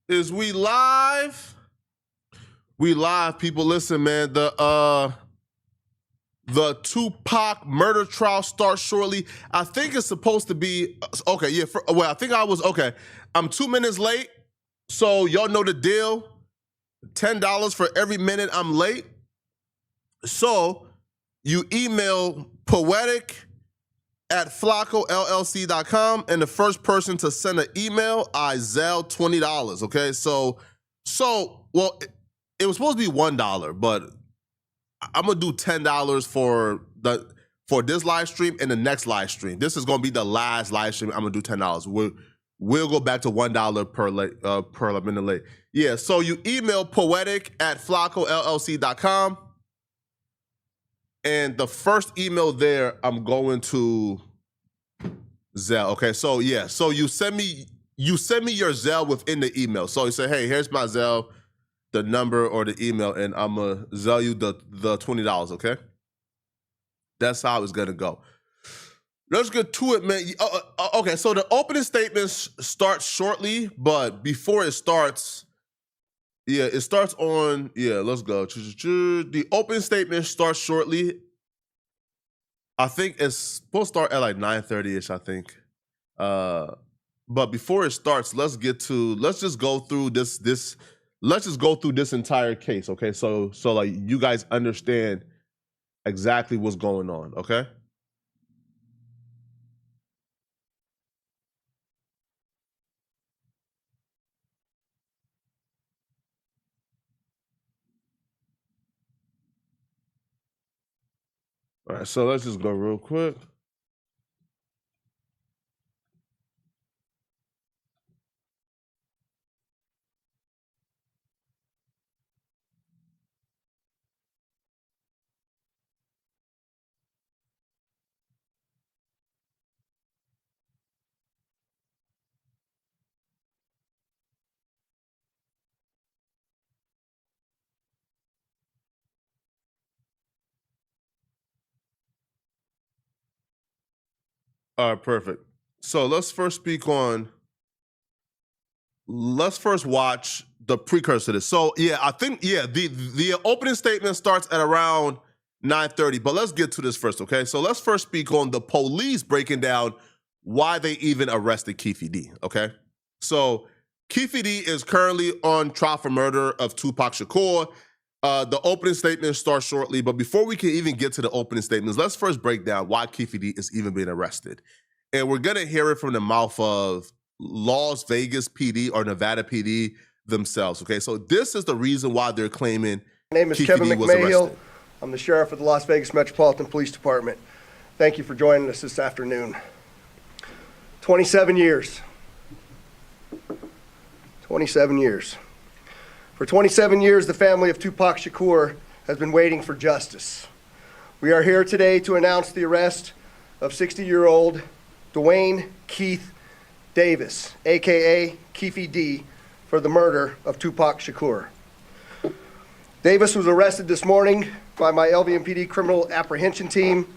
Is we live? We live, people. Listen, man. The Tupac murder trial starts shortly. I think it's supposed to be okay. Yeah. I think I was okay. I'm 2 minutes late, so y'all know the deal. $10 for every minute I'm late. So you email poetic@flaccollc.com, and the first person to send an email, I Zelle $20. Okay, well, it was supposed to be $1, but I'm gonna do $10 for this live stream and the next live stream. This is gonna be the last live stream. I'm gonna do $10. We'll go back to $1 per minute late. Yeah, so you email poetic@flaccollc.com. And the first email there, I'm going to Zelle. Okay, so yeah, so you send me your Zelle within the email. So you say, hey, here's my Zelle, the number or the email, and I'm gonna Zelle you the $20. Okay, that's how it's gonna go. Let's get to it, man. Okay, so the opening statements start shortly, but before it starts, yeah, it starts on, yeah, let's go. The opening statement starts shortly. I think it's supposed to start at like 9:30-ish, I think. But before it starts, let's just go through this entire case, okay? So like you guys understand exactly what's going on, okay? All right, so let's just go real quick. All right, perfect. So let's first watch the precursor to this. So yeah, I think the opening statement starts at around 9:30, but let's get to this first, okay? So let's first speak on the police breaking down why they even arrested Keefe D, okay? So Keefe D is currently on trial for murder of Tupac Shakur. The opening statement starts shortly, but before we can even get to the opening statements, let's first break down why Keefe D is even being arrested. And we're gonna hear it from the mouth of Las Vegas PD or Nevada PD themselves, okay? So this is the reason why they're claiming My name is Keefe Kevin D was McMahill. arrested. I'm the sheriff of the Las Vegas Metropolitan Police Department. Thank you for joining us this afternoon. 27 years. 27 years. For 27 years, the family of Tupac Shakur has been waiting for justice. We are here today to announce the arrest of 60-year-old Dwayne Keith Davis, aka Keefe D, for the murder of Tupac Shakur. Davis was arrested this morning by my LVMPD criminal apprehension team,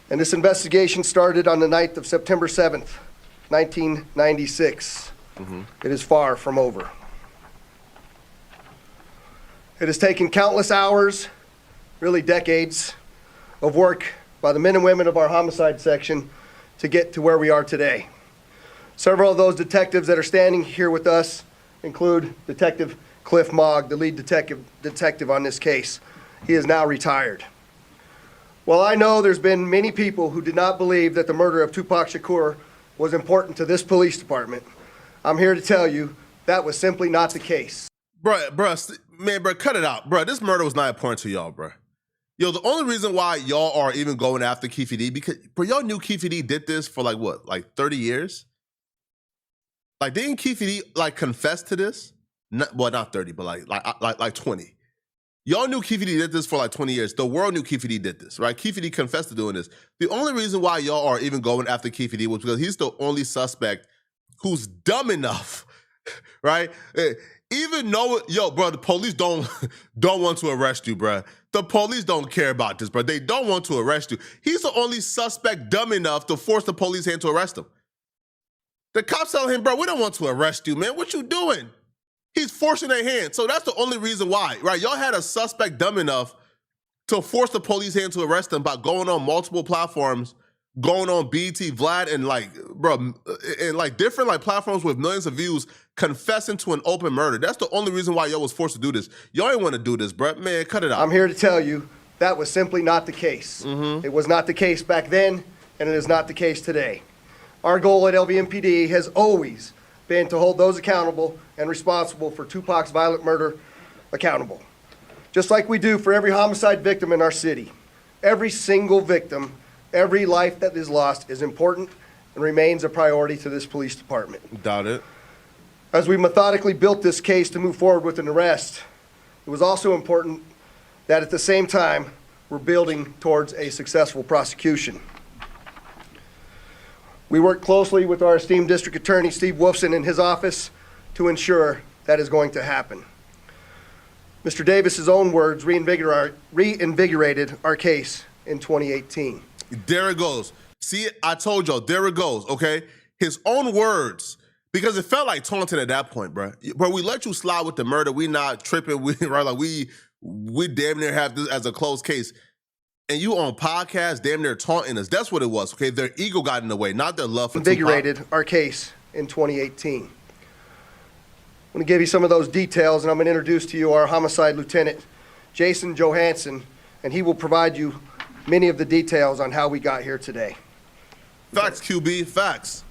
and this investigation started on the night of September 7th, 1996. It is far from over. It has taken countless hours, really decades, of work by the men and women of our homicide section to get to where we are today. Several of those detectives that are standing here with us include Detective Cliff Mogg, the lead detective on this case. He is now retired. Well, I know there's been many people who did not believe that the murder of Tupac Shakur was important to this police department. I'm here to tell you that was simply not the case. Bruh, cut it out. Bruh, this murder was not important to y'all, bruh. Yo, the only reason why y'all are even going after Keefe D, because y'all knew Keefe D did this for like 30 years? Like, didn't Keefe D confess to this? Not 30, but like 20. Y'all knew Keefe D did this for like 20 years. The world knew Keefe D did this, right? Keefe D confessed to doing this. The only reason why y'all are even going after Keefe D was because he's the only suspect who's dumb enough, right? Even though, bro, the police don't want to arrest you, bro. The police don't care about this, bro. They don't want to arrest you. He's the only suspect dumb enough to force the police hand to arrest him. The cops tell him, bro, we don't want to arrest you, man. What you doing? He's forcing their hand. So that's the only reason why, right? Y'all had a suspect dumb enough to force the police hand to arrest him by going on multiple platforms, going on BT, Vlad, and like, bro, and like different like platforms with millions of views, confessing to an open murder. That's the only reason why y'all was forced to do this. Y'all ain't want to do this, bro. Man, cut it out. I'm here to tell you that was simply not the case. It was not the case back then, and it is not the case today. Our goal at LVMPD has always been to hold those accountable and responsible for Tupac's violent murder accountable. Just like we do for every homicide victim in our city. Every single victim, every life that is lost is important and remains a priority to this police department. Doubt it. As we methodically built this case to move forward with an arrest, it was also important that at the same time, we're building towards a successful prosecution. We work closely with our esteemed district attorney, Steve Wolfson, in his office to ensure that is going to happen. Mr. Davis's own words reinvigorated our case in 2018. There it goes. See, I told y'all, there it goes, okay? His own words, because it felt like taunting at that point, bro. Bro, we let you slide with the murder. We not tripping. We damn near have this as a closed case. And you on podcast damn near taunting us. That's what it was, okay? Their ego got in the way, not their love for Invigorated Tupac. our case in 2018. I'm going to give you some of those details, and I'm going to introduce to you our homicide lieutenant, Jason Johansson, and he will provide you many of the details on how we got here today. Facts, QB, facts.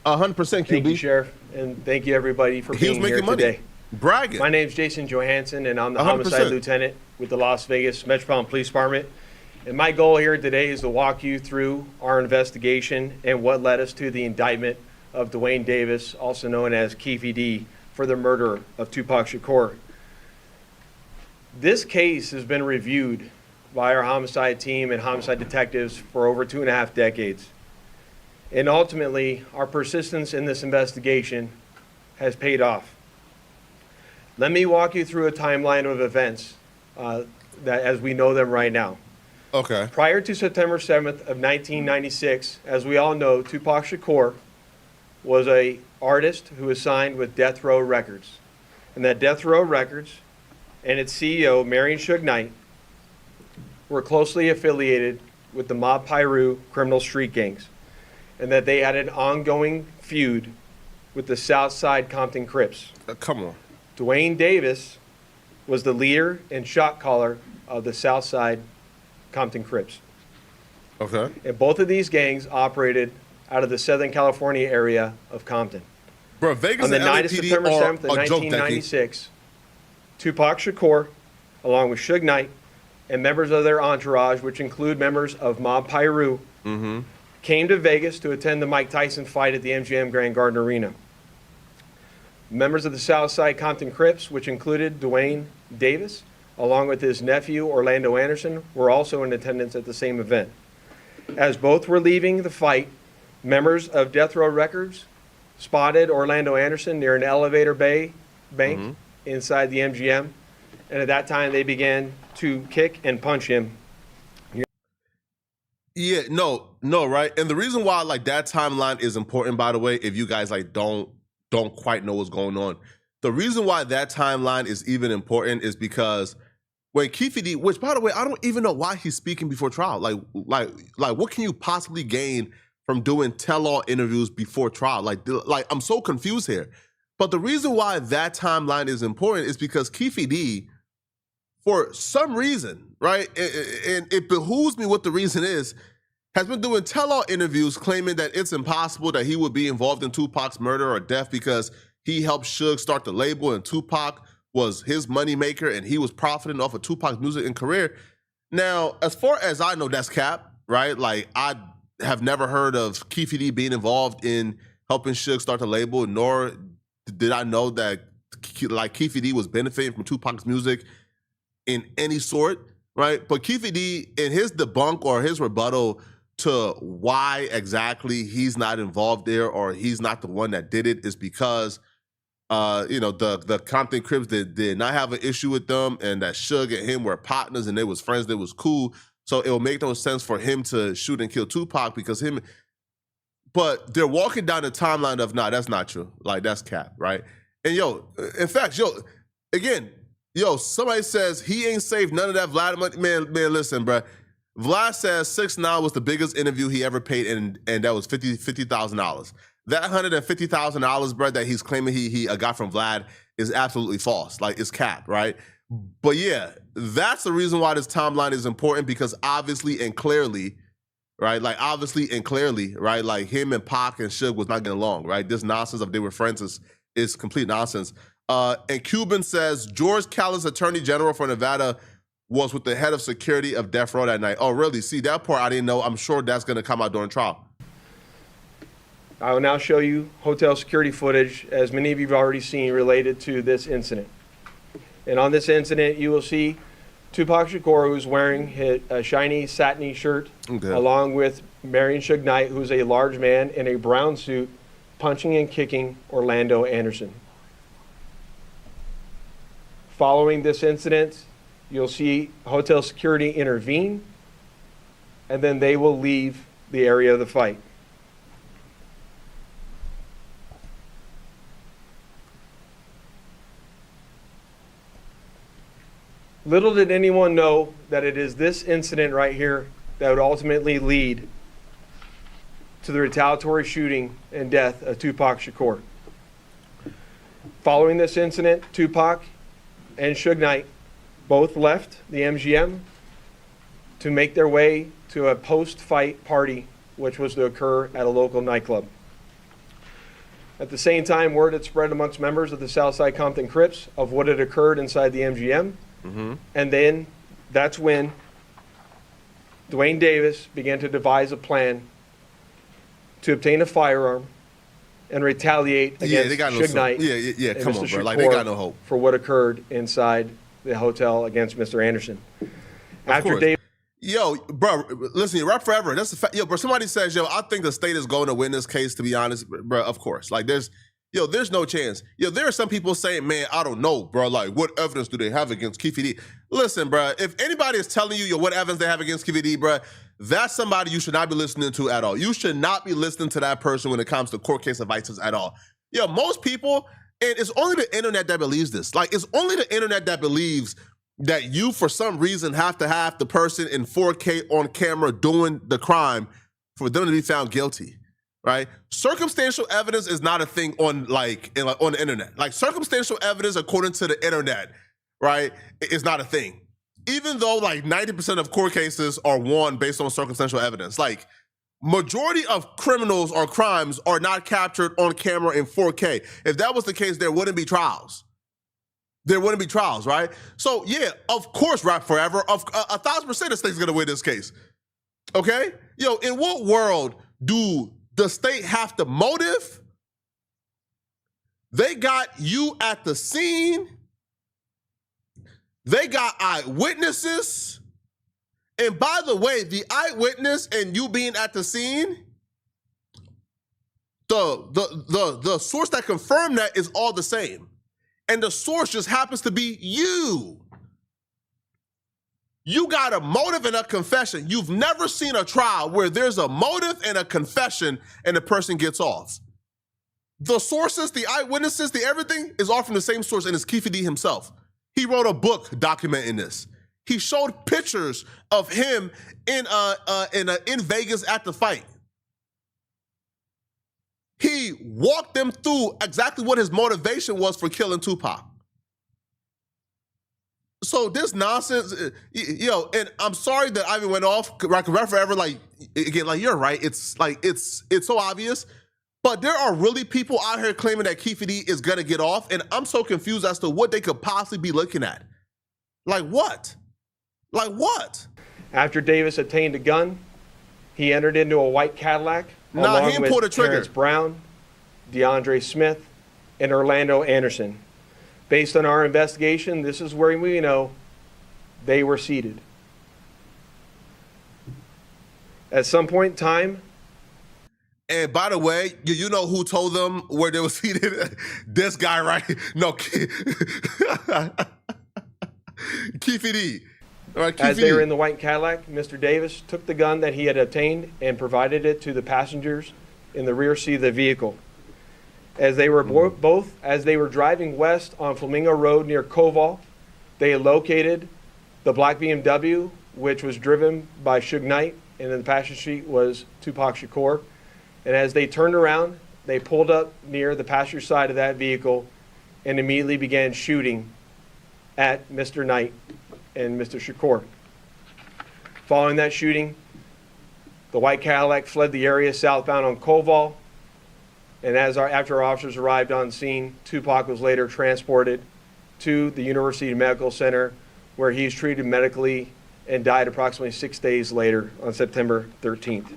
100% QB. Thank you, Sheriff, and thank you, everybody, for being here today. Bragging. My name is Jason Johansson, and I'm the 100%. homicide lieutenant with the Las Vegas Metropolitan Police Department. And my goal here today is to walk you through our investigation and what led us to the indictment of Dwayne Davis, also known as Keefe D, for the murder of Tupac Shakur. This case has been reviewed by our homicide team and homicide detectives for over 2.5 decades. And ultimately, our persistence in this investigation has paid off. Let me walk you through a timeline of events that as we know them right now. Okay. Prior to September 7th of 1996, as we all know, Tupac Shakur was an artist who was signed with Death Row Records. And that Death Row Records and its CEO, Marion Suge Knight, were closely affiliated with the Mob Piru criminal street gangs, and that they had an ongoing feud with the Southside Compton Crips. Come on. Dwayne Davis was the leader and shot caller of the Southside Compton Crips. Okay. And both of these gangs operated out of the Southern California area of Compton. Bro, Vegas On the and night of LAPD September are 7th of a joke, 1996, Tupac Shakur, along with Suge Knight, and members of their entourage, which include members of Mob Piru, came to Vegas to attend the Mike Tyson fight at the MGM Grand Garden Arena. Members of the Southside Compton Crips, which included Dwayne Davis, along with his nephew Orlando Anderson, were also in attendance at the same event. As both were leaving the fight, members of Death Row Records spotted Orlando Anderson near an elevator bank inside the MGM, and at that time they began to kick and punch him. Yeah, no, right? And the reason why like that timeline is important, by the way, if you guys like don't quite know what's going on, the reason why that timeline is even important is because when Keefe D, which by the way, I don't even know why he's speaking before trial. Like what can you possibly gain from doing tell-all interviews before trial? Like I'm so confused here. But the reason why that timeline is important is because Keefe D, for some reason, right, and it behooves me what the reason is, has been doing tell-all interviews claiming that it's impossible that he would be involved in Tupac's murder or death because he helped Suge start the label and Tupac was his moneymaker and he was profiting off of Tupac's music and career. Now, as far as I know, that's cap, right? Like, I have never heard of Keefe D being involved in helping Suge start the label, nor did I know that like Keefe D was benefiting from Tupac's music in any sort, right? But Keefe D, in his debunk or his rebuttal to why exactly he's not involved there or he's not the one that did it, is because the Compton Crips did not have an issue with them, and that Suge and him were partners and they was friends, they was cool. So it will make no sense for him to shoot and kill Tupac because but they're walking down the timeline of, nah, that's not true. Like, that's cap, right? And in fact, again, somebody says he ain't saved none of that Vlad money. Man, listen, bro. Vlad says 6ix9ine was the biggest interview he ever paid, and that was $50,000. That $150,000, bro, that he's claiming he got from Vlad is absolutely false. Like, it's cap, right? But yeah, that's the reason why this timeline is important, because obviously and clearly, right? Like, right? Like, him and Pac and Suge was not getting along, right? This nonsense of they were friends is complete nonsense. And Cuban says George Callis, Attorney General for Nevada, was with the head of security of Death Row that night. Oh, really? See, that part I didn't know. I'm sure that's going to come out during trial. I will now show you hotel security footage, as many of you have already seen, related to this incident. And on this incident, you will see Tupac Shakur, who's wearing a shiny satiny shirt, along with Marion Suge Knight, who's a large man in a brown suit, punching and kicking Orlando Anderson. Following this incident, you'll see hotel security intervene, and then they will leave the area of the fight. Little did anyone know that it is this incident right here that would ultimately lead to the retaliatory shooting and death of Tupac Shakur. Following this incident, Tupac and Suge Knight both left the MGM to make their way to a post-fight party, which was to occur at a local nightclub. At the same time, word had spread amongst members of the Southside Compton Crips of what had occurred inside the MGM. Mm-hmm. And then that's when Dwayne Davis began to devise a plan to obtain a firearm and retaliate against Suge Knight. Yeah, come on, Mr. bro. Like, they got no hope for what occurred inside the hotel against Mr. Anderson. After Davis. Yo, bro, listen, you rap forever. That's the fact. Yo, bro, somebody says, I think the state is going to win this case, to be honest, bro. Of course. Like, there's no chance. There are some people saying, man, I don't know, bro. Like, what evidence do they have against Keefe D? Listen, bro, if anybody is telling you, what evidence they have against Keefe D, bro, that's somebody you should not be listening to at all. You should not be listening to that person when it comes to court case advices at all. Most people, and it's only the internet that believes this. Like, it's only the internet that believes that you, for some reason, have to have the person in 4K on camera doing the crime for them to be found guilty. Right? Circumstantial evidence is not a thing on the internet. Like, circumstantial evidence, according to the internet, right, is not a thing. Even though like 90% of court cases are won based on circumstantial evidence. Like, majority of criminals or crimes are not captured on camera in 4K. If that was the case, there wouldn't be trials. Right? So yeah, of course, Rap Forever, 1,000% this thing's gonna win this case. Okay? In what world do the state have the motive? They got you at the scene. They got eyewitnesses. And by the way, the eyewitness and you being at the scene, the source that confirmed that is all the same. And the source just happens to be you. You got a motive and a confession. You've never seen a trial where there's a motive and a confession and the person gets off. The sources, the eyewitnesses, the everything is all from the same source, and it's Keefe D himself. He wrote a book documenting this. He showed pictures of him in Vegas at the fight. He walked them through exactly what his motivation was for killing Tupac. So this nonsense, and I'm sorry that I even went off, forever, you're right. It's so obvious, but there are really people out here claiming that Keefe D is gonna get off, and I'm so confused as to what they could possibly be looking at. Like what? After Davis obtained a gun, he entered into a white Cadillac he along didn't with pull the trigger. Terrence Brown, DeAndre Smith, and Orlando Anderson. Based on our investigation, this is where we know they were seated. At some point in time. And by the way, you know who told them where they were seated? This guy, right? No, Keefe D. Right, As they were in the white Cadillac, Mr. Davis took the gun that he had obtained and provided it to the passengers in the rear seat of the vehicle. As they were as they were driving west on Flamingo Road near Koval, they located the black BMW, which was driven by Suge Knight, and in the passenger seat was Tupac Shakur. And as they turned around, they pulled up near the passenger side of that vehicle and immediately began shooting at Mr. Knight and Mr. Shakur. Following that shooting, the white Cadillac fled the area southbound on Koval, and after our officers arrived on scene, Tupac was later transported to the University Medical Center, where he was treated medically and died approximately 6 days later on September 13th.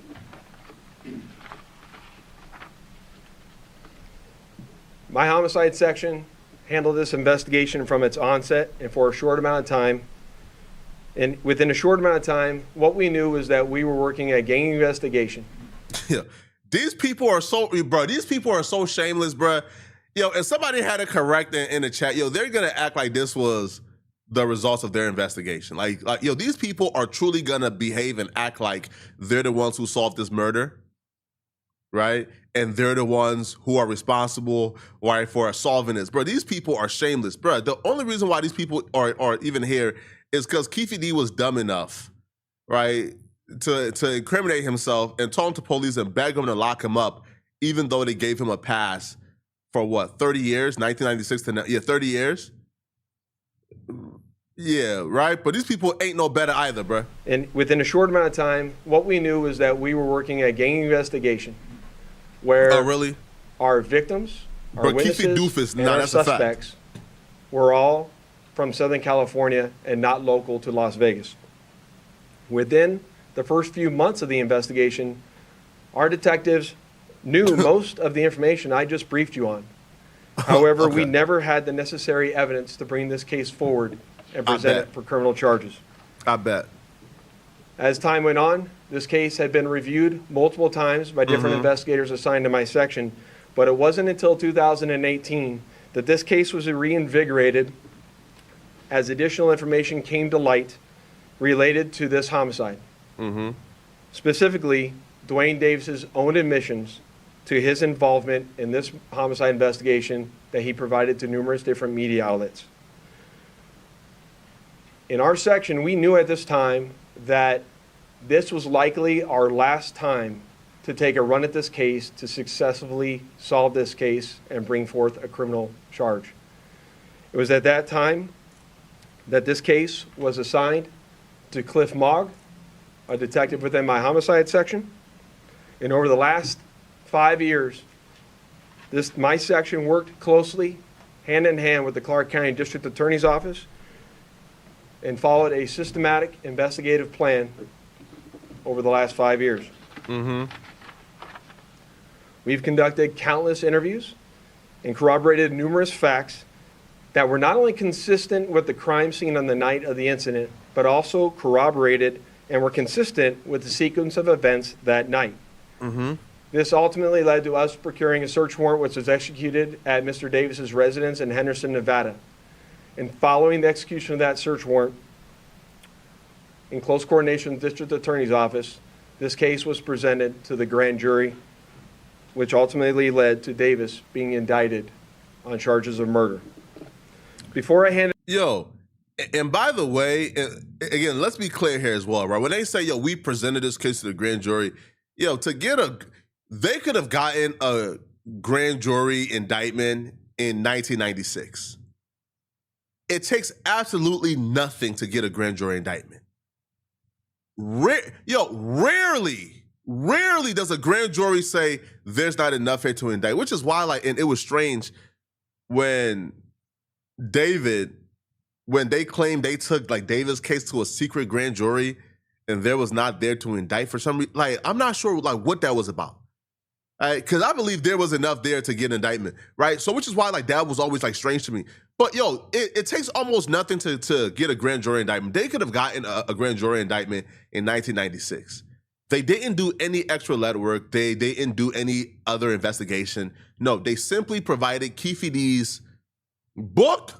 My homicide section handled this investigation from its onset and for a short amount of time. And within a short amount of time, what we knew was that we were working a gang investigation. Yeah. These people are so, bro, these people are so shameless, bro. Yo, and somebody had to correct in the chat, yo, they're going to act like this was the results of their investigation. Like, yo, these people are truly going to behave and act like they're the ones who solved this murder, right? And they're the ones who are responsible, right, for solving this. Bro, these people are shameless, bro. The only reason why these people are even here is because Keefe D was dumb enough, right, to incriminate himself and told the police and beg them to lock him up, even though they gave him a pass for what, 30 years, 1996 to now, 30 years? Yeah, right? But these people ain't no better either, bro. And within a short amount of time, what we knew was that we were working a gang investigation where really? Our victims, our Bro, witnesses, Doofus, and our suspects were all from Southern California and not local to Las Vegas. Within the first few months of the investigation, our detectives knew most of the information I just briefed you on. However, we never had the necessary evidence to bring this case forward and present it for criminal charges. I bet. As time went on, this case had been reviewed multiple times by different investigators assigned to my section, but it wasn't until 2018 that this case was reinvigorated as additional information came to light related to this homicide. Specifically, Dwayne Davis's own admissions to his involvement in this homicide investigation that he provided to numerous different media outlets. In our section, we knew at this time that this was likely our last time to take a run at this case to successfully solve this case and bring forth a criminal charge. It was at that time that this case was assigned to Cliff Mogg, a detective within my homicide section. And over the last 5 years, my section worked closely, hand in hand with the Clark County District Attorney's Office and followed a systematic investigative plan over the last 5 years. We've conducted countless interviews and corroborated numerous facts that were not only consistent with the crime scene on the night of the incident, but also corroborated and were consistent with the sequence of events that night. This ultimately led to us procuring a search warrant which was executed at Mr. Davis's residence in Henderson, Nevada. And following the execution of that search warrant, in close coordination with the District Attorney's Office, this case was presented to the grand jury, which ultimately led to Davis being indicted on charges of murder. Before I hand it... Yo, and by the way, again, let's be clear here as well, right? When they say, yo, we presented this case to the grand jury, yo, they could have gotten a grand jury indictment in 1996. It takes absolutely nothing to get a grand jury indictment. Rarely does a grand jury say there's not enough here to indict, which is why, and it was strange when they claimed they took Davis' case to a secret grand jury and there was not there to indict for some reason. I'm not sure what that was about. Because I believe there was enough there to get an indictment, right? So which is why that was always strange to me. But yo, it takes almost nothing to get a grand jury indictment. They could have gotten a grand jury indictment in 1996. They didn't do any extra lead work. They didn't do any other investigation. No, they simply provided Keefe D's book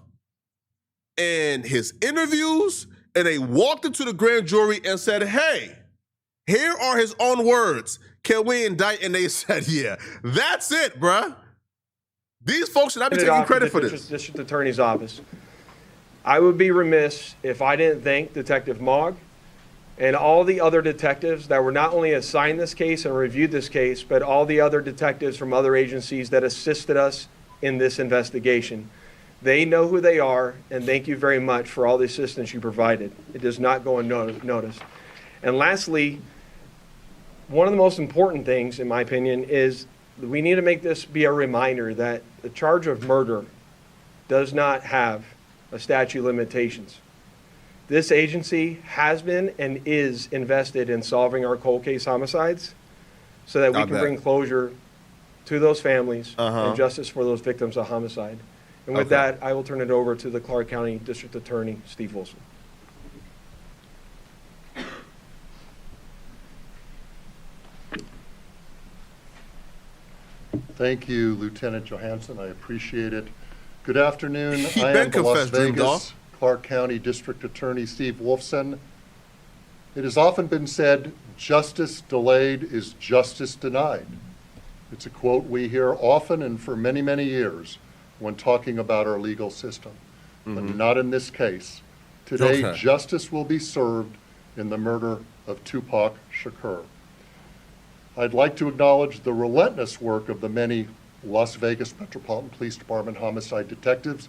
and his interviews, and they walked into the grand jury and said, hey, Here are his own words. Can we indict? And they said, yeah. That's it, bruh. These folks should not be taking credit for this. District Attorney's Office. I would be remiss if I didn't thank Detective Mogg and all the other detectives that were not only assigned this case and reviewed this case, but all the other detectives from other agencies that assisted us in this investigation. They know who they are, and thank you very much for all the assistance you provided. It does not go unnoticed. And lastly, one of the most important things, in my opinion, is we need to make this be a reminder that the charge of murder does not have a statute of limitations. This agency has been and is invested in solving our cold case homicides so that we can bring closure to those families and justice for those victims of homicide. And with that, I will turn it over to the Clark County District Attorney, Steve Wilson. Thank you, Lieutenant Johansson. I appreciate it. Good afternoon. He I been am the Las confessed, Dream Doll. Vegas, Clark County District Attorney Steve Wolfson. It has often been said, justice delayed is justice denied. It's a quote we hear often and for many, many years when talking about our legal system, but not in this case. Today, Okay. justice will be served in the murder of Tupac Shakur. I'd like to acknowledge the relentless work of the many Las Vegas Metropolitan Police Department homicide detectives.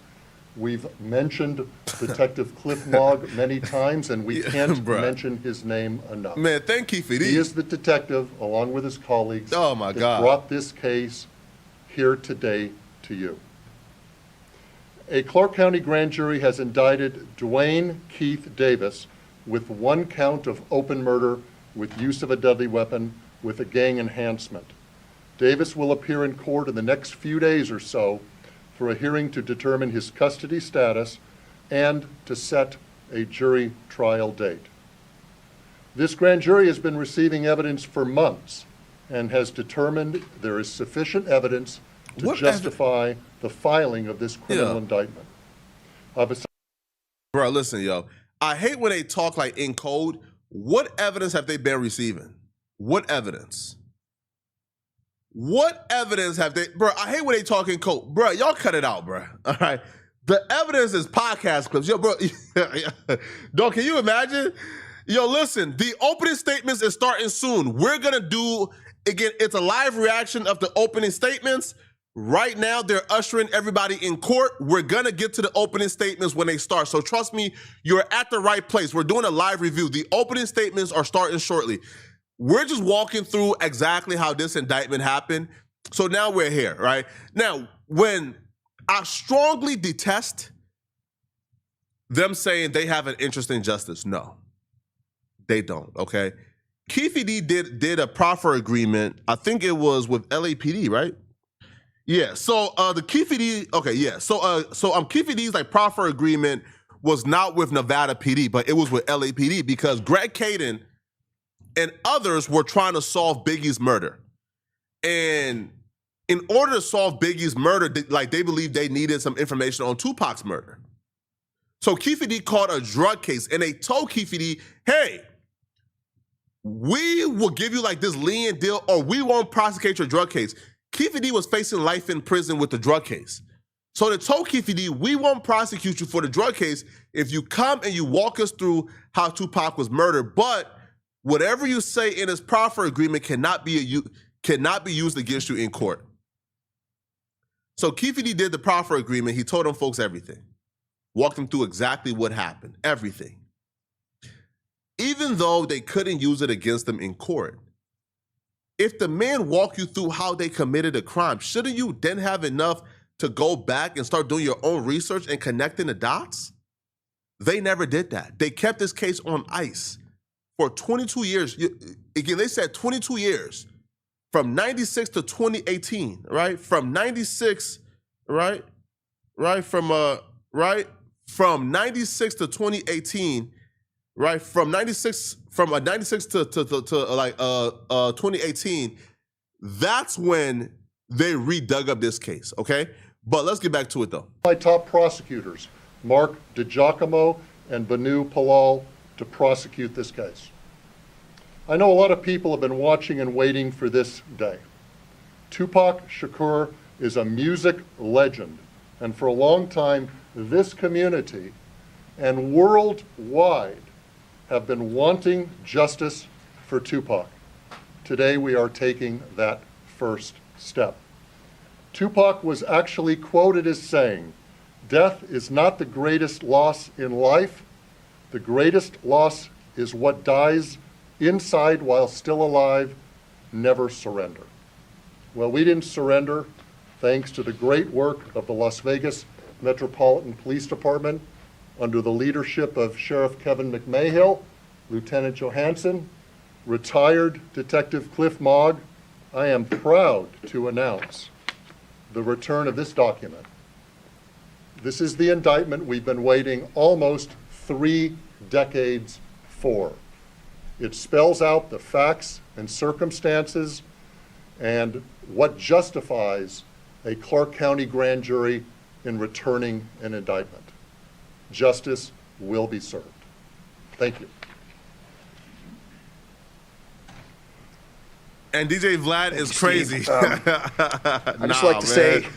We've mentioned Detective Cliff Mogg many times, and we can't Bruh. mention his name enough. Man, thank you for He these. is the detective, along with his colleagues, Oh, my that God. brought this case here today to you. A Clark County grand jury has indicted Dwayne Keith Davis with 1 count of open murder with use of a deadly weapon with a gang enhancement. Davis will appear in court in the next few days or so for a hearing to determine his custody status and to set a jury trial date. This grand jury has been receiving evidence for months and has determined there is sufficient evidence to What justify the filing of this criminal indictment. Bro, listen, yo. I hate when they talk like in code. What evidence have they been receiving? What evidence? What evidence have they, bro? I hate when they talk in code. Bro, y'all cut it out, bro. All right. The evidence is podcast clips. Yo, bro. Dog, can you imagine? Yo, listen, the opening statements is starting soon. We're going to do, again, it's a live reaction of the opening statements. Right now, they're ushering everybody in court. We're going to get to the opening statements when they start. So trust me, you're at the right place. We're doing a live review. The opening statements are starting shortly. We're just walking through exactly how this indictment happened. So now we're here, right? Now, when I strongly detest them saying they have an interest in justice, no, they don't, okay? Keefe D did a proffer agreement. I think it was with LAPD, right? Yeah, so the Keefe D, okay, yeah. So Keefe D's like proffer agreement was not with Nevada PD, but it was with LAPD because Greg Caden and others were trying to solve Biggie's murder. And in order to solve Biggie's murder, they believed they needed some information on Tupac's murder. So Keefe D called a drug case, and they told Keefe D, hey, we will give you like this lenient deal, or we won't prosecute your drug case. Keefe D was facing life in prison with the drug case. So they told Keefe D, we won't prosecute you for the drug case if you come and you walk us through how Tupac was murdered, but whatever you say in his proffer agreement cannot be used against you in court. So Keefe D did the proffer agreement. He told them folks everything. Walked them through exactly what happened, everything. Even though they couldn't use it against them in court, if the men walk you through how they committed a crime, shouldn't you then have enough to go back and start doing your own research and connecting the dots? They never did that. They kept this case on ice for 22 years. Again, they said 22 years, from 96 to 2018, right? From 96, right? From 96 to 2018, right? From 96 to 2018, that's when they redug up this case, okay? But let's get back to it though. My top prosecutors, Mark DiGiacomo and Banu Palal, to prosecute this case. I know a lot of people have been watching and waiting for this day. Tupac Shakur is a music legend, and for a long time, this community and worldwide have been wanting justice for Tupac. Today, we are taking that first step. Tupac was actually quoted as saying, "Death is not the greatest loss in life. The greatest loss is what dies inside while still alive. Never surrender." Well, we didn't surrender thanks to the great work of the Las Vegas Metropolitan Police Department under the leadership of Sheriff Kevin McMahill, Lieutenant Johansson, retired Detective Cliff Mogg. I am proud to announce the return of this document. This is the indictment we've been waiting almost 3 decades for. It spells out the facts and circumstances and what justifies a Clark County grand jury in returning an indictment. Justice will be served. Thank you. And DJ Vlad is crazy. I'd just like to say that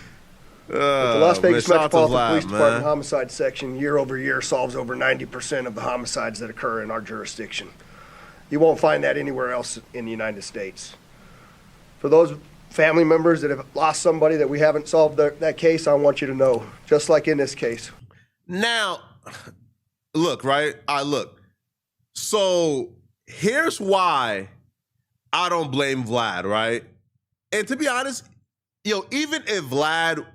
the Las Vegas Metropolitan Police Department Homicide Section year over year solves over 90% of the homicides that occur in our jurisdiction. You won't find that anywhere else in the United States. For those family members that have lost somebody that we haven't solved that case, I want you to know, just like in this case. Now, look, right? Look. So here's why I don't blame Vlad, right? And to be honest, even if Vlad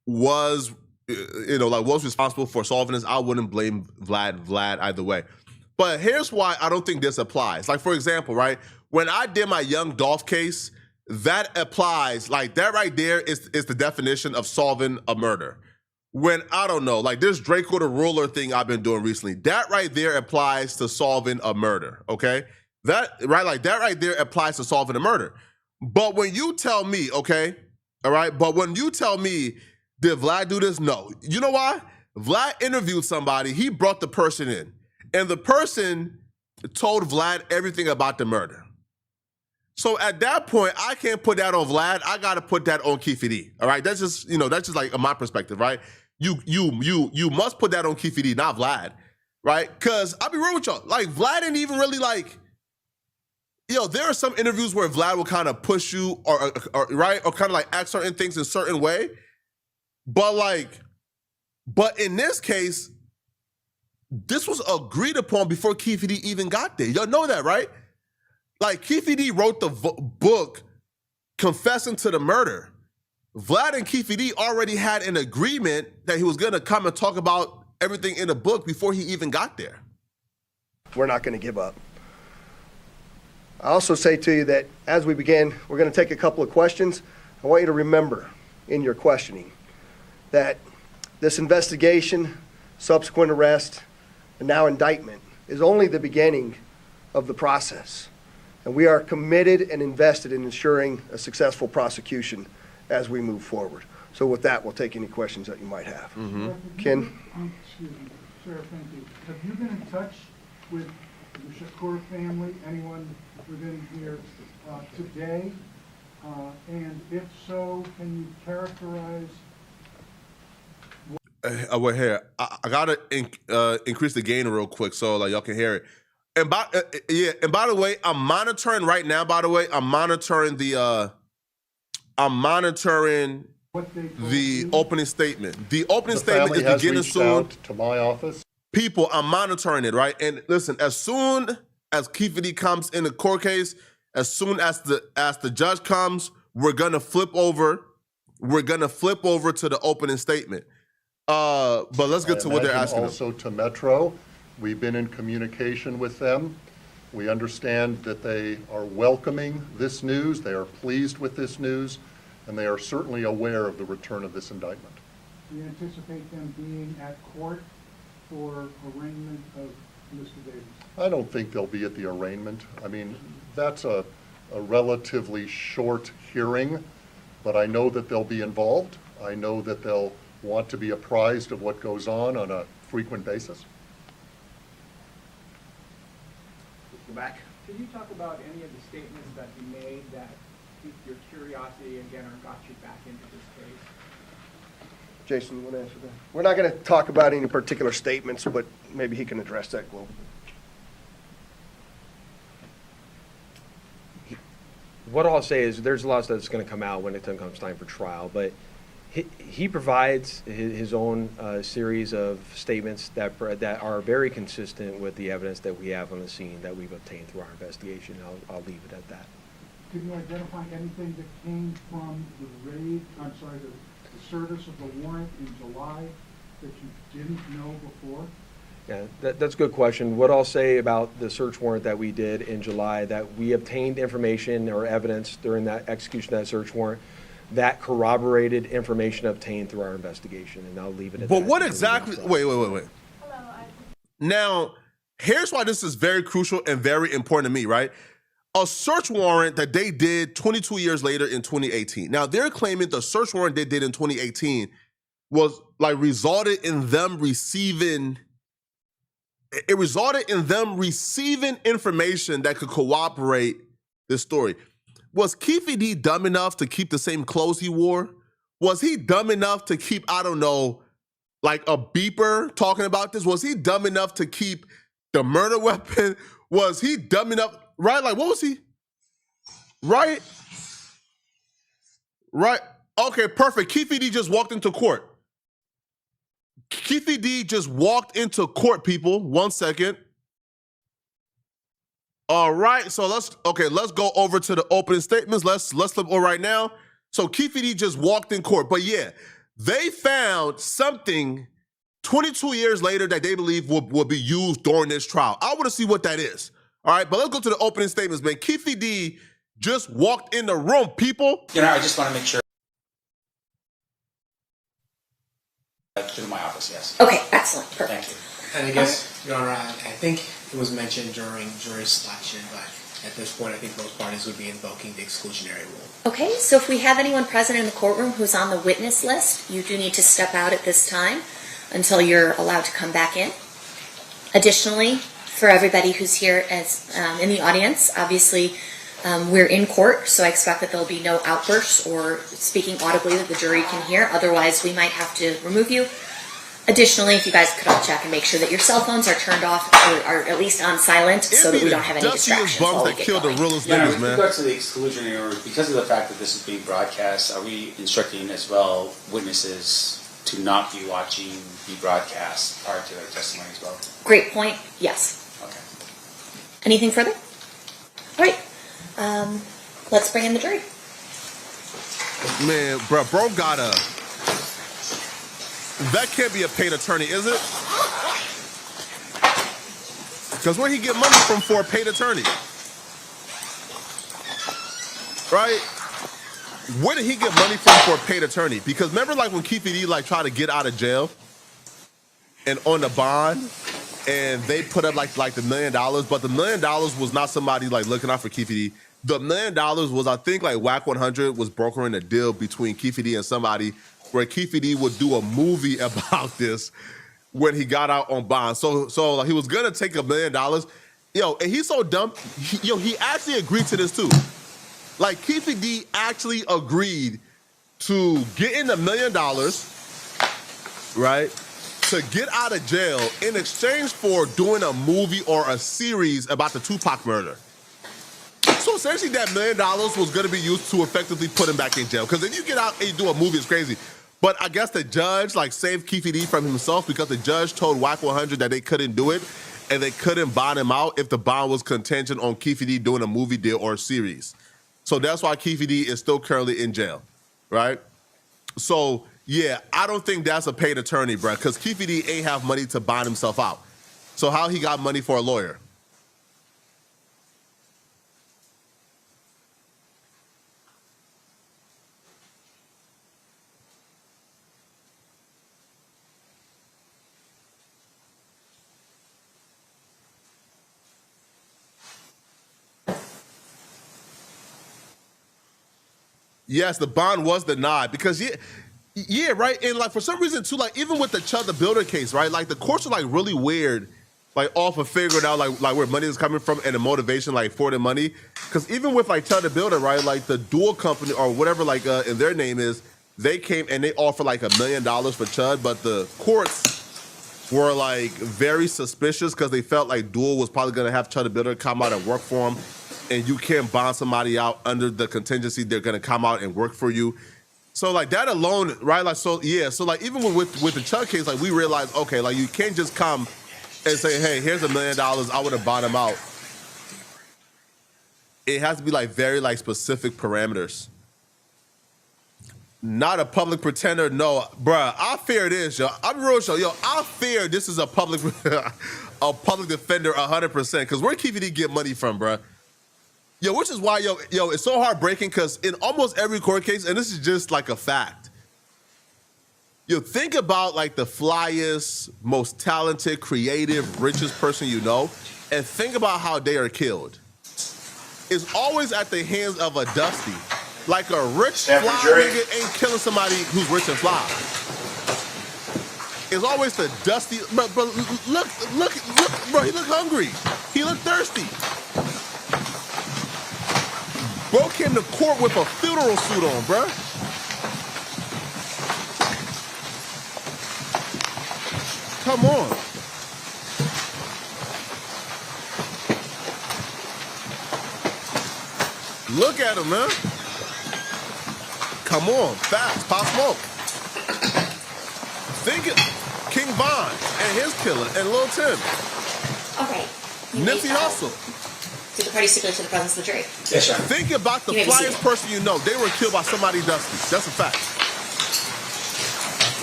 was, was responsible for solving this, I wouldn't blame Vlad either way. But here's why I don't think this applies. Like, for example, right? When I did my Young Dolph case, that applies. Like, that right there is the definition of solving a murder. When, I don't know, like this Draco the Ruler thing I've been doing recently, that right there applies to solving a murder, okay? That right there applies to solving a murder. But when you tell me, okay, all right, but when you tell me, did Vlad do this? No. You know why? Vlad interviewed somebody, he brought the person in, and the person told Vlad everything about the murder. So at that point, I can't put that on Vlad. I gotta put that on Keefe D. All right, that's just like my perspective, right? You must put that on Keefe D, not Vlad, right? Because I'll be real with y'all, like Vlad didn't even really like. There are some interviews where Vlad will kind of push you, or right, or kind of like act certain things in a certain way, but in this case, this was agreed upon before Keefe D even got there. Y'all know that, right? Like, Keefe D wrote the book confessing to the murder. Vlad and Keefe D already had an agreement that he was going to come and talk about everything in the book before he even got there. We're not going to give up. I also say to you that as we begin, we're going to take a couple of questions. I want you to remember in your questioning that this investigation, subsequent arrest, and now indictment is only the beginning of the process. And we are committed and invested in ensuring a successful prosecution as we move forward. So with that, we'll take any questions that you might have. Mm-hmm. Ken? Excuse me, sir, thank you. Have you been in touch with the Shakur family, anyone within here today? And if so, can you characterize? Well, here, I gotta increase the gain real quick so like y'all can hear it. And by the way, I'm monitoring right now. By the way, I'm monitoring the opening statement. The opening statement is beginning soon. Out to my office. People, I'm monitoring it, right? And listen, as soon as Keefe D comes in the court case, as soon as the judge comes, we're gonna flip over to the opening statement. But let's get to what they're asking. Also to Metro, we've been in communication with them. We understand that they are welcoming this news. They are pleased with this news, and they are certainly aware of the return of this indictment. Do you anticipate them being at court for arraignment of Mr. Davis? I don't think they'll be at the arraignment. I mean, that's a relatively short hearing, but I know that they'll be involved. I know that they'll want to be apprised of what goes on a frequent basis. Back. Can you talk about any of the statements that you made that piqued your curiosity again or got you back into this case? Jason, you want to answer that? We're not going to talk about any particular statements, but maybe he can address that, Glow. What I'll say is there's a lot of stuff that's going to come out when it comes time for trial, but he provides his own series of statements that are very consistent with the evidence that we have on the scene that we've obtained through our investigation. I'll leave it at that. Can you identify anything that came from the raid, the service of the warrant in July that you didn't know before? Yeah, that's a good question. What I'll say about the search warrant that we did in July, that we obtained information or evidence during that execution of that search warrant that corroborated information obtained through our investigation, and I'll leave it at that. But what exactly, wait. Now, here's why this is very crucial and very important to me, right? A search warrant that they did 22 years later in 2018. Now, they're claiming the search warrant they did in 2018 was like resulted in them receiving information that could corroborate this story. Was Keefe D dumb enough to keep the same clothes he wore? Was he dumb enough to keep, I don't know, like a beeper talking about this? Was he dumb enough to keep the murder weapon? Was he dumb enough, right? Like, what was he? Right? Okay, perfect. Keefe D just walked into court. Keefe D just walked into court, people. 1 second. All right, so let's go over to the opening statements. Let's flip over right now. So Keefe D just walked in court, but yeah, they found something 22 years later that they believe will be used during this trial. I want to see what that is. All right, but let's go to the opening statements, man. Keefe D just walked in the room, people. You know, I just want to make sure. To my office, yes. Okay, excellent, perfect. Thank you. And I guess, Your Honor, I think it was mentioned during jury selection, but at this point, I think both parties would be invoking the exclusionary rule. Okay, so if we have anyone present in the courtroom who's on the witness list, you do need to step out at this time until you're allowed to come back in. Additionally, for everybody who's here as in the audience, obviously we're in court, so I expect that there'll be no outbursts or speaking audibly that the jury can hear. Otherwise, we might have to remove you. Additionally, if you guys could all check and make sure that your cell phones are turned off or are at least on silent so that we don't have any distractions while we that get killed going. the realest Yeah, niggas, with man. regard to the exclusionary order, because of the fact that this is being broadcast, are we instructing as well witnesses to not be watching the broadcast prior to their testimony as well? Great point, yes. Okay. Anything further? All right, let's bring in the jury. Man, bro got a... That can't be a paid attorney, is it? Because where he get money from for a paid attorney? Right? Where did he get money from for a paid attorney? Because remember like when Keefe D like tried to get out of jail and on the bond and they put up like the $1 million, but the $1 million was not somebody like looking out for Keefe D. The $1 million was, I think, like WAC 100 was brokering a deal between Keefe D and somebody where Keefe D would do a movie about this when he got out on bond. So like, he was gonna take $1 million. Yo, and he's so dumb. He actually agreed to this too. Like Keefe D actually agreed to getting $1 million, right? To get out of jail in exchange for doing a movie or a series about the Tupac murder. So essentially that $1 million was gonna be used to effectively put him back in jail. Because if you get out and you do a movie, it's crazy. But I guess the judge like saved Keefe D from himself because the judge told WAC 100 that they couldn't do it and they couldn't bond him out if the bond was contingent on Keefe D doing a movie deal or a series. So that's why Keefe D is still currently in jail, right? So yeah, I don't think that's a paid attorney, bro, because Keefe D ain't have money to bond himself out. So how he got money for a lawyer? Yes, the bond was denied because yeah, right. And like for some reason too, like even with the Chud the Builder case, right? Like the courts are like really weird like off of figuring out like where money is coming from and the motivation like for the money. Because even with like Chud the Builder, right? Like the dual company or whatever, like in their name is, they came and they offered like $1 million for Chud, but the courts were like very suspicious because they felt like Dual was probably gonna have Chud the Builder come out and work for him, and you can't bond somebody out under the contingency they're gonna come out and work for you. So like that alone, right? Like so, yeah. So like even with the Chud case, like we realized, okay, like you can't just come and say, hey, here's $1 million, I would have bought him out. It has to be like very like specific parameters. Not a public pretender, no, bruh. I fear this, yo. I'm real sure, yo. I fear this is a public defender 100%, because where KVD get money from, bruh? Yo, which is why, yo, it's so heartbreaking, because in almost every court case, and this is just like a fact, yo, think about like the flyest, most talented, creative, richest person you know, and think about how they are killed. It's always at the hands of a dusty. Like a rich fly nigga ain't killing somebody who's rich and fly. It's always the dusty. But look, bro. He look hungry. He look thirsty. Bro came to court with a funeral suit on, bro. Come on. Look at him, man. Come on, fast, Pop Smoke. Think it, King Von and his killer and Lil Tim. All right. Nipsey Hussle. Do the party stipulate to the presence of the jury? Yes, sir. Think about the flyest person you know. They were killed by somebody dusty. That's a fact.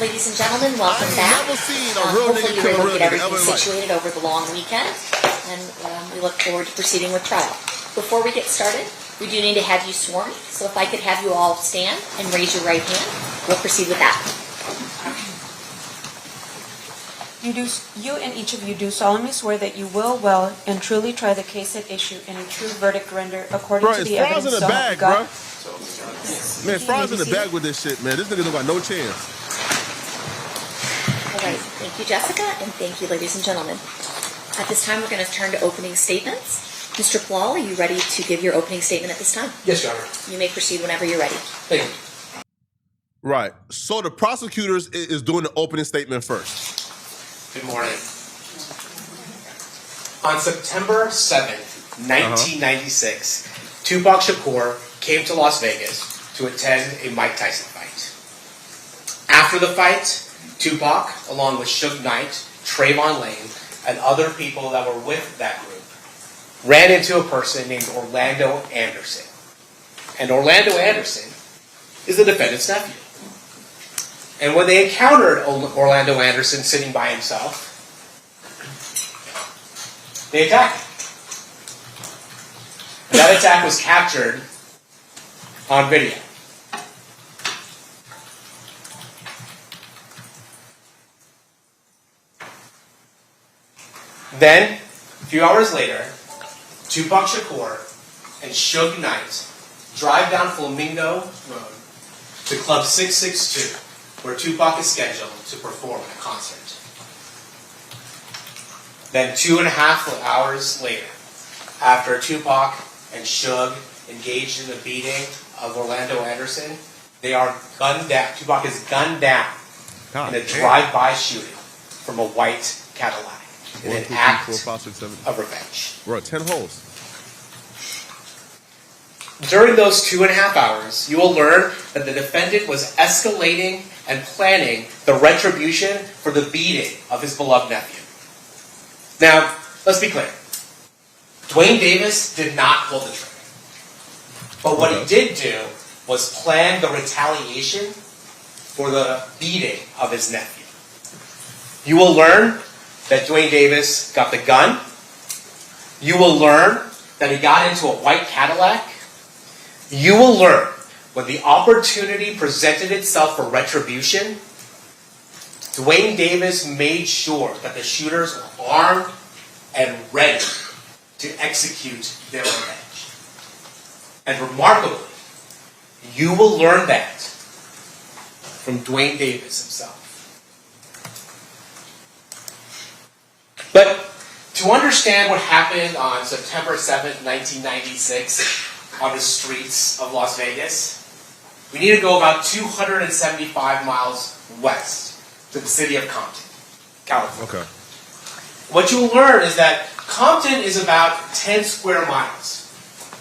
Ladies and gentlemen, welcome back. I've never seen a real nigga Hopefully you kill were a able to real get nigga everything ever in life. situated over the long weekend, and we look forward to proceeding with trial. Before we get started, we do need to have you sworn, so if I could have you all stand and raise your right hand, we'll proceed with that. You and each of you do solemnly swear that you will well and truly try the case at issue and a true verdict render according Bro, to it's the fries evidence in the so help bag, you God. bro. Man, fries in the bag with this shit, man. This nigga don't got no chance. All right, thank you, Jessica, and thank you, ladies and gentlemen. At this time, we're going to turn to opening statements. Mr. Plal, are you ready to give your opening statement at this time? Yes, Your Honor. You may proceed whenever you're ready. Thank you. Right. So the prosecutors is doing the opening statement first. Good morning. On September 7th, 1996, Tupac Shakur came to Las Vegas to attend a Mike Tyson fight. After the fight, Tupac, along with Suge Knight, Trayvon Lane, and other people that were with that group, ran into a person named Orlando Anderson. And Orlando Anderson is the defendant's nephew. And when they encountered Orlando Anderson sitting by himself, they attacked him. That attack was captured on video. Then, a few hours later, Tupac Shakur and Suge Knight drive down Flamingo Road to Club 662, where Tupac is scheduled to perform a concert. Then 2.5 hours later, after Tupac and Suge engaged in the beating of Orlando Anderson, they are gunned down. Tupac is gunned down in a drive-by shooting from a white Cadillac in an act of revenge. We're at 10 holes. During those 2.5 hours, you will learn that the defendant was escalating and planning the retribution for the beating of his beloved nephew. Now, let's be clear. Dwayne Davis did not pull the trigger. But what he did do was plan the retaliation for the beating of his nephew. You will learn that Dwayne Davis got the gun. You will learn that he got into a white Cadillac. You will learn when the opportunity presented itself for retribution, Dwayne Davis made sure that the shooters were armed and ready to execute their revenge. And remarkably, you will learn that from Dwayne Davis himself. But To understand what happened on September 7th, 1996 on the streets of Las Vegas, we need to go about 275 miles west to the city of Compton, California. Okay. What you'll learn is that Compton is about 10 square miles.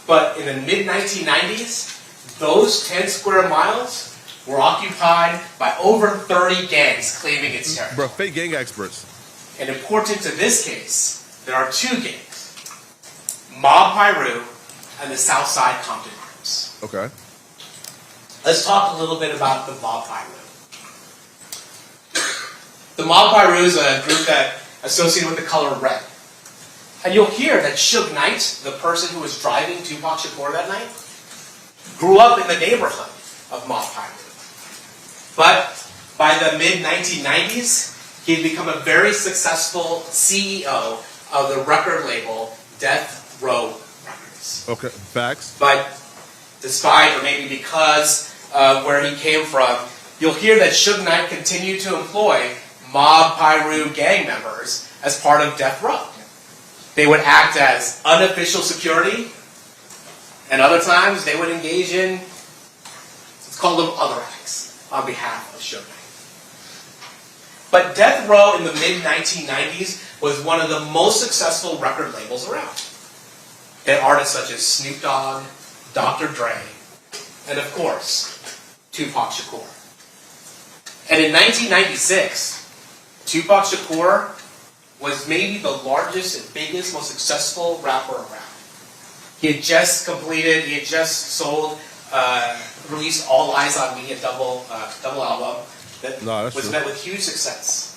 But in the mid-1990s, those 10 square miles were occupied by over 30 gangs claiming its territory. Bro, fake gang experts. And important to this case, there are two gangs, Mob Piru and the Southside Compton Crips. Okay. Let's talk a little bit about the Mob Piru. The Mob Piru is a group that associated with the color red. And you'll hear that Suge Knight, the person who was driving Tupac Shakur that night, grew up in the neighborhood of Mob Piru. But by the mid-1990s, he had become a very successful CEO of the record label Death Row Records. Okay. Facts. But despite, or maybe because of where he came from, you'll hear that Suge Knight continued to employ Mob Piru gang members as part of Death Row. They would act as unofficial security, and other times they would engage in, let's call them other acts, on behalf of Suge Knight. But Death Row in the mid-1990s was one of the most successful record labels around. They had artists such as Snoop Dogg, Dr. Dre, and of course, Tupac Shakur. And in 1996, Tupac Shakur was maybe the largest and biggest, most successful rapper around. He had just sold, released All Eyes on Me, a double album that was met with huge success.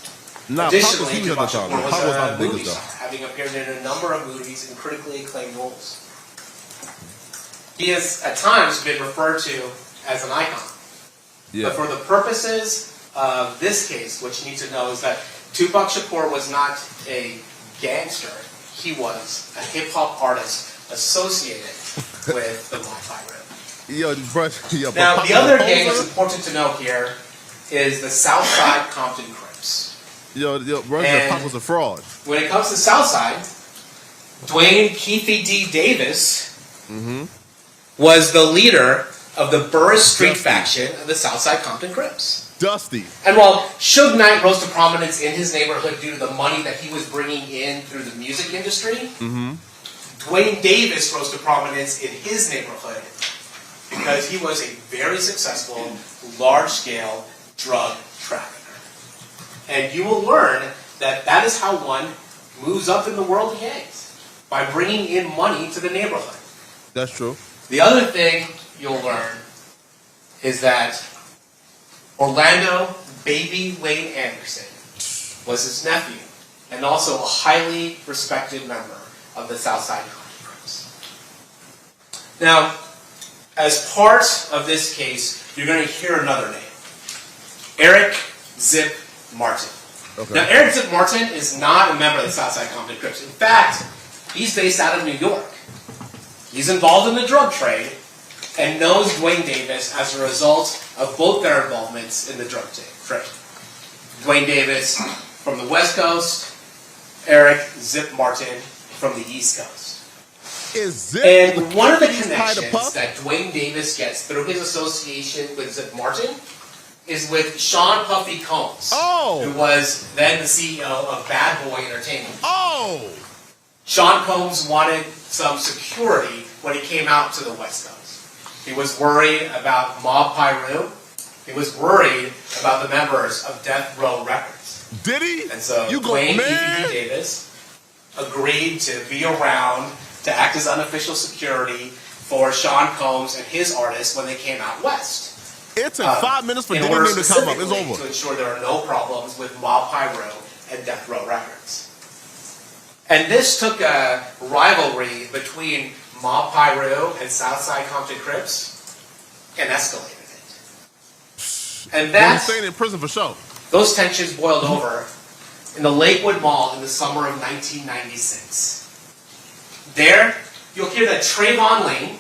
Additionally, Tupac Shakur was a movie star, having appeared in a number of movies in critically acclaimed roles. He has, at times, been referred to as an icon. Yeah. But for the purposes of this case, what you need to know is that Tupac Shakur was not a gangster. He was a hip-hop artist associated with the Mob Piru. Yo, bro, yo, Now, the other gang that's important to know here is the Southside Compton Crips. Yo, bro, And Pop was a fraud. when it comes to Southside, Dwayne Keefy D. Davis was the leader of the Burris Street faction of the Southside Compton Crips. Dusty. And while Suge Knight rose to prominence in his neighborhood due to the money that he was bringing in through the music industry, Dwayne Davis rose to prominence in his neighborhood because he was a very successful, large-scale drug trafficker. And you will learn that that is how one moves up in the world of gangs, by bringing in money to the neighborhood. That's true. The other thing you'll learn is that Orlando Baby Wayne Anderson was his nephew, and also a highly respected member of the Southside Compton Crips. Now, as part of this case, you're going to hear another name. Eric Zip Martin. Okay. Now, Eric Zip Martin is not a member of the Southside Compton Crips. In fact, he's based out of New York. He's involved in the drug trade and knows Dwayne Davis as a result of both their involvements in the drug trade. Dwayne Davis from the West Coast, Eric Zip Martin from the East Coast. Is Zip And one of the He's tied to connections Puff? that Dwayne Davis gets through his association with Zip Martin is with Sean Puffy Combs, who was then the CEO of Bad Boy Entertainment. Oh! Sean Combs wanted some security when he came out to the West Coast. He was worried about Mob Piru. He was worried about the members of Death Row Records. Did he? And so You go, Dwayne man. E.B. Davis agreed to be around to act as unofficial security for Sean Combs and his artists when they came out west. It took 5 minutes for in Diddy order Mane to come up. It's specifically over. to ensure there are no problems with Mob Piru and Death Row Records. And this took a rivalry between Mob Piru and Southside Compton Crips and escalated it. And They were that's, staying in prison for sure. those tensions boiled over in the Lakewood Mall in the summer of 1996. There, you'll hear that Trayvon Lane,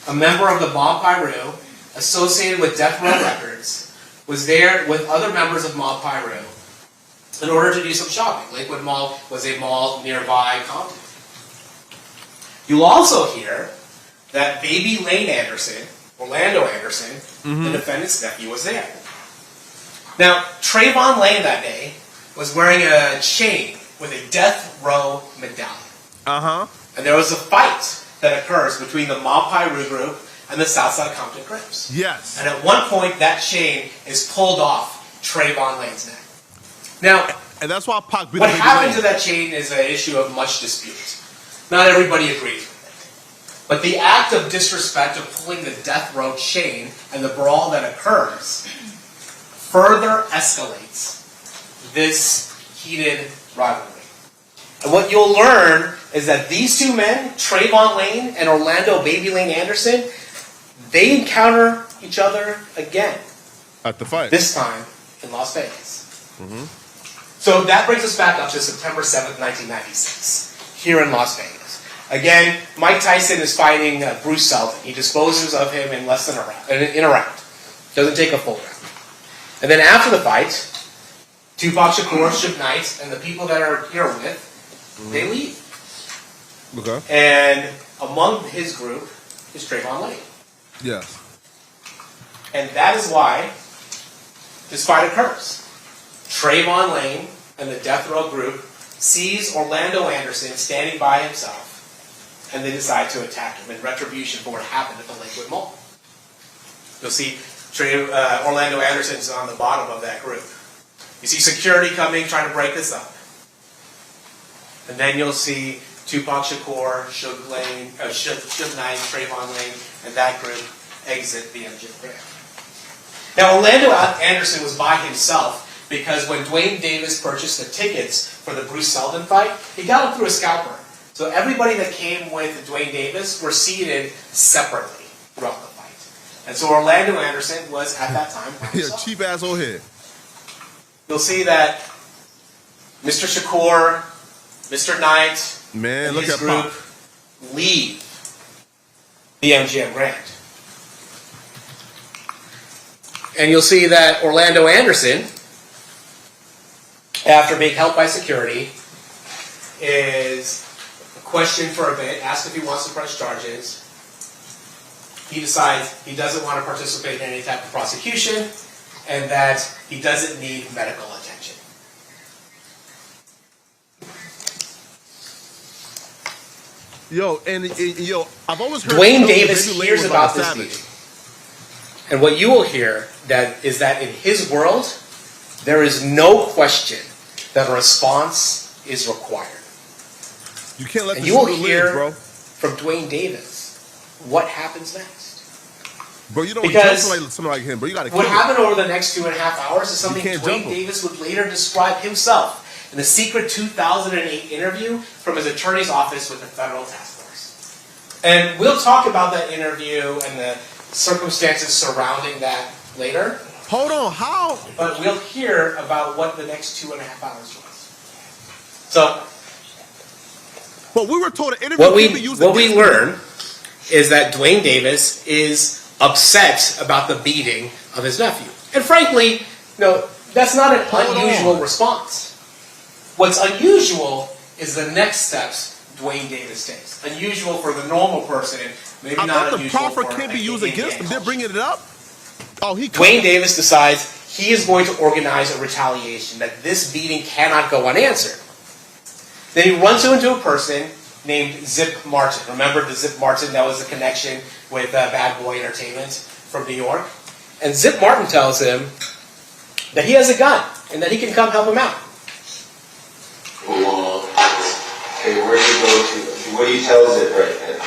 a member of the Mob Piru, associated with Death Row Records, was there with other members of Mob Piru, in order to do some shopping. Lakewood Mall was a mall nearby Compton. You'll also hear that baby Lane Anderson, Orlando Anderson, the defendant's nephew, was there. Now, Trayvon Lane that day was wearing a chain with a death row medallion. And there was a fight that occurs between the Mob Piru group and the Southside Compton Crips. Yes. And at one point, that chain is pulled off Trayvon Lane's neck. Now, And that's why Pac beat what up Baby happened Lane. to that chain is an issue of much dispute. Not everybody agrees with it. But the act of disrespect of pulling the death row chain and the brawl that occurs further escalates this heated rivalry. And what you'll learn is that these two men, Trayvon Lane and Orlando Baby Lane Anderson, they encounter each other again. At the fight. This time in Las Vegas. So that brings us back up to September 7th, 1996, here in Las Vegas. Again, Mike Tyson is fighting Bruce Seldon. He disposes of him in less than a round, in a round. Doesn't take a full round. And then after the fight, Tupac Shakur, Suge Knight, and the people that are here with, they leave. Okay. And among his group is Trayvon Lane. Yes. And that is why this fight occurs. Trayvon Lane and the Death Row group sees Orlando Anderson standing by himself, and they decide to attack him in retribution for what happened at the Lakewood Mall. You'll see Orlando Anderson's on the bottom of that group. You see security coming, trying to break this up. And then you'll see Tupac Shakur, Suge Knight, Trayvon Lane, and that group exit the MGM Grand. Now, Orlando Anderson was by himself because when Dwayne Davis purchased the tickets for the Bruce Seldon fight, he got them through a scalper. So everybody that came with Dwayne Davis were seated separately throughout the fight. And so Orlando Anderson was, at that time, by You're a himself. cheap asshole head. You'll see that Mr. Shakur, Mr. Knight, Man, and look his at group Pac. leave the MGM Grand. And you'll see that Orlando Anderson, after being held by security, is questioned for a bit, asked if he wants to press charges. He decides he doesn't want to participate in any type of prosecution and that he doesn't need medical attention. Yo, I've always heard Dwayne Baby Davis Lane hears was like about a this savage. meeting. And what you will hear is that in his world, there is no question that a response is required. You can't let And this you will shit hear live, bro. from Dwayne Davis what happens next. Bro, you don't Because jump somebody like him, bro. You gotta kill what him. happened over the next 2.5 hours is something can't Dwayne jump him. Davis would later describe himself in the secret 2008 interview from his attorney's office with the federal task force. And we'll talk about that interview and the circumstances surrounding that later. Hold on, how? But we'll hear about what the next 2.5 hours was. So, But we were told an interview what can be used we against learn is that Dwayne Davis is upset about the beating of his nephew. And frankly, that's not an Hold unusual on. response. What's unusual is the next steps Dwayne Davis takes. Unusual for the normal person, maybe I not thought the unusual proffer for can't be a used gang against him. They're culture. bringing it up. Oh, he. Dwayne Davis decides he is going to organize a retaliation, that this beating cannot go unanswered. Then he runs into a person named Zip Martin. Remember the Zip Martin that was the connection with Bad Boy Entertainment from New York? And Zip Martin tells him that he has a gun and that he can come help him out. Okay, where do you go to? What do you tell Zip right then?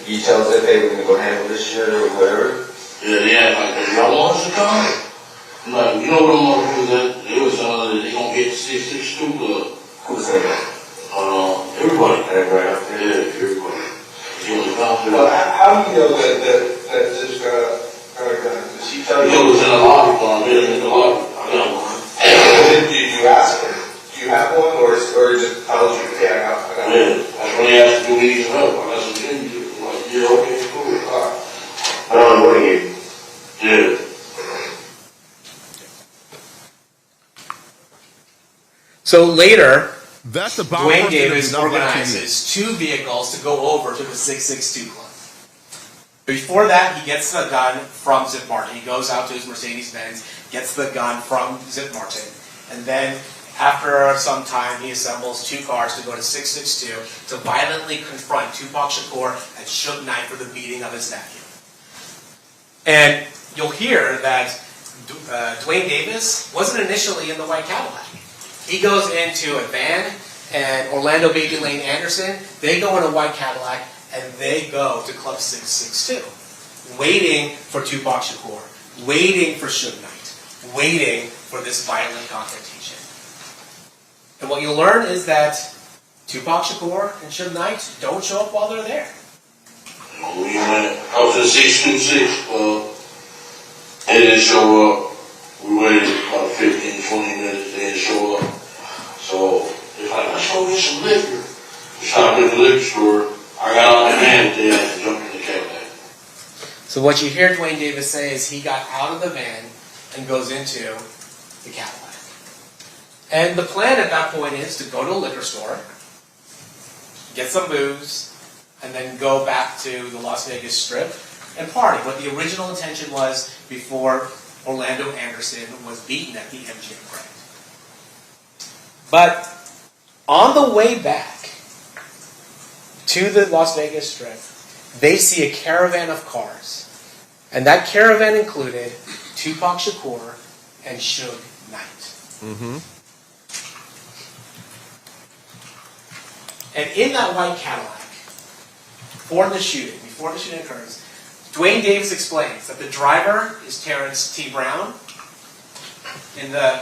You tell Zip, hey, we're gonna go handle this shit or whatever? Yeah, like, y'all want us to come? Like, you know what I'm gonna do that? They was that they gonna get 662 club. Who said that? Everybody. Everybody up there? Yeah, everybody. You want to come? Well, how do you know that Zip's got a gun? Does he tell It you? was in the lobby, I met him in the lobby. I got one. Did you ask him? Do you have one, or just tells you, hey, I got one? Yeah, that's when they asked me, do we need some help? I got some things to do. I'm like, yeah, okay, cool. I don't know what he gave you. Yeah. So later, That's the bomb Dwayne first interview, Davis not back to you. organizes 2 vehicles to go over to the 662 club. Before that, he gets the gun from Zip Martin. He goes out to his Mercedes-Benz, gets the gun from Zip Martin, and then after some time, he assembles 2 cars to go to 662 to violently confront Tupac Shakur and Suge Knight for the beating of his nephew. And you'll hear that Dwayne Davis wasn't initially in the white Cadillac. He goes into a van, and Orlando Baby Lane Anderson, they go in a white Cadillac, and they go to Club 662, waiting for Tupac Shakur, waiting for Suge Knight, waiting for this violent confrontation. And what you'll learn is that Tupac Shakur and Suge Knight don't show up while they're there. We went out to 626, they didn't show up. We waited about 15, 20 minutes, they didn't show up. So, it's like, let's go get some liquor. We stopped at the liquor store. I got out the van with there and jumped in the Cadillac. So what you hear Dwayne Davis say is he got out of the van and goes into the Cadillac. And the plan at that point is to go to a liquor store, get some booze, and then go back to the Las Vegas Strip and party. What the original intention was before Orlando Anderson was beaten at the MGM Grand. But on the way back to the Las Vegas Strip, they see a caravan of cars. And that caravan included Tupac Shakur and Suge Knight. Mm-hmm. And in that white Cadillac, before the shooting occurs, Dwayne Davis explains that the driver is Terrence T. Brown. In the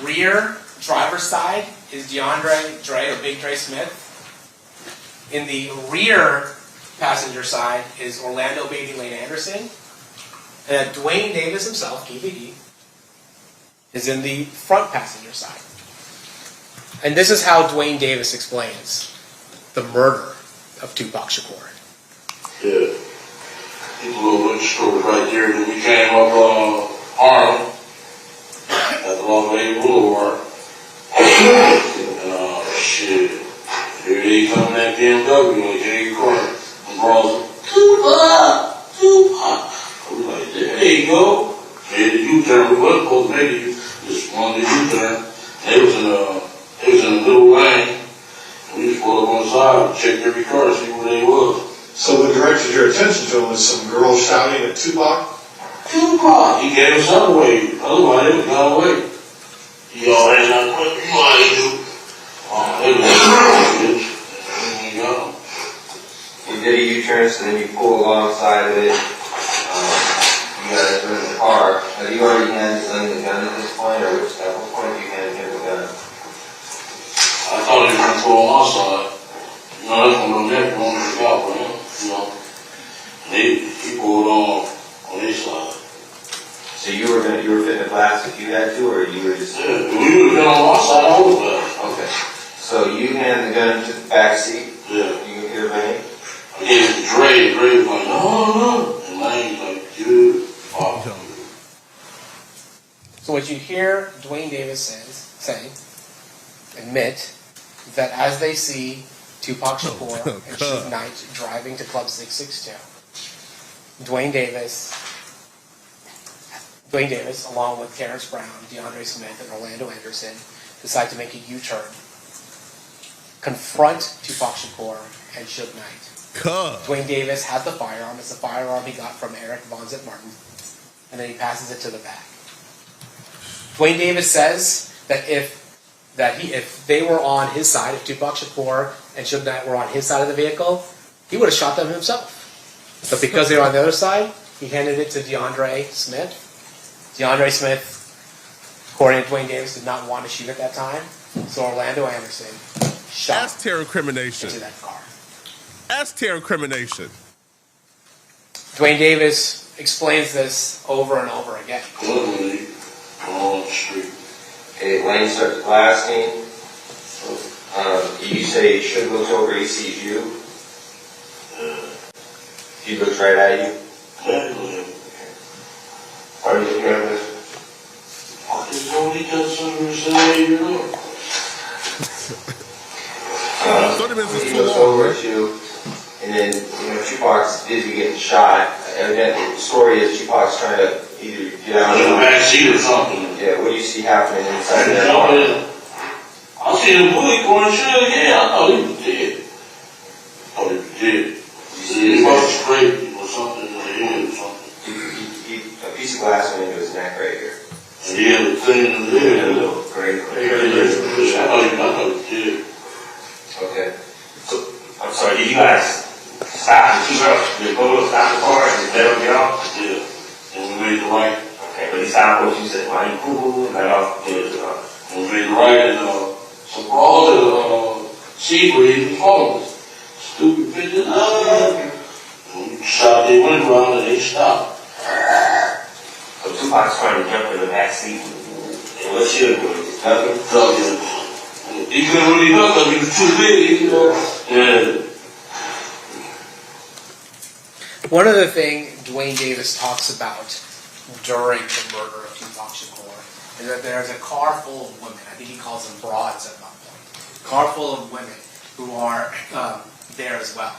rear driver's side is DeAndre Dre, or Big Dre Smith. In the rear passenger side is Orlando Baby Lane Anderson. And Dwayne Davis himself, KBD, is in the front passenger side. And this is how Dwayne Davis explains the murder of Tupac Shakur. Yeah. These little liquor stores right there that we came up on Harlem at the Las Vegas Boulevard. And shit. Here they come in that BMW like Jay Carter. And bros, Tupac! We like, there you go. Made the U-turn. We wasn't supposed to make it. Just wanted the U-turn. They was in a little lane. And we just pulled up on the side and checked every car to see where they was. So what directed your attention to him was some girl shouting at Tupac? Tupac! He gave us some away. Otherwise, they would have gone away. He all had that quick. You know how they do. They was there you go. You did a U-turn, so then you pull alongside of it. You guys were in the car. Have you already handed him the gun at this point, or at what point do you hand him the gun? I thought he was going to pull on my side. You know, that's one of them there going to the out for him. You know, he pulled on his side. So you were fitting the glass if you had to, or you were just... Yeah, if we would have been on my side, I would have. Okay. So you hand the gun to the back seat. Yeah. You can hear Lane. I gave it to Dre. Dre was like, no. And Lane's like, dude, fuck. So what you hear Dwayne Davis admit, that as they see Tupac Shakur and Suge Knight driving to Club 662, Dwayne Davis, along with Terrence Brown, DeAndre Smith, and Orlando Anderson, decide to make a U-turn, confront Tupac Shakur and Suge Knight. Dwayne Davis has the firearm. It's the firearm he got from Eric Von Zip Martin, and then he passes it to the back. Dwayne Davis says that if they were on his side, if Tupac Shakur and Suge Knight were on his side of the vehicle, he would have shot them himself. But because they were on the other side, he handed it to DeAndre Smith. DeAndre Smith, according to Dwayne Davis, did not want to shoot at that time, so Orlando Anderson shot That's terror incrimination. into that car. That's terror incrimination. Dwayne Davis explains this over and over again. Literally, on the street. Okay, Lane starts blasting. You say Suge looks over, he sees you. He looks right at you. Exactly. Are you looking at this? I just know he does something to say, you know. shot. Evidently, the story is Tupac's trying to either get out In the back seat or something. Yeah, what do you see happening inside And that jump car? in. I see the bullet going shit. Yeah, I thought he was dead. I thought he was dead. He was straight or something in the head or something. A piece of glass went into his neck right here. And he had a thing in the head. A little great. I thought he was dead. Okay. So, I'm sorry, did you guys stop the two girls? Did both stop the car and let them get off? Yeah. And we made the right. Okay, but he stopped what you said, why you cool and let off? And we made the right and some broad Seagrave and homeless. Stupid bitches. And we shot their window around and they stopped. So Tupac's trying to jump in the back seat. And what should do? Nothing. He couldn't really duck because he was too big, you know. Yeah. One other thing Dwayne Davis talks about during the murder of Tupac Shakur is that there's a car full of women. I think he calls them broads at one point. A car full of women who are there as well.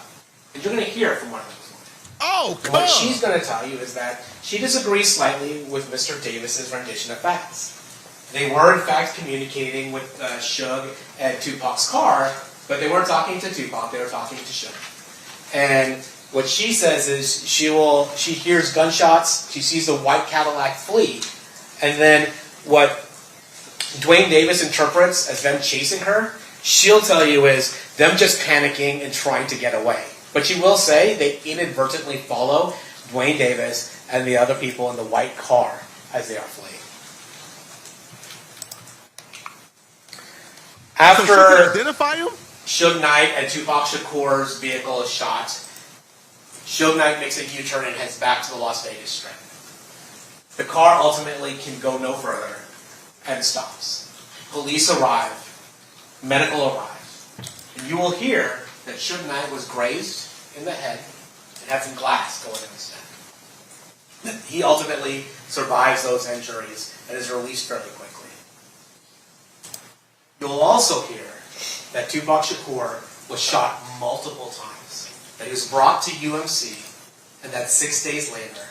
And you're going to hear from one of those women. Oh, come What on. she's going to tell you is that she disagrees slightly with Mr. Davis's rendition of facts. They were, in fact, communicating with Suge at Tupac's car, but they weren't talking to Tupac, they were talking to Suge. And what she says is she hears gunshots, she sees the white Cadillac flee, and then what Dwayne Davis interprets as them chasing her, she'll tell you is them just panicking and trying to get away. But she will say they inadvertently follow Dwayne Davis and the other people in the white car as they are fleeing. After So she can identify him? Suge Knight and Tupac Shakur's vehicle is shot, Suge Knight makes a U-turn and heads back to the Las Vegas Strip. The car ultimately can go no further and stops. Police arrive, medical arrives, and you will hear that Suge Knight was grazed in the head and had some glass going in his neck. He ultimately survives those injuries and is released fairly quickly. You'll also hear that Tupac Shakur was shot multiple times, that he was brought to UMC, and that 6 days later,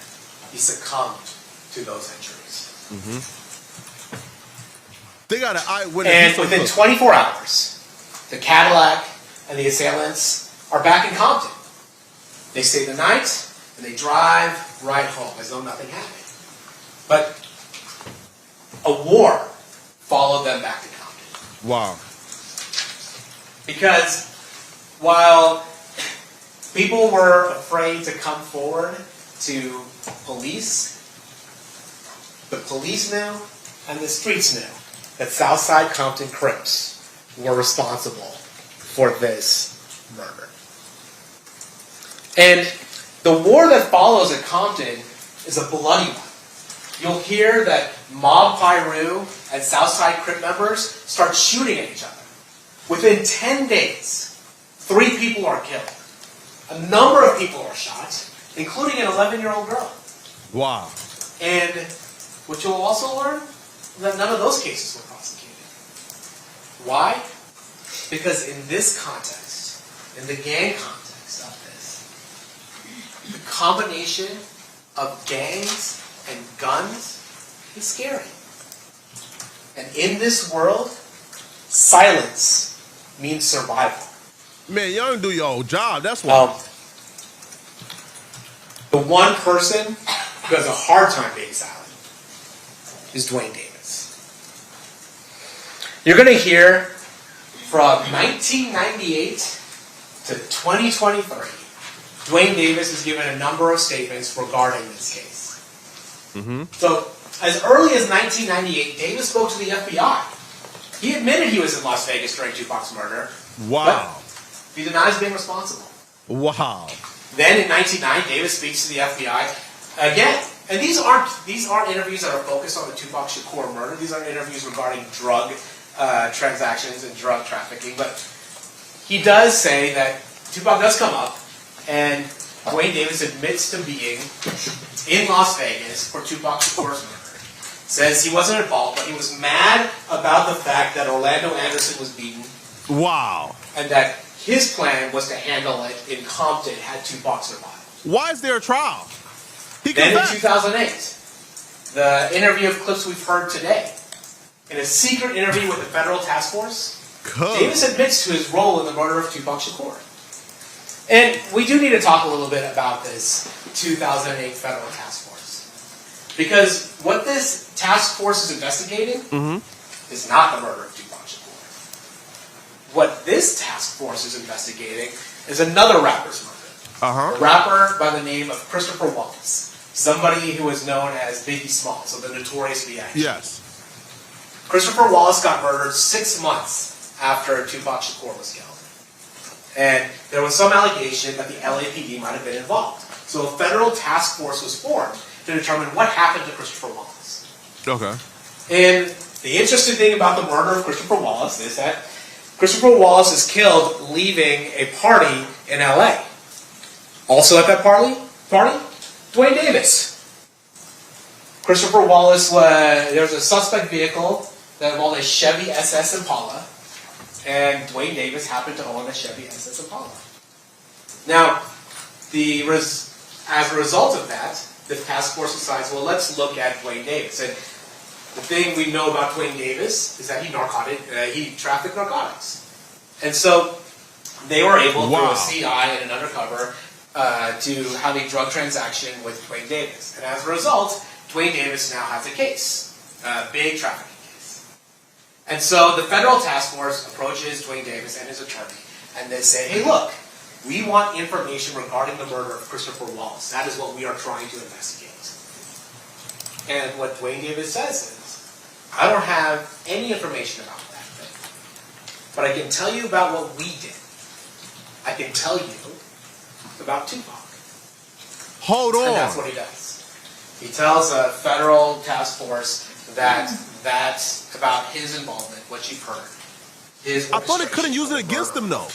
he succumbed to those injuries. Mm-hmm. They got an eyewitness. And within 24 hours, the Cadillac and the assailants are back in Compton. They stay the night, and they drive right home as though nothing happened. But a war followed them back to Compton. Wow. Because while people were afraid to come forward to police, the police knew and the streets knew that Southside Compton Crips were responsible for this murder. And the war that follows at Compton is a bloody one. You'll hear that Mob Piru and Southside Crip members start shooting at each other. Within 10 days, 3 people are killed. A number of people are shot, including an 11-year-old girl. Wow. And what you'll also learn is that none of those cases were prosecuted. Why? Because in this context, in the gang context of this, the combination of gangs and guns is scary. And in this world, silence means survival. Man, y'all don't do your old job. That's why. The one person who has a hard time being silent is Dwayne Davis. You're going to hear from 1998 to 2023, Dwayne Davis has given a number of statements regarding this case. Mm-hmm. So, as early as 1998, Davis spoke to the FBI. He admitted he was in Las Vegas during Tupac's murder. Wow. But he denies being responsible. Wow. Then in 1999, Davis speaks to the FBI again. And these aren't interviews that are focused on the Tupac Shakur murder. These are interviews regarding drug transactions and drug trafficking. But he does say that Tupac does come up, and Dwayne Davis admits to being in Las Vegas for Tupac Shakur's murder. Says he wasn't involved, but he was mad about the fact that Orlando Anderson was beaten. Wow. And that his plan was to handle it in Compton had Tupac survived. Why is there a trial? He Then in confessed. 2008, the interview of clips we've heard today, in a secret interview with the federal task force, Davis admits to his role in the murder of Tupac Shakur. And we do need to talk a little bit about this 2008 federal task force. Because what this task force is investigating is not the murder of Tupac Shakur. What this task force is investigating is another rapper's murder. A rapper by the name of Christopher Wallace. Somebody who was known as Biggie Smalls, so the notorious B.I.G. Yes. Christopher Wallace got murdered 6 months after Tupac Shakur was killed. And there was some allegation that the LAPD might have been involved. So a federal task force was formed to determine what happened to Christopher Wallace. Okay. And the interesting thing about the murder of Christopher Wallace is that Christopher Wallace is killed leaving a party in LA. Also at that party, Dwayne Davis. Christopher Wallace there was a suspect vehicle that involved a Chevy SS Impala, and Dwayne Davis happened to own a Chevy SS Impala. Now, as a result of that, the task force decides, well, let's look at Dwayne Davis. And the thing we know about Dwayne Davis is that he trafficked narcotics. And so they were able, through a CI and an undercover, to have a drug transaction with Dwayne Davis. And as a result, Dwayne Davis now has a case, a big trafficking case. And so the federal task force approaches Dwayne Davis and his attorney, and they say, hey, look, we want information regarding the murder of Christopher Wallace. That is what we are trying to investigate. And what Dwayne Davis says is, I don't have any information about that thing, but I can tell you about what we did. I can tell you about Tupac. Hold on. And that's what he does. He tells a federal task force that's about his involvement, what you've heard. I thought it couldn't use it against him, though.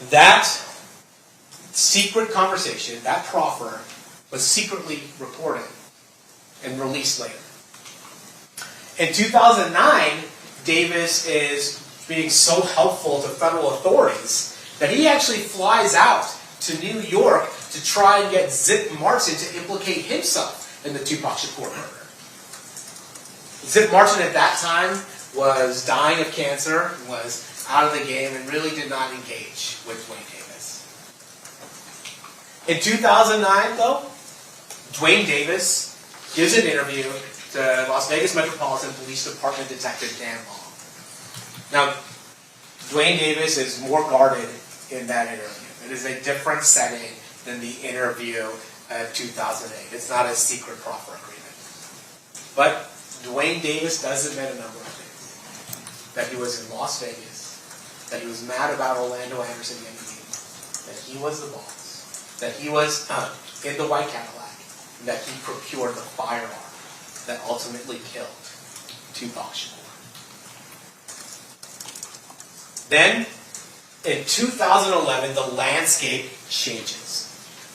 That secret conversation, that proffer, was secretly recorded and released later. In 2009, Davis is being so helpful to federal authorities that he actually flies out to New York to try and get Zip Martin to implicate himself in the Tupac Shakur murder. Zip Martin at that time was dying of cancer, was out of the game, and really did not engage with Dwayne Davis. In 2009, though, Dwayne Davis gives an interview to Las Vegas Metropolitan Police Department Detective Dan Long. Now, Dwayne Davis is more guarded in that interview. It is a different setting than the interview of 2008. It's not a secret proffer agreement. But Dwayne Davis does admit a number of things. That he was in Las Vegas, that he was mad about Orlando Anderson getting beaten, that he was the boss, that he was in the white Cadillac, and that he procured the firearm that ultimately killed Tupac Shakur. Then, in 2011, the landscape changes.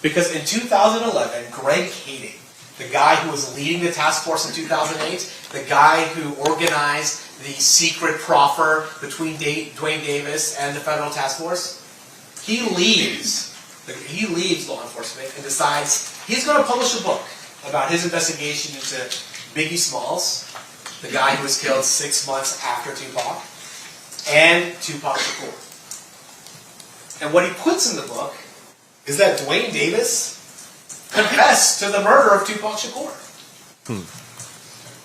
Because in 2011, Greg Kading, the guy who was leading the task force in 2008, the guy who organized the secret proffer between Dwayne Davis and the federal task force, he leaves law enforcement and decides he's going to publish a book about his investigation into Biggie Smalls, the guy who was killed 6 months after Tupac, and Tupac Shakur. And what he puts in the book is that Dwayne Davis confessed to the murder of Tupac Shakur.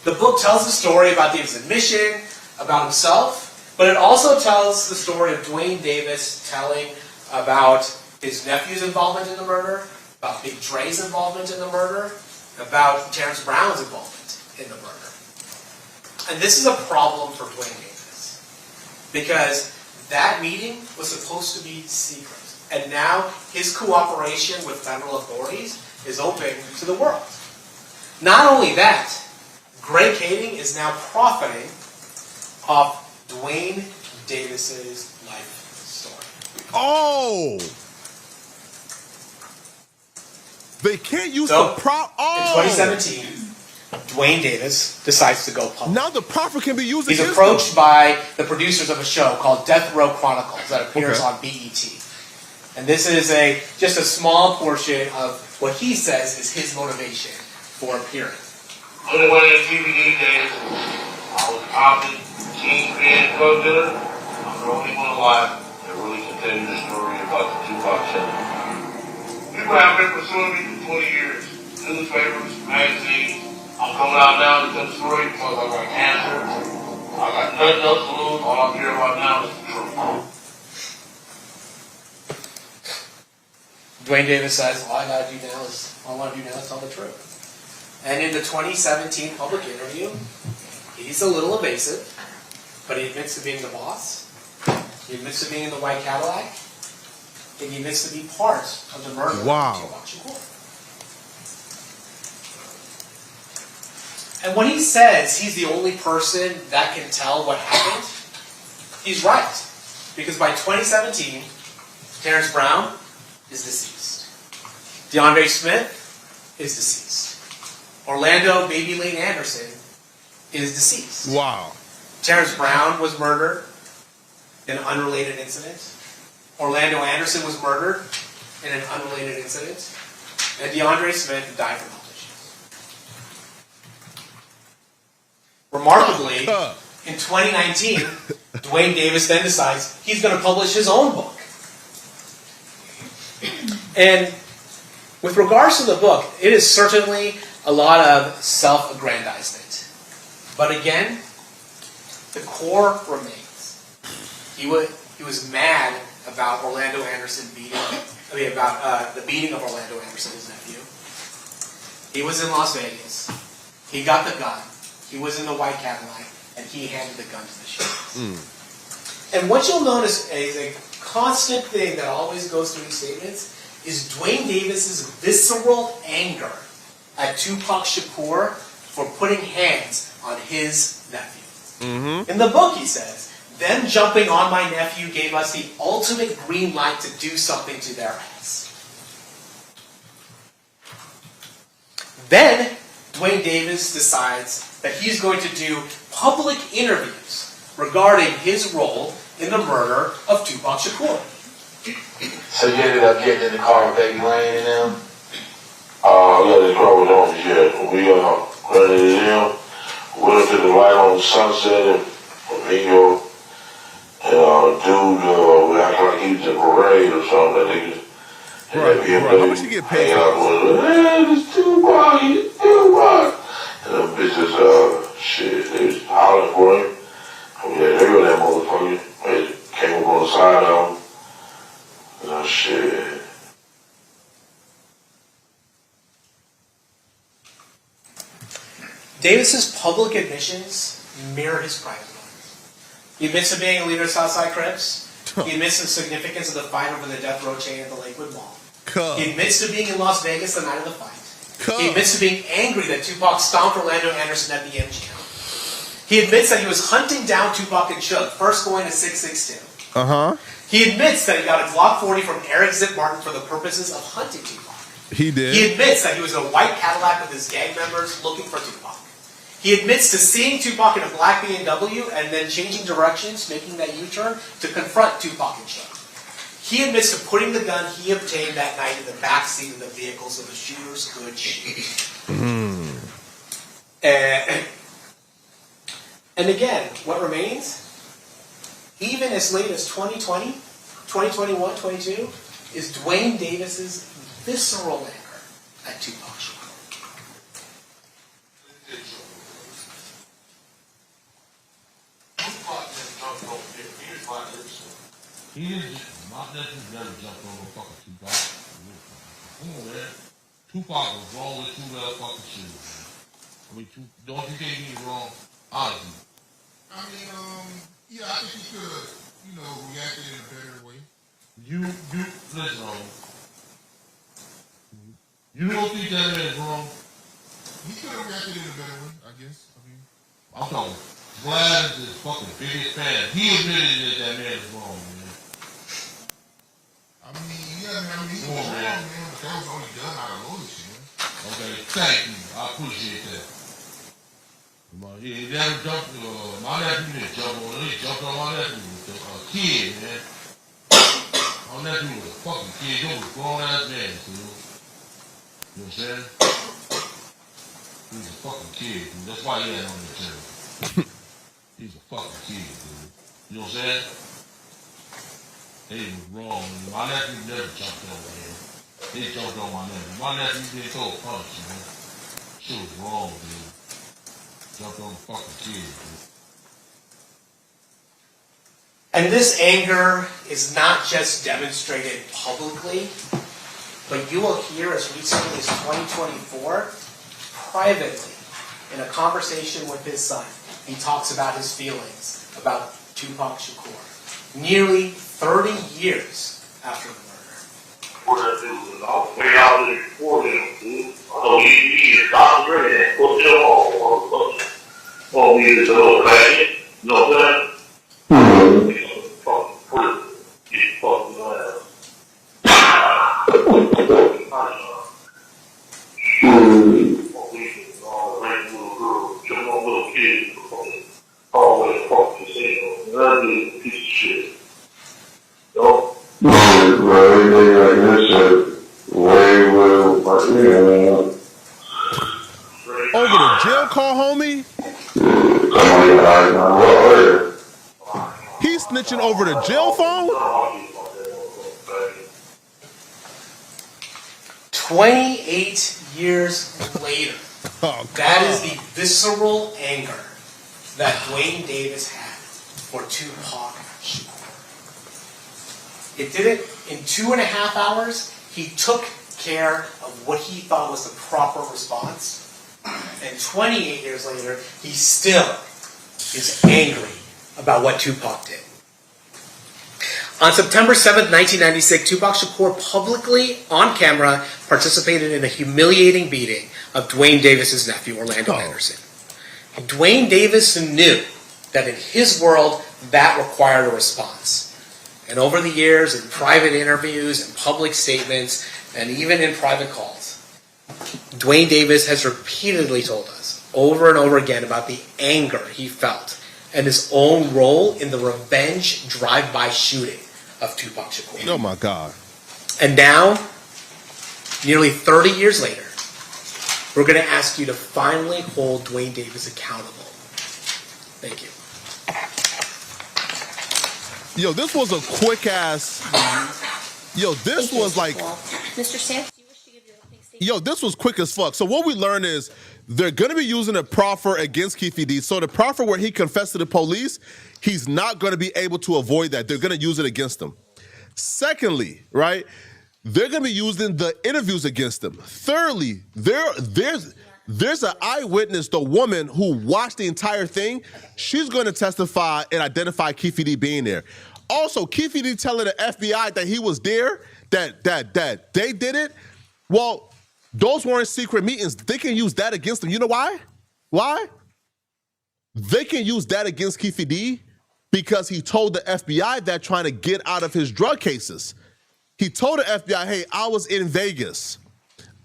The book tells the story about Davis' admission, about himself, but it also tells the story of Dwayne Davis telling about his nephew's involvement in the murder, about Big Dre's involvement in the murder, about Terrence Brown's involvement in the murder. And this is a problem for Dwayne Davis, because that meeting was supposed to be secret. And now his cooperation with federal authorities is open to the world. Not only that, Greg Kading is now profiting off Dwayne Davis's life story. Oh! They can't use the prop. Oh! In 2017, Dwayne Davis decides to go public. Now the proffer can be used He's against approached him. by the producers of a show called Death Row Chronicles that appears on BET. And this is just a small portion of what he says is his motivation for appearing. When it went in DVD days, I was a copy, teen, creative drug dealer. I'm the only one alive that really can tell you the story about the Tupac syndrome. People have been pursuing me for 20 years. Newspapers, magazines. I'm coming out now to tell the story because I got cancer. I got nothing else to lose. All I care about now is the truth. Dwayne Davis says, all I want to do now is tell the truth. And in the 2017 public interview, he's a little evasive, but he admits to being the boss. He admits to being in the white Cadillac. And he admits to be part of the murder of Tupac Shakur. And when he says he's the only person that can tell what happened, he's right. Because by 2017, Terrence Brown is deceased. DeAndre Smith is deceased. Orlando Baby Lane Anderson is deceased. Wow. Terrence Brown was murdered in an unrelated incident. Orlando Anderson was murdered in an unrelated incident. And DeAndre Smith died from health issues. Remarkably, in 2019, Dwayne Davis then decides he's going to publish his own book. And with regards to the book, it is certainly a lot of self-aggrandizement. But again, the core remains. He was mad about Orlando Anderson the beating of Orlando Anderson, his nephew. He was in Las Vegas. He got the gun. He was in the white Cadillac, and he handed the gun to the sheriff. And what you'll notice is a constant thing that always goes through these statements is Dwayne Davis's visceral anger at Tupac Shakur for putting hands on his nephew. In the book, he says, them jumping on my nephew gave us the ultimate green light to do something to their ass. Then, Dwayne Davis decides that he's going to do public interviews regarding his role in the murder of Tupac Shakur. So you ended up getting in the car with Baby Lane and them? Yeah, the car was on, yeah. We ran into them, went up to the light on Sunset and Rio, and dude, we acted like he was in a parade or something. That nigga, Right. How much you get paid for? Hey, this Tupac, he's Tupac. And them bitches, shit, they was hollering for him. Yeah, they were that motherfucker. They came up on the side of him. Oh, shit. Davis's public admissions mirror his private life. He admits to being a leader of Southside Crips. He admits to the significance of the fight over the death row chain at the Lakewood Mall. He admits to being in Las Vegas the night of the fight. He admits to being angry that Tupac stomped Orlando Anderson at the MGM. He admits that he was hunting down Tupac and Suge, first going to 662. He admits that he got a Glock 40 from Eric Zip Martin for the purposes of hunting Tupac. He did. He admits that he was in a white Cadillac with his gang members looking for Tupac. He admits to seeing Tupac in a black BMW and then changing directions, making that U-turn to confront Tupac and Suge. He admits to putting the gun he obtained that night in the back seat of the vehicle so the shooters could shoot. And again, what remains, even as late as 2020, 2021, 22, is Dwayne Davis's visceral anger at Tupac Shakur. He is not necessarily jumped over fucking Tupac. Come on, man. Tupac was wrong with two motherfucking shoes. I mean, don't you think he was wrong? Honestly. I mean, yeah, I think he could have, reacted in a better way. You listen, homie. You don't think that man is wrong? He could have reacted in a better way, I guess. I'm talking. Vlad is his fucking biggest fan. He admitted that man is wrong, man. I mean, he was wrong, man, but that was only done out of loyalty, man. Okay, thank you. I appreciate that. He never jumped, my nephew didn't jump on him. He jumped on my nephew, a kid, man. My nephew was a fucking kid. He was a grown ass man, dude. You know what I'm saying? He was a fucking kid, dude. That's why he had on the channel. He's a fucking kid, dude. You know what I'm saying? He was wrong. My nephew never jumped on him. He jumped on my nephew. My nephew did throw a punch, man. Shit was wrong, dude. Jumped on the fucking kid, dude. And this anger is not just demonstrated publicly, but you will hear as recently as 2024, privately, in a conversation with his son, he talks about his feelings about Tupac Shakur, nearly 30 years after the murder. Over the jail call, homie? He's snitching over the jail phone? 28 years later, that is the visceral anger that Dwayne Davis had for Tupac Shakur. It didn't, in 2.5 hours, he took care of what he thought was the proper response. And 28 years later, he still is angry about what Tupac did. On September 7th, 1996, Tupac Shakur publicly, on camera, participated in a humiliating beating of Dwayne Davis' nephew, Orlando Anderson. Dwayne Davis knew that in his world, that required a response. And over the years, in private interviews and public statements, and even in private calls, Dwayne Davis has repeatedly told us, over and over again, about the anger he felt and his own role in the revenge drive-by shooting of Tupac Shakur. Oh my God. And now, nearly 30 years later, we're going to ask you to finally hold Dwayne Davis accountable. Thank you. Yo, this was a quick ass. Yo, this was like. Mr. Stamps, you wish to give your opening statement? Yo, this was quick as fuck. So what we learned is they're going to be using a proffer against Keefe D. So the proffer where he confessed to the police, he's not going to be able to avoid that. They're going to use it against him. Secondly, right, they're going to be using the interviews against him. Thirdly, there's an eyewitness, the woman who watched the entire thing. She's going to testify and identify Keefe D being there. Also, Keefe D telling the FBI that he was there, that they did it. Well, those weren't secret meetings. They can use that against him. You know why? Why? They can use that against Keefe D because he told the FBI that trying to get out of his drug cases. He told the FBI, hey, I was in Vegas.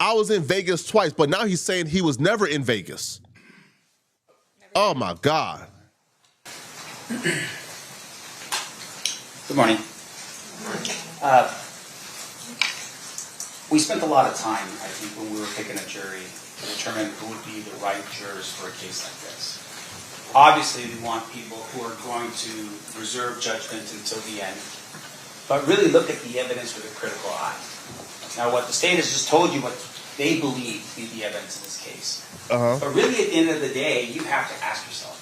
I was in Vegas twice, but now he's saying he was never in Vegas. Oh my God. Good morning. We spent a lot of time, I think, when we were picking a jury to determine who would be the right jurors for a case like this. Obviously, we want people who are going to reserve judgment until the end, but really look at the evidence with a critical eye. Now, what the state has just told you what they believe to be the evidence in this case. But really, at the end of the day, you have to ask yourself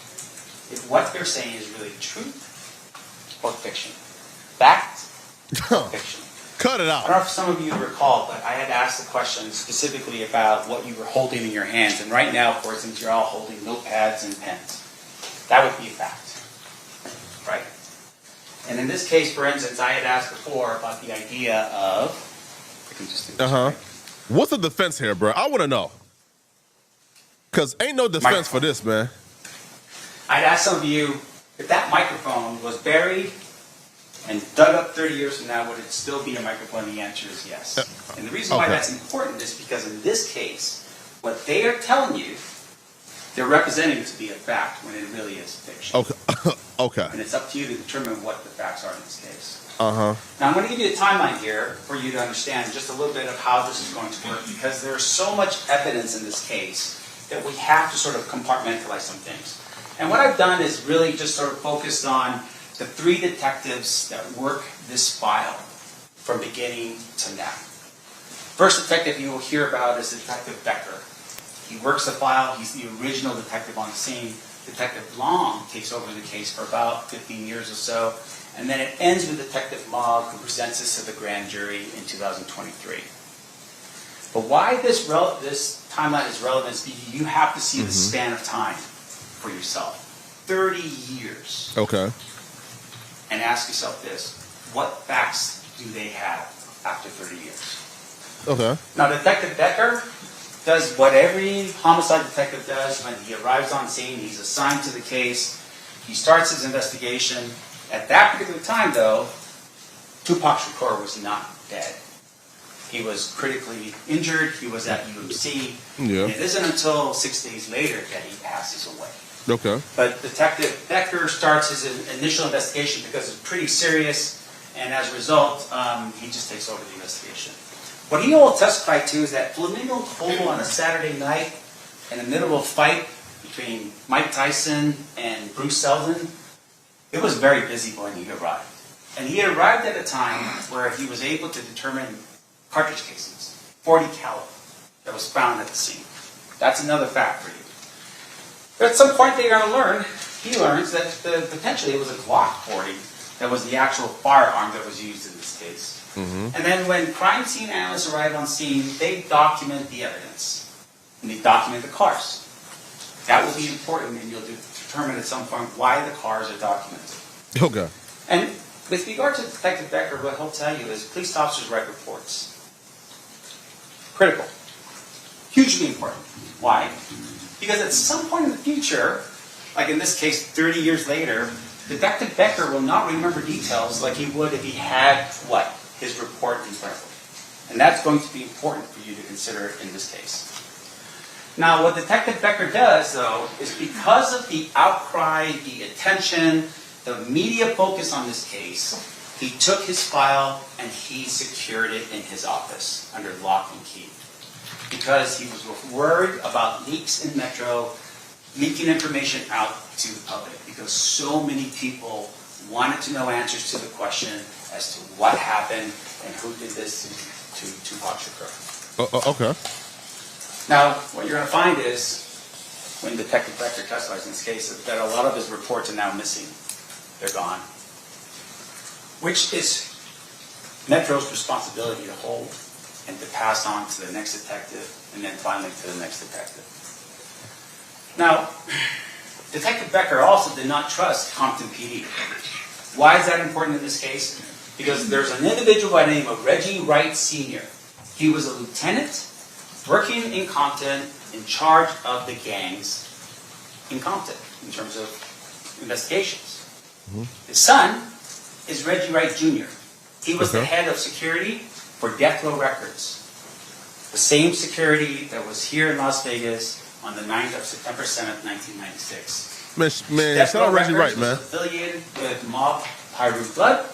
if what they're saying is really truth or fiction. Fact or fiction. Cut it out. I don't know if some of you recall, but I had asked the question specifically about what you were holding in your hands. And right now, for instance, you're all holding notepads and pens. That would be a fact, right? And in this case, for instance, I had asked before about the idea of... I can just do this, right? What's the defense here, bro? I want to know. Because ain't no defense for this, man. I'd ask some of you, if that microphone was buried and dug up 30 years from now, would it still be a microphone? The answer is yes. And the reason why that's important is because in this case, what they are telling you They're representing it to be a fact when it really is fiction. Okay. Okay. And it's up to you to determine what the facts are in this case. Uh-huh. Now, I'm going to give you a timeline here for you to understand just a little bit of how this is going to work, because there's so much evidence in this case that we have to sort of compartmentalize some things. And what I've done is really just sort of focused on the 3 detectives that work this file from beginning to now. First detective you will hear about is Detective Becker. He works the file. He's the original detective on the scene. Detective Long takes over the case for about 15 years or so. And then it ends with Detective Mogg, who presents this to the grand jury in 2023. But why this timeline is relevant is because you have to see the span of time for yourself. 30 years. Okay. And ask yourself this: what facts do they have after 30 years? Okay. Now, Detective Becker does what every homicide detective does when he arrives on scene. He's assigned to the case. He starts his investigation. At that particular time, though, Tupac Shakur was not dead. He was critically injured. He was at UMC. Yeah. And it isn't until 6 days later that he passes away. Okay. But Detective Becker starts his initial investigation because it's pretty serious, and as a result, he just takes over the investigation. What he will testify to is that Flamingo Total on a Saturday night, in the middle of a fight between Mike Tyson and Bruce Seldon, it was very busy when he arrived. And he arrived at a time where he was able to determine cartridge casings, 40 caliber, that was found at the scene. That's another fact for you. But at some point they're going to learn, he learns that potentially it was a Glock 40 that was the actual firearm that was used in this case. And then when crime scene analysts arrive on scene, they document the evidence. And they document the cars. That will be important, and you'll determine at some point why the cars are documented. Okay. And with regard to Detective Becker, what he'll tell you is police officers write reports. Critical. Hugely important. Why? Because at some point in the future, like in this case 30 years later, Detective Becker will not remember details like he would if he had what? His report in front of him. And that's going to be important for you to consider in this case. Now, what Detective Becker does, though, is because of the outcry, the attention, the media focus on this case, he took his file and he secured it in his office under lock and key. Because he was worried about leaks in Metro, leaking information out to the public, because so many people wanted to know answers to the question as to what happened and who did this to Tupac Shakur. Okay. Now, what you're going to find is, when Detective Becker testifies in this case, is that a lot of his reports are now missing. They're gone. Which is Metro's responsibility to hold and to pass on to the next detective, and then finally to the next detective. Now, Detective Becker also did not trust Compton PD. Why is that important in this case? Because there's an individual by the name of Reggie Wright Sr. He was a lieutenant working in Compton in charge of the gangs in Compton in terms of investigations. His son is Reggie Wright Jr. He was the head of security for Death Row Records. The same security that was here in Las Vegas on the 9th of September 7th, 1996. Man, shout out Reggie Wright, man. Affiliated with Mob Pyru Blood,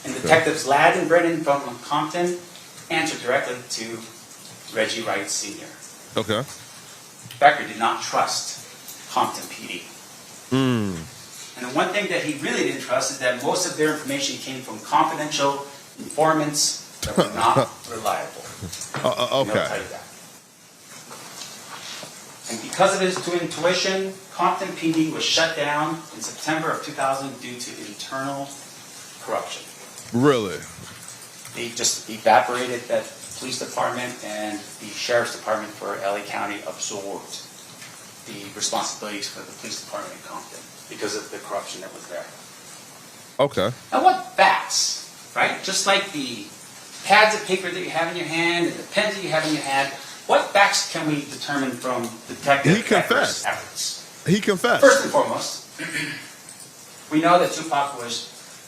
and Detectives Ladd and Brennan from Compton answered directly to Reggie Wright Sr. Okay. Becker did not trust Compton PD. And the one thing that he really didn't trust is that most of their information came from confidential informants that were not reliable. Okay. They'll tell you that. And because of his intuition, Compton PD was shut down in September of 2000 due to internal corruption. Really? They just evaporated that police department, and the sheriff's department for LA County absorbed the responsibilities for the police department in Compton because of the corruption that was there. Okay. Now what facts, right? Just like the pads of paper that you have in your hand and the pens that you have in your hand, what facts can we determine from Detective Becker's efforts? He confessed. First and foremost, we know that Tupac was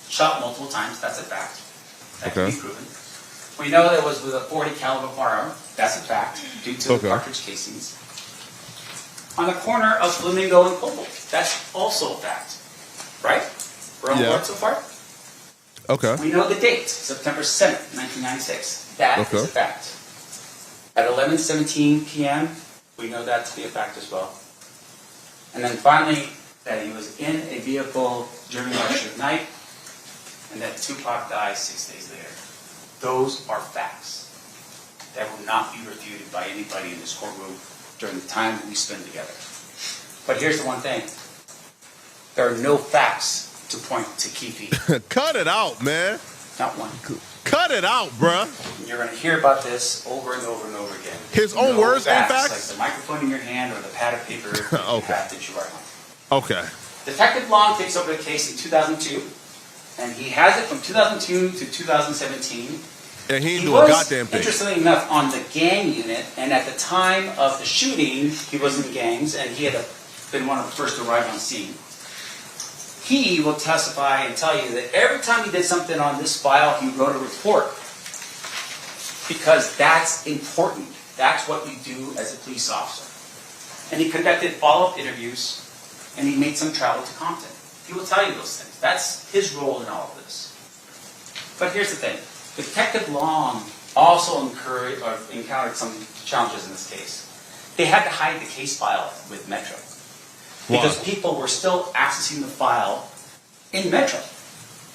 shot multiple times. That's a fact. That can be proven. We know that it was with a .40 caliber firearm. That's a fact, due to the cartridge casings. on the corner of Flamingo and Cobalt. That's also a fact, right? We're on board so far? Okay. We know the date, September 7th, 1996. That is a fact. At 11:17 p.m., we know that to be a fact as well. And then finally, that he was in a vehicle during Rush of Night, and that Tupac died 6 days later. Those are facts that will not be refuted by anybody in this courtroom during the time that we spend together. But here's the one thing. There are no facts to point to Keefe. Cut it out, man. Not one. Cut it out, bruh. You're going to hear about this over and over and over again. His own words and facts? Like the microphone in your hand or the pad of paper that you write on. Okay. Detective Long takes over the case in 2002, and he has it from 2002 to 2017. And he ain't doing a goddamn thing. Interestingly enough, on the gang unit, and at the time of the shooting, he was in gangs, and he had been one of the first to arrive on scene. He will testify and tell you that every time he did something on this file, he wrote a report. Because that's important. That's what you do as a police officer. And he conducted follow-up interviews, and he made some travel to Compton. He will tell you those things. That's his role in all of this. But here's the thing. Detective Long also encountered some challenges in this case. They had to hide the case file with Metro. Because people were still accessing the file in Metro,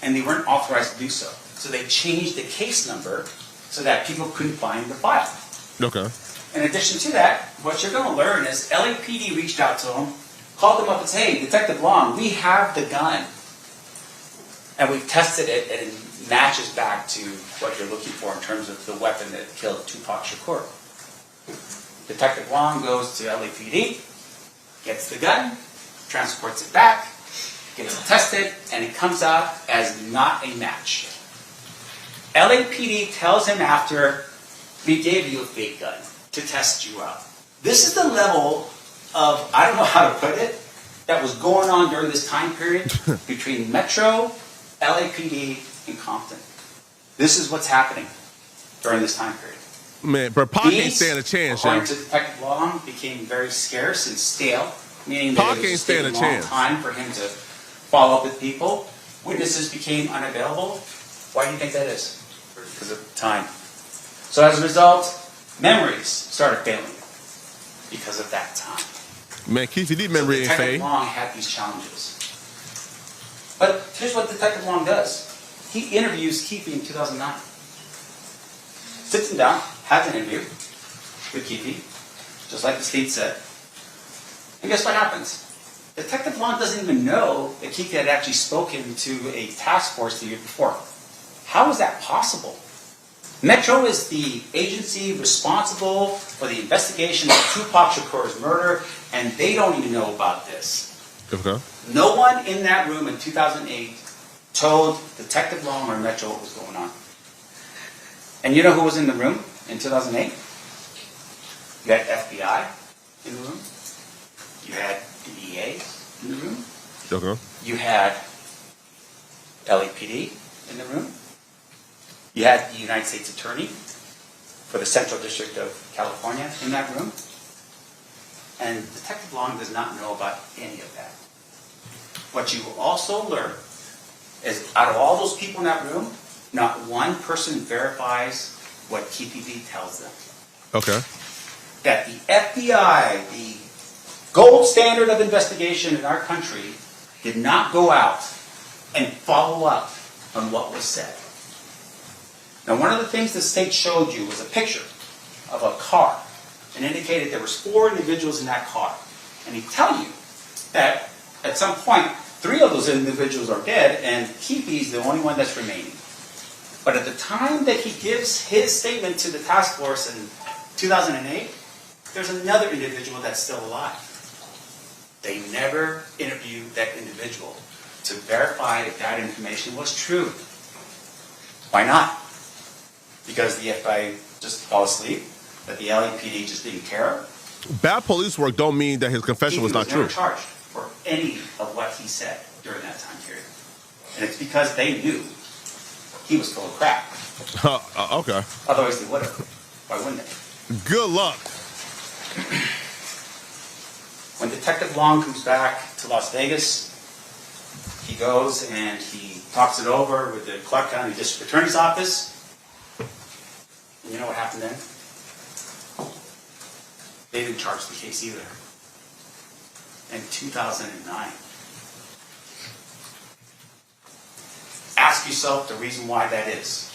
and they weren't authorized to do so. So they changed the case number so that people couldn't find the file. Okay. In addition to that, what you're going to learn is LAPD reached out to him, called him up and said, hey, Detective Long, we have the gun. And we've tested it, and it matches back to what you're looking for in terms of the weapon that killed Tupac Shakur. Detective Long goes to LAPD, gets the gun, transports it back, gets it tested, and it comes out as not a match. LAPD tells him after, we gave you a fake gun to test you out. This is the level of, I don't know how to put it, that was going on during this time period between Metro, LAPD, and Compton. This is what's happening during this time period. Man, but Pac ain't stand a chance, yo. According to Detective Long, became very scarce and stale, meaning that it was taking a long time for him to follow up with people. Witnesses became unavailable. Why do you think that is? Because of time. So as a result, memories started failing because of that time. Man, Keith, you need memory ain't Detective fade. Long had these challenges. But here's what Detective Long does. He interviews Keefe in 2009. Sits him down, has an interview with Keefe, just like the state said. And guess what happens? Detective Long doesn't even know that Keefe had actually spoken to a task force the year before. How is that possible? Metro is the agency responsible for the investigation of Tupac Shakur's murder, and they don't even know about this. Okay. No one in that room in 2008 told Detective Long or Metro what was going on. And you know who was in the room in 2008? You had FBI in the room. You had DEA in the room. Okay. You had LAPD in the room. You had the United States Attorney for the Central District of California in that room. And Detective Long does not know about any of that. What you will also learn is out of all those people in that room, not one person verifies what KPD tells them. Okay. That the FBI, the gold standard of investigation in our country, did not go out and follow up on what was said. Now, one of the things the state showed you was a picture of a car and indicated there was 4 individuals in that car. And he tell you that at some point, 3 of those individuals are dead and Keefe is the only one that's remaining. But at the time that he gives his statement to the task force in 2008, there's another individual that's still alive. They never interviewed that individual to verify if that information was true. Why not? Because the FBI just fell asleep? That the LAPD just didn't care? Bad police work don't mean that his confession was not He was true. never charged for any of what he said during that time period. And it's because they knew he was full of crap. Okay. Otherwise they would have. Why wouldn't they? Good luck. When Detective Long comes back to Las Vegas, he goes and he talks it over with the Clark County District Attorney's Office. And you know what happened then? They didn't charge the case either. In 2009. Ask yourself the reason why that is.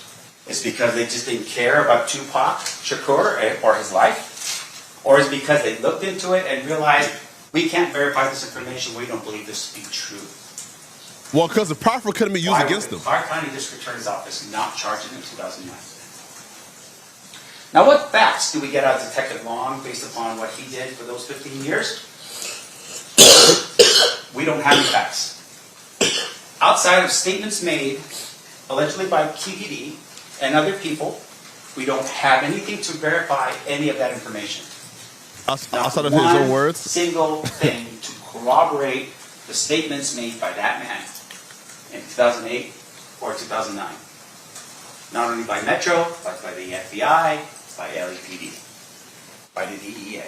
It's because they just didn't care about Tupac Shakur or his life? Or is it because they looked into it and realized we can't verify this information, we don't believe this to be true? Well, because the proffer couldn't be used against them. Clark County District Attorney's Office not charged him in 2009. Now, what facts do we get out of Detective Long based upon what he did for those 15 years? We don't have any facts. Outside of statements made, allegedly by KPD and other people, we don't have anything to verify any of that information. Outside of his own words? Single thing to corroborate the statements made by that man in 2008 or 2009. Not only by Metro, but by the FBI, by LAPD, by the DEA,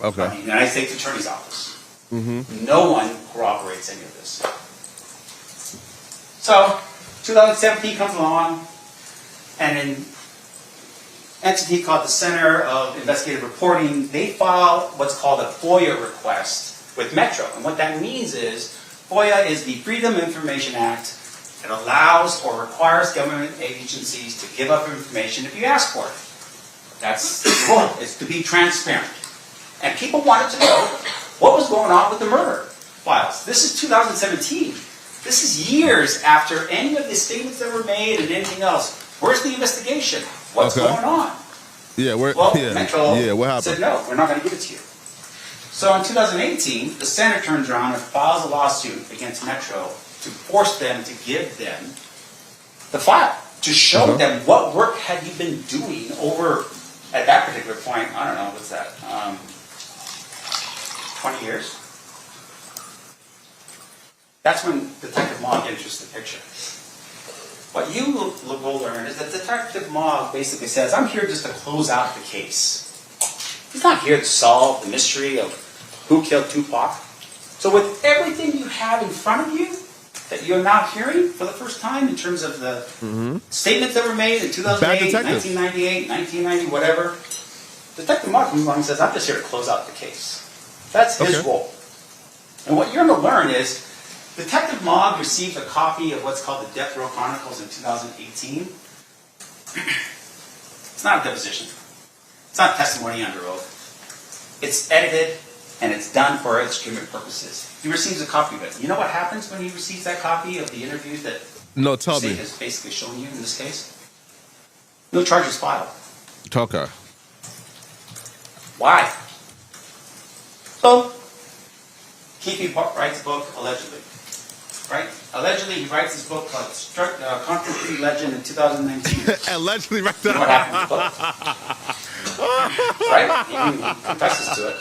by the United States Attorney's Office. No one corroborates any of this. So, 2017 comes along, and an entity called the Center of Investigative Reporting, they file what's called a FOIA request with Metro. And what that means is, FOIA is the Freedom of Information Act. It allows or requires government agencies to give up information if you ask for it. That's the rule. It's to be transparent. And people wanted to know what was going on with the murder files. This is 2017. This is years after any of the statements that were made and anything else. Where's the investigation? What's going on? Yeah, Metro what happened? said, no, we're not going to give it to you. So in 2018, the Center turns around and files a lawsuit against Metro to force them to give them the file, to show them what work had you been doing over, at that particular point, I don't know, what's that, 20 years? That's when Detective Mogg enters the picture. What you will learn is that Detective Mogg basically says, I'm here just to close out the case. He's not here to solve the mystery of who killed Tupac. So with everything you have in front of you, that you're now hearing for the first time in terms of the statements that were made in 2008, 1998, 1990, whatever, Detective Mogg comes along and says, I'm just here to close out the case. That's his role. And what you're going to learn is, Detective Mogg received a copy of what's called the Death Row Chronicles in 2018. It's not a deposition. It's not testimony under oath. It's edited, and it's done for execution purposes. He receives a copy of it. You know what happens when he receives that copy of the interviews that the state has basically shown you in this case? No charges filed. Okay. Why? So, Keefe writes a book, allegedly. Right? Allegedly, he writes this book called Conquer Free Legend in 2019. Allegedly, right there. You know what happened to the book? Right? He confesses to it.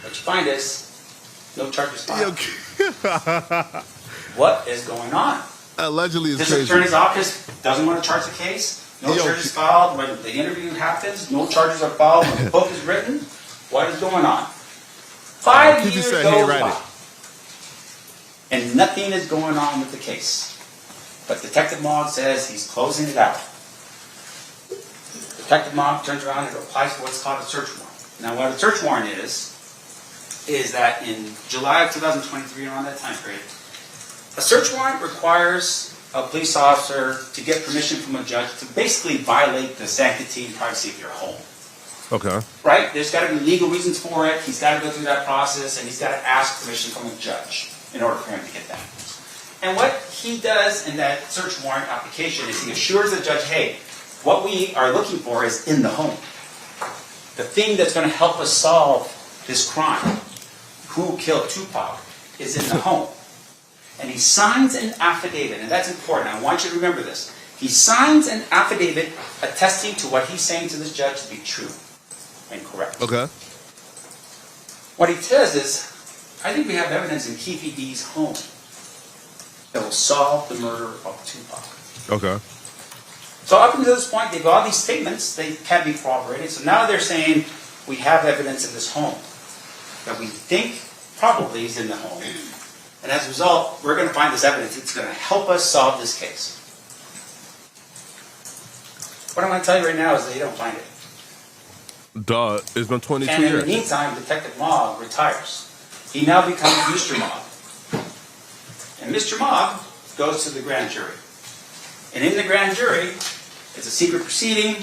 What you find is, no charges filed. What is going on? Allegedly, it's District crazy. Attorney's Office doesn't want to charge the case. No charges filed when the interview happens. No charges are filed when the book is written. What is going on? 5 years go by. And nothing is going on with the case. But Detective Mogg says he's closing it out. Detective Mogg turns around and applies for what's called a search warrant. Now, what a search warrant is that in July of 2023, around that time period, a search warrant requires a police officer to get permission from a judge to basically violate the sanctity and privacy of your home. Okay. Right? There's got to be legal reasons for it. He's got to go through that process, and he's got to ask permission from a judge in order for him to get that. And what he does in that search warrant application is he assures the judge, hey, what we are looking for is in the home. The thing that's going to help us solve this crime, who killed Tupac, is in the home. And he signs an affidavit, and that's important. I want you to remember this. He signs an affidavit attesting to what he's saying to this judge to be true and correct. Okay. What he says is, I think we have evidence in Keefe D's home that will solve the murder of Tupac. Okay. So up until this point, they've got all these statements. They can't be corroborated. So now they're saying, we have evidence in this home. that we think probably is in the home. And as a result, we're going to find this evidence. It's going to help us solve this case. What I'm going to tell you right now is that you don't find it. Duh, it's been 22 And in years. the meantime, Detective Mogg retires. He now becomes Mr. Mogg. And Mr. Mogg goes to the grand jury. And in the grand jury, it's a secret proceeding.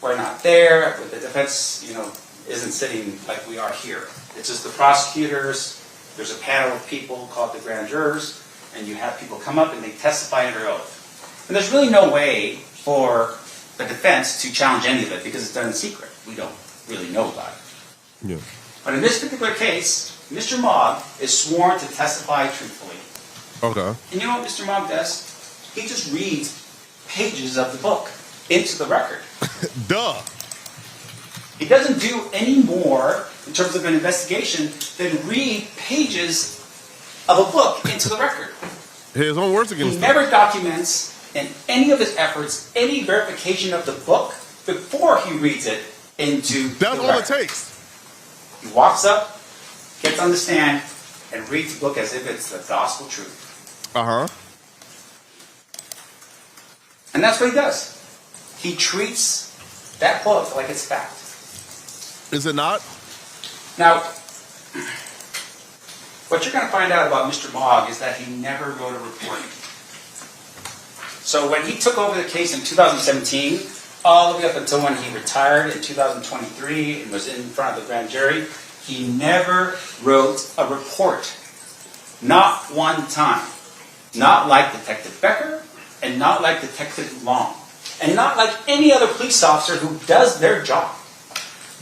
We're not there. The defense, isn't sitting like we are here. It's just the prosecutors. There's a panel of people called the grand jurors, and you have people come up and they testify under oath. And there's really no way for the defense to challenge any of it because it's done in secret. We don't really know about it. Yeah. But in this particular case, Mr. Mogg is sworn to testify truthfully. Okay. And you know what Mr. Mogg does? He just reads pages of the book into the record. Duh. He doesn't do any more in terms of an investigation than read pages of a book into the record. His own words He against him. never documents in any of his efforts any verification of the book before he reads it into That's the all record. it takes. He walks up, gets on the stand, and reads the book as if it's the gospel truth. Uh-huh. And that's what he does. He treats that book like it's fact. Is it not? Now, what you're going to find out about Mr. Mogg is that he never wrote a report. So when he took over the case in 2017, all the way up until when he retired in 2023 and was in front of the grand jury, he never wrote a report. Not one time. Not like Detective Becker, and not like Detective Long, and not like any other police officer who does their job.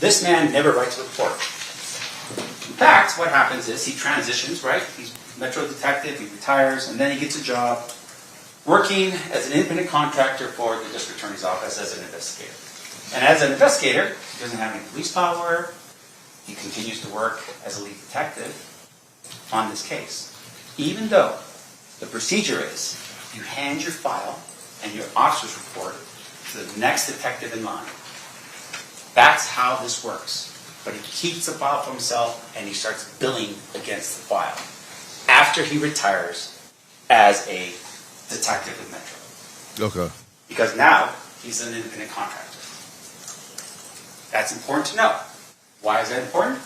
This man never writes a report. In fact, what happens is he transitions, right? He's a Metro detective, he retires, and then he gets a job working as an independent contractor for the district attorney's office as an investigator. And as an investigator, he doesn't have any police power. He continues to work as a lead detective on this case. Even though the procedure is you hand your file and your officer's report to the next detective in line. That's how this works. But he keeps the file for himself and he starts billing against the file after he retires as a detective with Metro. Okay. Because now he's an independent contractor. That's important to know. Why is that important?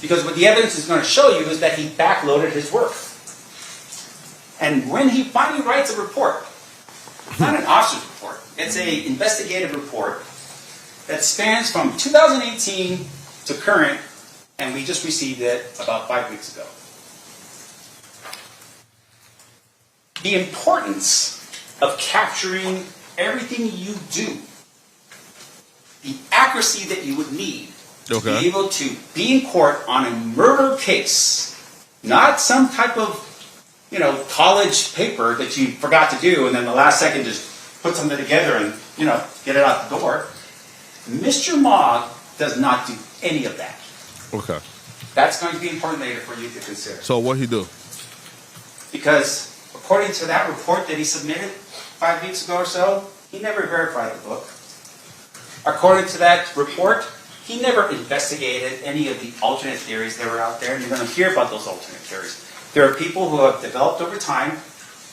Because what the evidence is going to show you is that he backloaded his work. And when he finally writes a report, it's not an officer's report, it's an investigative report that spans from 2018 to current, and we just received it about 5 weeks ago. The importance of capturing everything you do, the accuracy that you would need to be able to be in court on a murder case, not some type of college paper that you forgot to do and then the last second just put something together and, get it out the door. Mr. Mogg does not do any of that. Okay. That's going to be important later for you to consider. So what he do? Because according to that report that he submitted 5 weeks ago or so, he never verified the book. According to that report, he never investigated any of the alternate theories that were out there, and you're going to hear about those alternate theories. There are people who have developed over time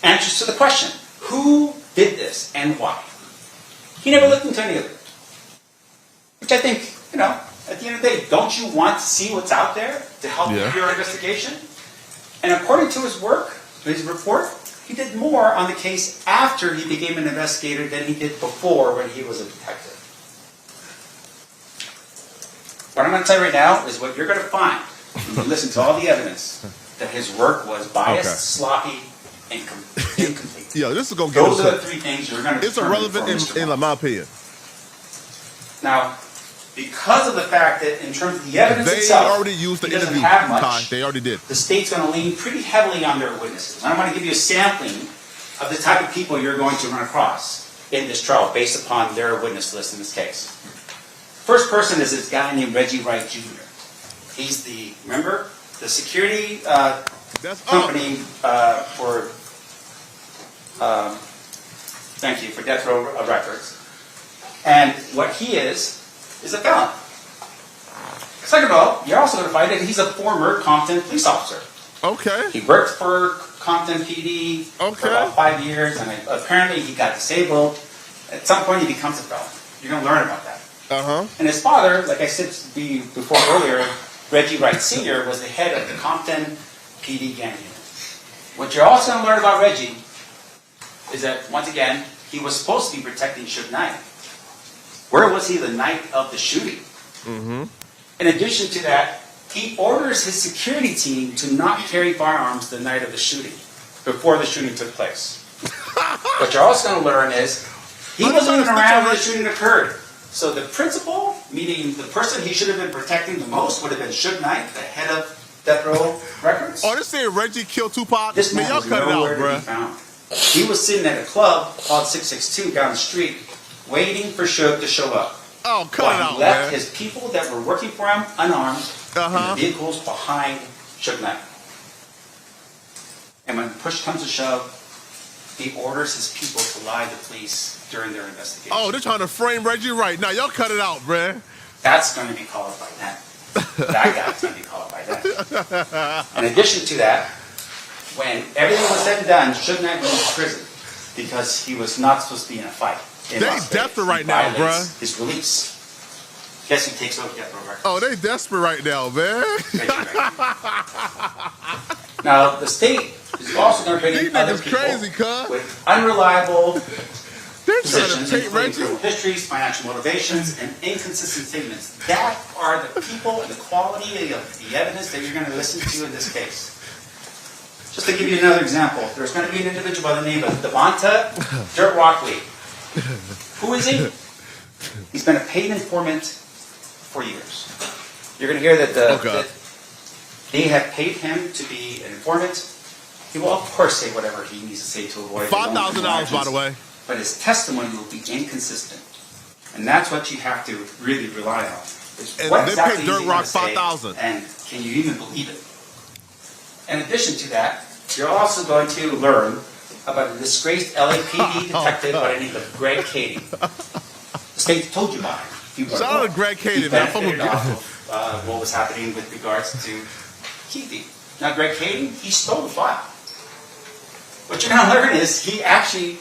answers to the question, who did this and why? He never looked into any of it. Which I think, at the end of the day, don't you want to see what's out there to help your investigation? And according to his work, his report, he did more on the case after he became an investigator than he did before when he was a detective. What I'm going to tell you right now is what you're going to find when you listen to all the evidence, that his work was biased, sloppy, and incomplete. Yeah, this is going to Those are the three things you're going to It's irrelevant in my opinion. Now, because of the fact that in terms of the evidence They itself, already used the he doesn't interview, have much, Ty. They already did. the state's going to lean pretty heavily on their witnesses. And I'm going to give you a sampling of the type of people you're going to run across in this trial based upon their witness list in this case. First person is this guy named Reggie Wright Jr. He's the security company for Death Row Records. And what he is a felon. Second of all, you're also going to find that he's a former Compton police officer. Okay. He worked for Compton PD for about 5 years, and apparently he got disabled. At some point, he becomes a felon. You're going to learn about that. Uh-huh. And his father, like I said before earlier, Reggie Wright Sr. was the head of the Compton PD gang unit. What you're also going to learn about Reggie is that, once again, he was supposed to be protecting Suge Knight. Where was he the night of the shooting? Mm-hmm. In addition to that, he orders his security team to not carry firearms the night of the shooting, before the shooting took place. What you're also going to learn is, he wasn't even around when the shooting occurred. So the principal, meaning the person he should have been protecting the most, would have been Suge Knight, the head of Death Row Records. Oh, this saying Reggie killed Tupac? This man y'all was cut it nowhere out, to be bruh. found. He was sitting at a club called 662 down the street, waiting for Suge to show up. Oh, cut While it he out, left man. his people that were working for him unarmed in the vehicles behind Suge Knight. And when push comes to shove, he orders his people to lie to police during their investigation. Oh, they're trying to frame Reggie right now. Y'all cut it out, bruh. That's going to be qualified then. That guy's going to be qualified then. In addition to that, when everything was said and done, Suge Knight went to prison because he was not supposed to be in a fight. They desperate right now, bruh. His release. Guess who takes over Death Row Records? Oh, they desperate right now, man. Now, the state is also going to bring in These other niggas people crazy, cuz. with unreliable They're positions, trying to paint including Reggie. criminal histories, financial motivations, and inconsistent statements. That are the people and the quality of the evidence that you're going to listen to in this case. Just to give you another example, there's going to be an individual by the name of Devonta Dirt Rockley. Who is he? He's been a paid informant for years. You're going to hear that, that they have paid him to be an informant. He will, of course, say whatever he needs to say to avoid $5,000, by the way. But his testimony will be inconsistent. And that's what you have to really rely on. And What they exactly paid is Dirt he Rock gonna say, $5,000. and can you even believe it? In addition to that, you're also going to learn about a disgraced LAPD detective by the name of Greg Cady. The state told you about him. Shout out to Greg Cady, He man. benefited off of what was happening with regards to Keithy. Now, Greg Cady, he stole the file. What you're going to learn is he actually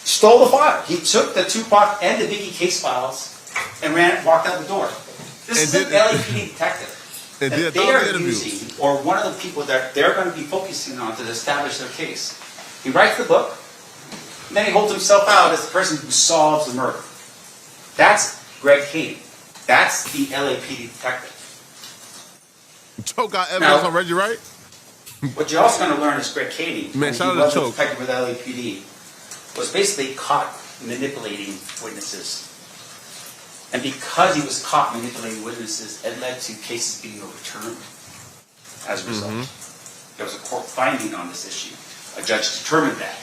stole the file. He took the Tupac and the Biggie case files and walked out the door. This is an LAPD detective. And that did they all are the interviews. using, or one of the people that they're going to be focusing on to establish their case. He writes the book, and then he holds himself out as the person who solves the murder. That's Greg Cady. That's the LAPD detective. Choke got evidence on Reggie Wright? What you're also going to learn is Greg Cady, Man, when shout he out was to a Choke. detective with LAPD, was basically caught manipulating witnesses. And because he was caught manipulating witnesses, it led to cases being overturned as a result. There was a court finding on this issue. A judge determined that.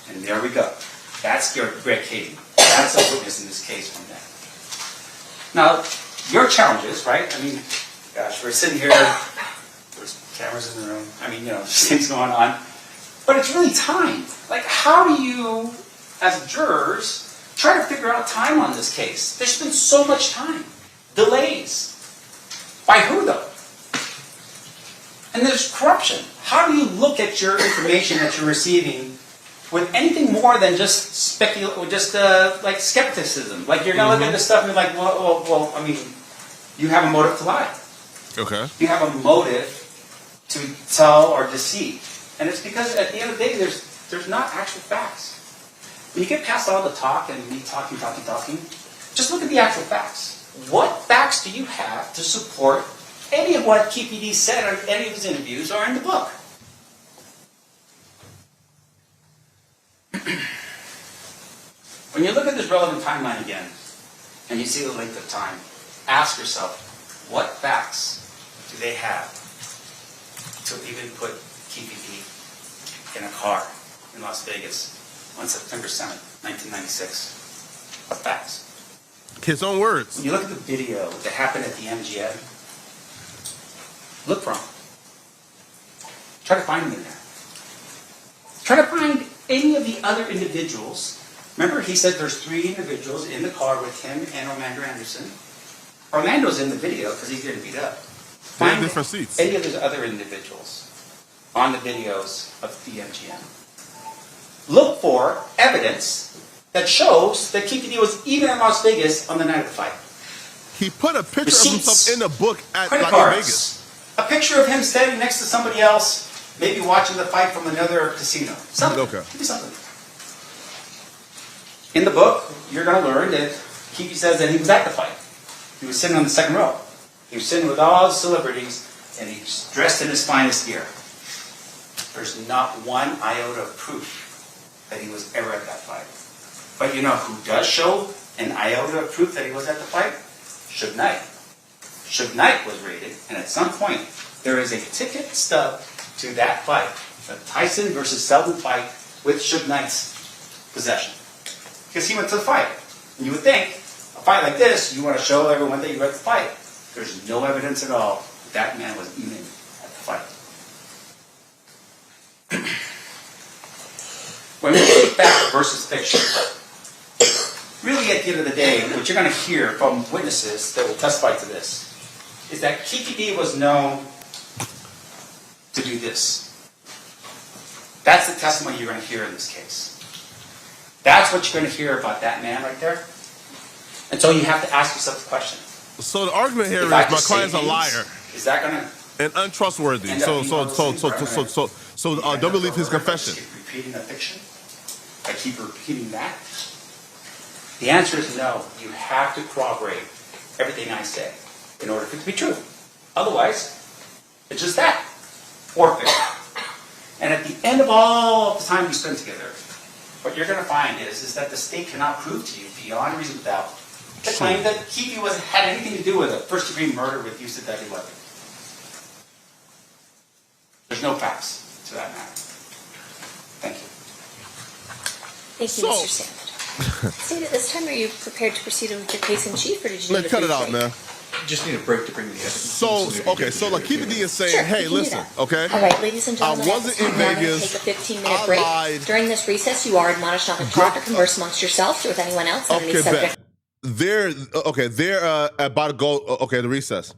And there we go. That's Greg Cady. That's a witness in this case from that. Now, your challenges, right? I mean, gosh, we're sitting here, there's cameras in the room. I mean, things going on. But it's really time. Like, how do you, as jurors, try to figure out time on this case? There's been so much time. Delays. By who, though? And there's corruption. How do you look at your information that you're receiving with anything more than just like skepticism? Like, you're going to look at this stuff and be like, well, I mean, you have a motive to lie. Okay. You have a motive to tell or deceive. And it's because at the end of the day, there's not actual facts. When you get past all the talk and me talking, just look at the actual facts. What facts do you have to support any of what KPD said or any of his interviews or in the book? When you look at this relevant timeline again, and you see the length of time, ask yourself, what facts do they have to even put KPD in a car in Las Vegas on September 7th, 1996? What facts? His own words. When you look at the video that happened at the MGM, look for him. Try to find him in there. Try to find any of the other individuals. Remember, he said there's 3 individuals in the car with him and Orlando Anderson. Orlando's in the video because he's getting beat up. They're in Find different seats. any of those other individuals on the videos of the MGM. Look for evidence that shows that Keith was even in Las Vegas on the night of the fight. He put a picture Receipts, of himself in the book at credit like cards, in Vegas. a picture of him standing next to somebody else, maybe watching the fight from another casino. Something. Okay. Give me something. In the book, you're going to learn that Keith says that he was at the fight. He was sitting on the second row. He was sitting with all the celebrities, and he's dressed in his finest gear. There's not one iota of proof that he was ever at that fight. But you know who does show an iota of proof that he was at the fight? Suge Knight. Suge Knight was raided, and at some point, there is a ticket stub to that fight, the Tyson versus Selden fight with Suge Knight's possession. Because he went to the fight. And you would think, a fight like this, you want to show everyone that you were at the fight. There's no evidence at all that man was even at the fight. When we take fact versus fiction, really at the end of the day, what you're going to hear from witnesses that will testify to this is that Kiki D was known to do this. That's the testimony you're going to hear in this case. That's what you're going to hear about that man right there. And so you have to ask yourself the question. So the argument here is my client's a liar. Is that going to and untrustworthy? So don't believe his confession. Keep repeating a fiction? I keep repeating that? The answer is no. You have to corroborate everything I say in order for it to be true. Otherwise, it's just that. Or fiction. And at the end of all the time we spend together, what you're going to find is that the state cannot prove to you beyond reasonable doubt the claim that Keefe had anything to do with a first-degree murder with use of deadly weapon. There's no facts to that matter. Thank you. Thank you, Mr. Sandler. State at this time, are you prepared to proceed with your case in chief, or did you need a Cut it brief out, break? man. Just need a break to bring the evidence. So like Keefe D is saying, Sure, hey, we can do listen, that. okay? All right, ladies and gentlemen, I wasn't in we're going to Vegas. take a 15-minute I break. lied. During this recess, you are admonished not to talk or converse amongst yourselves or with anyone else on any Okay, subject. They're about to go. Okay, the recess.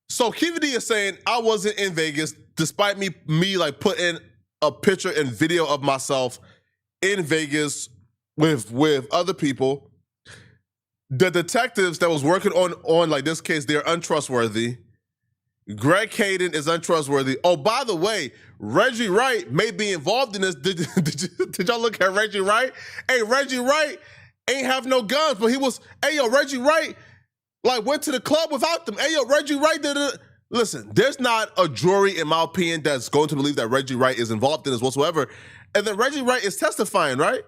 So Keefe D is saying I wasn't in Vegas, despite me like putting a picture and video of myself in Vegas with other people. The detectives that was working on like this case, they're untrustworthy. Greg Hayden is untrustworthy. Oh, by the way, Reggie Wright may be involved in this. Did y'all look at Reggie Wright? Hey, Reggie Wright ain't have no guns, but he was, hey, yo, Reggie Wright, like, went to the club without them. Hey, yo, Reggie Wright did it. Listen, there's not a jury, in my opinion, that's going to believe that Reggie Wright is involved in this whatsoever. And then Reggie Wright is testifying, right?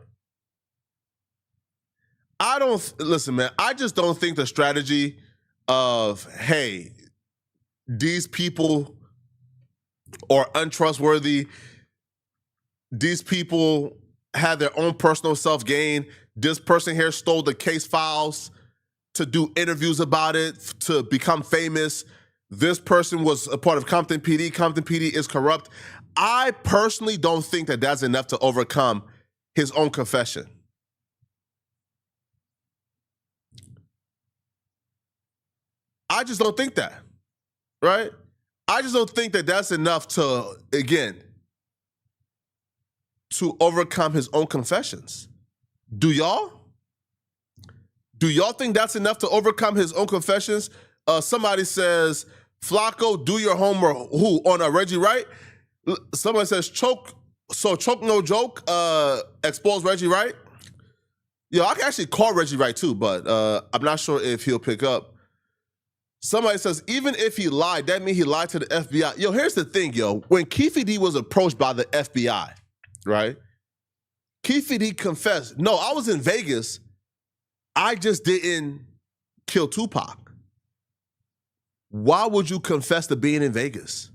Listen, man, I just don't think the strategy of, hey, these people are untrustworthy. These people have their own personal self-gain. This person here stole the case files to do interviews about it, to become famous. This person was a part of Compton PD. Compton PD is corrupt. I personally don't think that that's enough to overcome his own confession. I just don't think that, right? I just don't think that that's enough to, again, to overcome his own confessions. Do y'all? Do y'all think that's enough to overcome his own confessions? Somebody says, Flacco, do your homework. Who? On Reggie Wright? Somebody says, choke no joke, expose Reggie Wright. Yo, I can actually call Reggie Wright too, but I'm not sure if he'll pick up. Somebody says, even if he lied, that means he lied to the FBI. Yo, here's the thing, yo. When Keefe D was approached by the FBI, right? Keefe D confessed, no, I was in Vegas. I just didn't kill Tupac. Why would you confess to being in Vegas?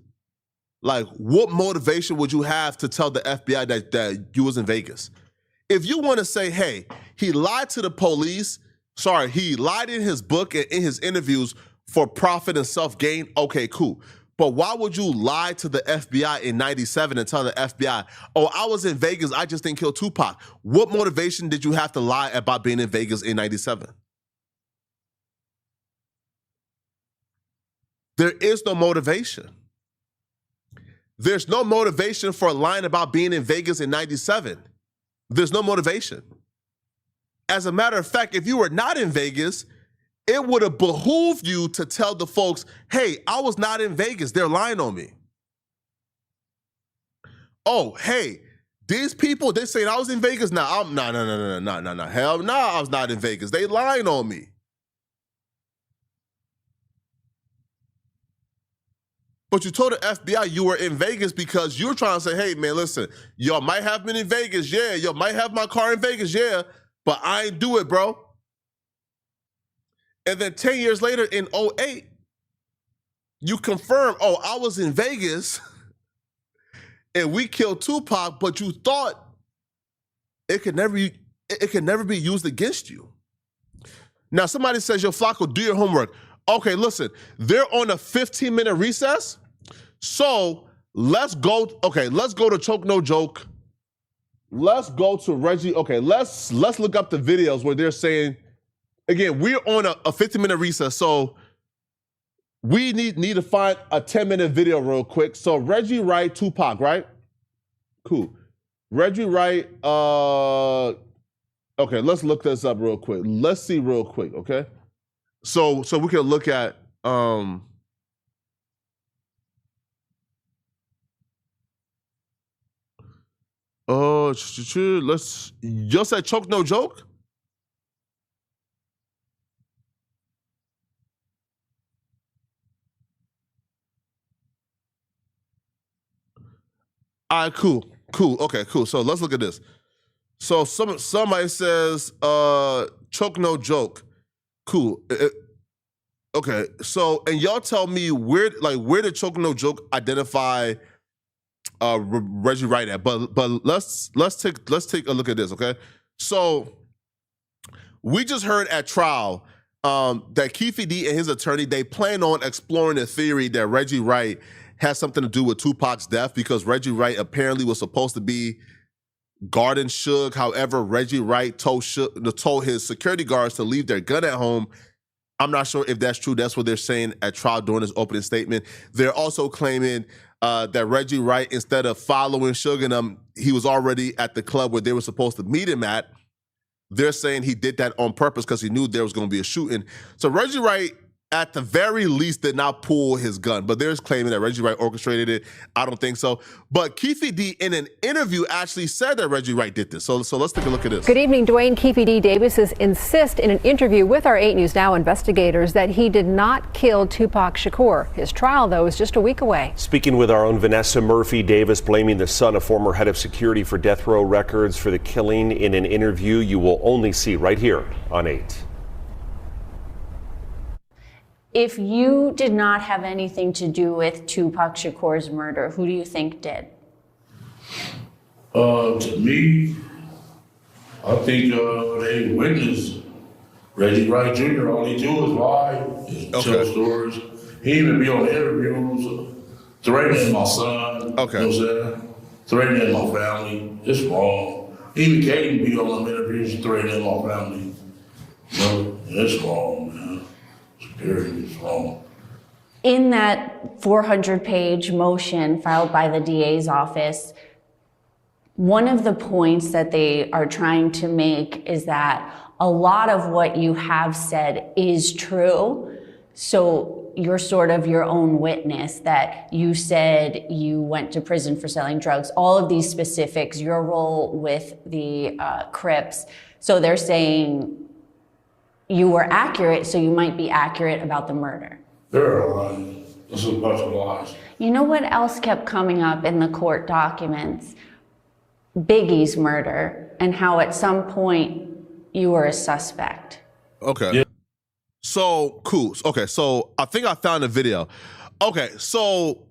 Like, what motivation would you have to tell the FBI that you was in Vegas? If you want to say, hey, he lied to the police, he lied in his book and in his interviews for profit and self-gain, okay, cool. But why would you lie to the FBI in 97 and tell the FBI, oh, I was in Vegas, I just didn't kill Tupac? What motivation did you have to lie about being in Vegas in 97? There is no motivation. There's no motivation for lying about being in Vegas in 97. There's no motivation. As a matter of fact, if you were not in Vegas, it would have behooved you to tell the folks, hey, I was not in Vegas. They're lying on me. Oh, hey, these people, they're saying I was in Vegas. No. Hell no, I was not in Vegas. They lying on me. But you told the FBI you were in Vegas because you were trying to say, hey, man, listen, y'all might have been in Vegas, yeah. Y'all might have my car in Vegas, yeah. But I ain't do it, bro. And then 10 years later in 2008, you confirm, oh, I was in Vegas and we killed Tupac, but you thought it could never be used against you. Now, somebody says, yo, Flacco, do your homework. Okay, listen, they're on a 15-minute recess. So let's go to Choke No Joke. Let's go to Reggie. Okay, let's look up the videos where they're saying, again, we're on a 15-minute recess, so we need to find a 10-minute video real quick. So Reggie Wright, Tupac, right? Cool. Reggie Wright, okay, let's look this up real quick. Let's see real quick, okay? So we can look at let's just say Choke No Joke. All right, cool. Okay, cool. So let's look at this. So somebody says Choke No Joke. Cool. Okay, so and y'all tell me where did Choke No Joke identify Reggie Wright at? But let's take a look at this, okay? So we just heard at trial that Keefe D and his attorney, they plan on exploring the theory that Reggie Wright has something to do with Tupac's death because Reggie Wright apparently was supposed to be guarding Suge. However, Reggie Wright told his security guards to leave their gun at home. I'm not sure if that's true. That's what they're saying at trial during his opening statement. They're also claiming that Reggie Wright, instead of following Suge and them, he was already at the club where they were supposed to meet him at. They're saying he did that on purpose because he knew there was going to be a shooting. So Reggie Wright, at the very least, did not pull his gun, but they're claiming that Reggie Wright orchestrated it. I don't think so. But Keefe D, in an interview, actually said that Reggie Wright did this. So let's take a look at this. Good evening. Dwayne Keefe D. Davis insists in an interview with our 8 News Now investigators that he did not kill Tupac Shakur. His trial, though, is just a week away. Speaking with our own Vanessa Murphy, Davis blaming the son of former head of security for death row records for the killing in an interview you will only see right here on 8. If you did not have anything to do with Tupac Shakur's murder, who do you think did? To me, I think they witnessed Reggie Wright Jr. All he do is lie and tell stories. He even be on the interviews threatening my son. Okay. You know what I'm saying? Threatening my family. It's wrong. Even Katie be on them interviews threatening my family. You know, it's wrong, man. It's wrong. In that 400-page motion filed by the DA's office, one of the points that they are trying to make is that a lot of what you have said is true. So you're sort of your own witness, that you said you went to prison for selling drugs, all of these specifics, your role with the Crips. So they're saying you were accurate, so you might be accurate about the murder. They're lying. This is a bunch of lies. You know what else kept coming up in the court documents? Biggie's murder, and how at some point you were a suspect. Okay. Yeah. So, cool. Okay, so I think I found a video. Okay, so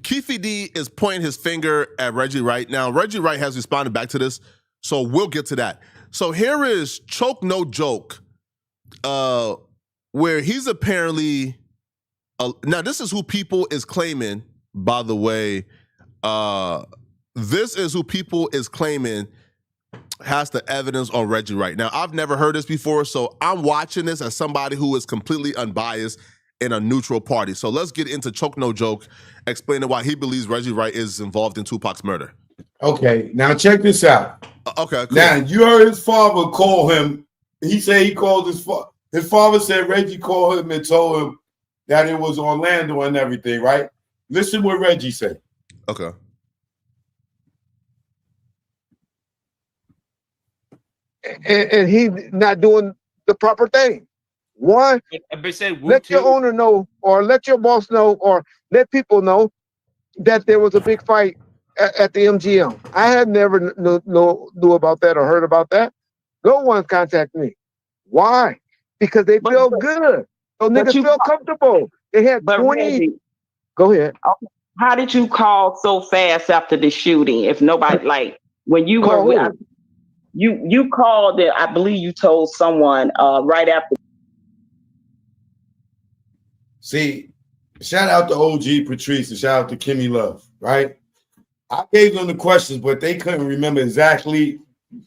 Keefe D is pointing his finger at Reggie Wright. Now, Reggie Wright has responded back to this, so we'll get to that. So here is Choke No Joke, where he's apparently now this is who People is claiming, by the way. This is who People is claiming has the evidence on Reggie Wright. Now, I've never heard this before, so I'm watching this as somebody who is completely unbiased in a neutral party. So let's get into Choke No Joke, explaining why he believes Reggie Wright is involved in Tupac's murder. Okay, now check this out. Okay, cool. Now, you heard his father call him. He said he called his father. His father said Reggie called him and told him that it was Orlando and everything, right? Listen what Reggie said. Okay. And he not doing the proper thing. One, let your owner know, or let your boss know, or let people know that there was a big fight at the MGM. I had never knew about that or heard about that. No one contacted me. Why? Because they feel good. So niggas feel comfortable. They had 20. Reggie, go ahead. How did you call so fast after the shooting? If nobody, like, when you Call were, who? you called it, I believe you told someone right after. See, shout out to OG Patrice and shout out to Kimmy Love, right? I gave them the questions, but they couldn't remember exactly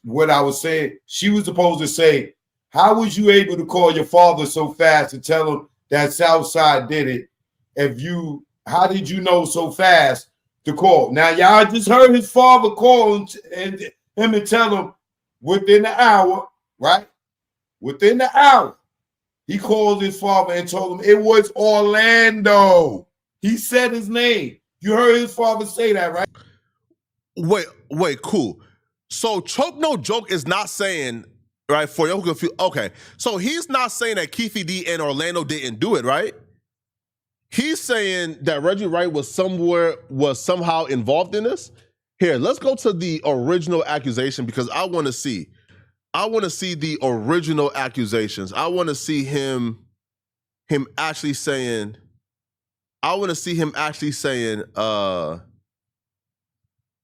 what I was saying. She was supposed to say, how was you able to call your father so fast and tell him that Southside did it? How did you know so fast to call? Now, y'all just heard his father call and him and tell him within the hour, right? Within the hour, he called his father and told him it was Orlando. He said his name. You heard his father say that, right? Wait, cool. So Choke No Joke is not saying, right, for you who confused, okay, so he's not saying that Keefe D and Orlando didn't do it, right? He's saying that Reggie Wright was somehow involved in this. Here, let's go to the original accusation because I want to see the original accusations. I want to see him actually saying,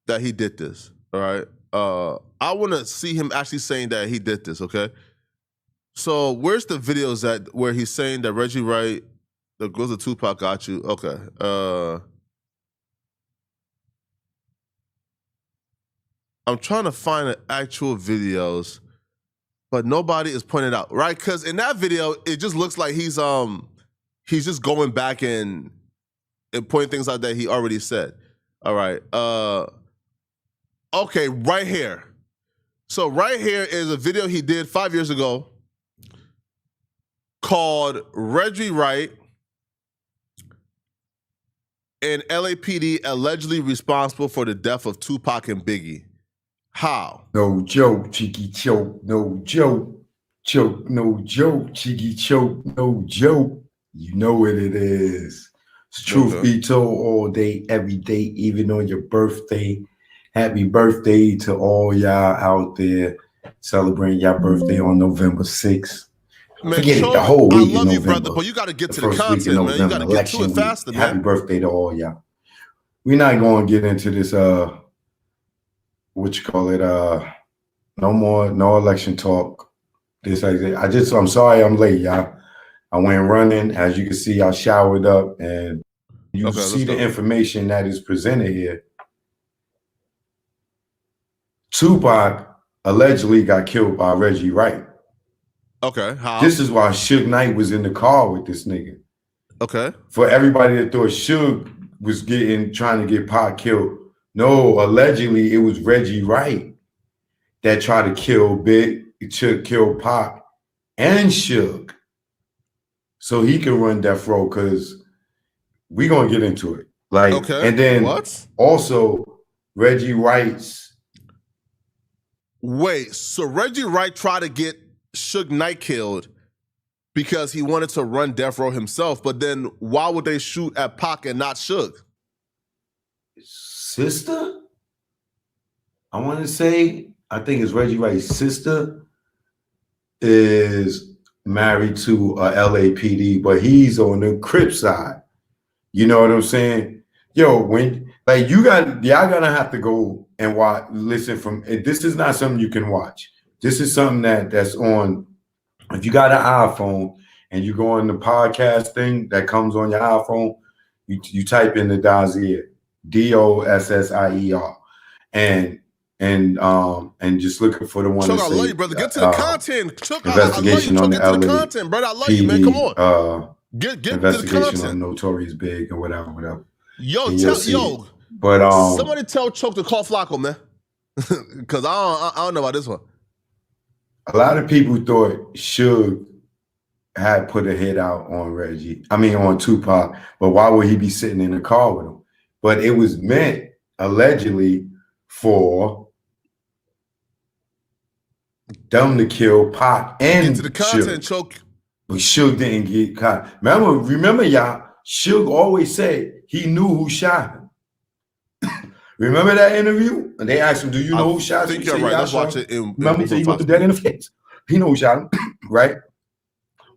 that he did this. All right. I want to see him actually saying that he did this. Okay. So where's the videos where he's saying that Reggie Wright, the girls of Tupac got you? Okay. I'm trying to find the actual videos, but nobody is pointing out, right? Because in that video, it just looks like he's just going back and pointing things out that he already said. All right. Okay, right here. So right here is a video he did 5 years ago called Reggie Wright and LAPD allegedly responsible for the death of Tupac and Biggie. How? No joke, cheeky choke, no joke. Choke, no joke, cheeky choke, no joke. You know what it is. It's truth be told, all day, every day, even on your birthday. Happy birthday to all y'all out there celebrating your birthday on November 6th. Man, Forget it, the whole week I love in you, November. brother, but you got to get to the First week in content, man. You got to November, get to it election faster, week. man. Happy birthday to all y'all. We're not going to get into this, what you call it, no election talk. I'm sorry I'm late, y'all. I went running. As you can see, I showered up, and you see the information that is presented here. Tupac allegedly got killed by Reggie Wright. Okay, how? This is why Suge Knight was in the car with this nigga. Okay. For everybody that thought Suge was trying to get Pac killed. No, allegedly it was Reggie Wright that tried to kill Pac and Suge so he can run death row, because we're going to get into it. Like, okay. And then also Reggie Wright's. Wait, so Reggie Wright tried to get Suge Knight killed because he wanted to run death row himself, but then why would they shoot at Pac and not Suge? Sister? I want to say, I think it's Reggie Wright's sister is married to a LAPD, but he's on the Crip side. You know what I'm saying? Yo, y'all gonna have to go and listen from, this is not something you can watch. This is something that's on, if you got an iPhone and you go on the podcast thing that comes on your iPhone, you type in the Dossier, DOSSIER, and just looking for the one. Chuck, I love you, brother. Get to the content. Chuck, I love you. Chuck, get to the content, brother. I love you, man. Come on. Get the investigation content. on Notorious Big and whatever. Yo, And you'll see it. But somebody tell Choke to call Flacco, man. Because I don't know about this one. a lot of people thought Suge had put a hit out on on Tupac, but why would he be sitting in the car with him? But it was meant, allegedly, for them to kill Pac and Get to the content, Suge. Choke. But Suge didn't get caught. Remember, y'all, Suge always said he knew who shot him. Remember that interview? And they asked him, do you know who shot him? I think you're right. Let's watch it. Remember, he said he looked dead in the face. He knew who shot him, right?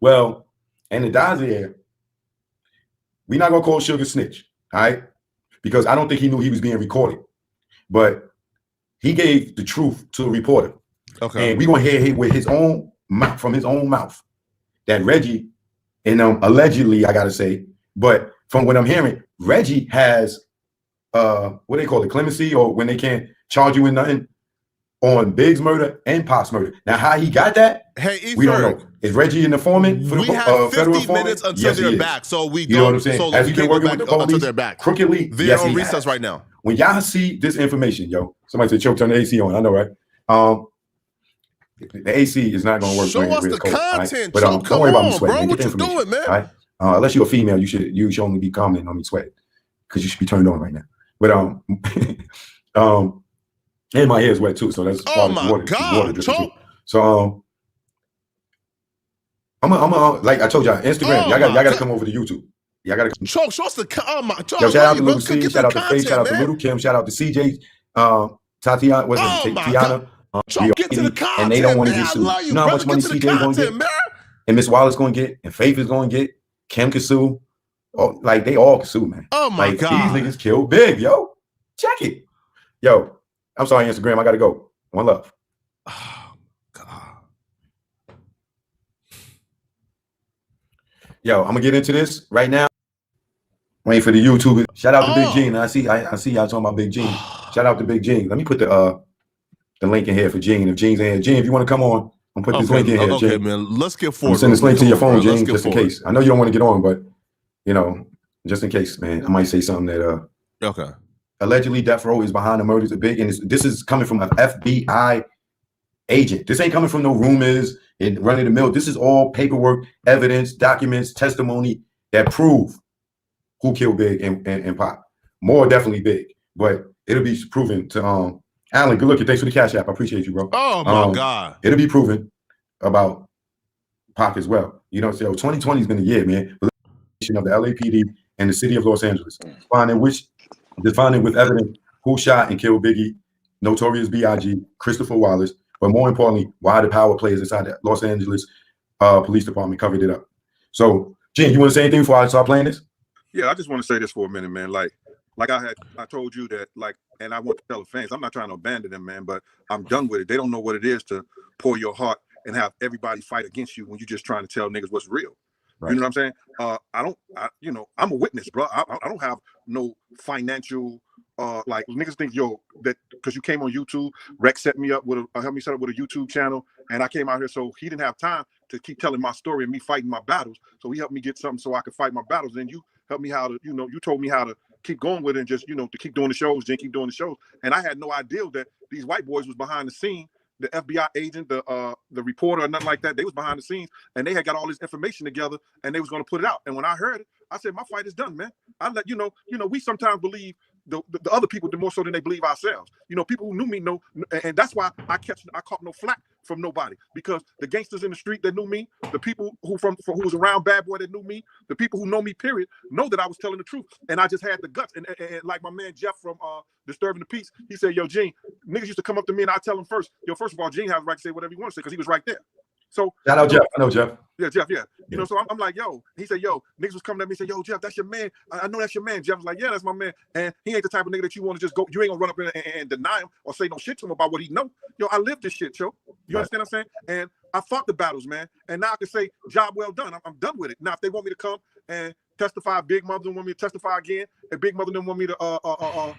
Well, and the dossier, we're not going to call Suge a snitch, all right? Because I don't think he knew he was being recorded. But he gave the truth to a reporter. Okay. And we're going to hear it with his own mouth, from his own mouth, that Reggie, and allegedly, I got to say, but from what I'm hearing, Reggie has, what they call it, clemency, or when they can't charge you with nothing, on Big's murder and Pac's murder. Now, how he got that, we don't know. Is Reggie an informant for the have 50 federal informant? minutes until Yes, they're back. So we You know what I'm saying? Has he been working with the police until they're back. crookedly? They're Yes, on he recess has. right now. When y'all see this information, yo, somebody said, Choke, turn the AC on. I know, right? The AC is not going to work. Show us the cold, content, right? But Choke. don't worry about me Come sweating. on, Man. bro. Get the What you information, doing, man? all right? Unless you're a female, you should only be commenting on me sweating, because you should be turned on right now. But and my hair is wet too, so that's part of the water. God, Choke. So I'm like I told y'all, Instagram. Y'all got to come over to YouTube. Y'all got to Choke. Show us the Choke. Yo, shout out to Little C, shout out to Faith, shout out to Little Kim, shout out to CJ, Tatiana, Tiana, get to the content, and they don't want to man. get I sued. love you, You know how much brother. money Get to the CJ going to content, get, man. and Miss Wallace going to get, and Faith is going to get, Kim can sue. Oh, like they all can sue, man. Oh my like, God, these niggas killed Big, yo. Check it, yo. I'm sorry, Instagram. I got to go. One love. Oh God. Yo, I'm gonna get into this right now. Waiting for the YouTubers. Shout out to Big Gene. I see y'all talking about Big Gene. Shout out to Big Gene. Let me put the link in here for Gene. If Gene's in here, Gene, if you want to come on, I'm put this link in here. Okay, Gene. man. Let's get forward. I'm sending this link to your phone, bro. Gene, just in case. I know you don't want to get on, but just in case, man. I might say something that okay. Allegedly, Death Row is behind the murders of Big, and this is coming from an FBI agent. This ain't coming from no rumors and running the mill. This is all paperwork, evidence, documents, testimony that prove who killed Big and Pac. More definitely Big, but it'll be proven to Alan. Good looking. Thanks for the Cash App. I appreciate you, bro. Oh my God. It'll be proven about Pac as well. You know, so 2020 has been a year, man. Of the LAPD and the city of Los Angeles, defining with evidence who shot and killed Biggie, Notorious B.I.G., Christopher Wallace, but more importantly, why the power players inside the Los Angeles Police Department covered it up. So, Gene, you want to say anything before I start playing this? Yeah, I just want to say this for a minute, man. Like I told you that, and I want to tell the fans, I'm not trying to abandon them, man, but I'm done with it. They don't know what it is to pour your heart and have everybody fight against you when you're just trying to tell niggas what's real. Right. You know what I'm saying? I'm a witness, bro. I don't have no financial, like niggas think, that because you came on YouTube, Rex set me up helped me set up with a YouTube channel, and I came out here, so he didn't have time to keep telling my story and me fighting my battles. So he helped me get something so I could fight my battles. Then you helped me how to, you told me how to keep going with it and just, to keep doing the shows, Jen, keep doing the shows. And I had no idea that these white boys was behind the scene. The FBI agent, the reporter, or nothing like that. They was behind the scenes, and they had got all this information together, and they was going to put it out. And when I heard it, I said, "My fight is done, man." I let you know. We sometimes believe the other people more so than they believe ourselves. People who knew me know, and that's why I caught no flack from nobody, because the gangsters in the street that knew me, the people who was around Bad Boy that knew me, the people who know me, period, know that I was telling the truth, and I just had the guts. And like my man Jeff from Disturbing the Peace, he said, "Yo, Gene, niggas used to come up to me and I tell them first, first of all, Gene has the right to say whatever he wants to say because he was right there." So shout out Jeff. I know Jeff. Yeah, Jeff. Yeah. So I'm like, yo. He said, yo. Niggas was coming at me and said, yo, Jeff, that's your man. I know that's your man. Jeff was like, yeah, that's my man. And he ain't the type of nigga that you want to just go. You ain't gonna run up and deny him or say no shit to him about what he know. I live this shit, yo. You understand what I'm saying? And I fought the battles, man. And now I can say, job well done. I'm done with it. Now, if they want me to come and testify, Big Mother don't want me to testify again, and Big Mother don't want me to,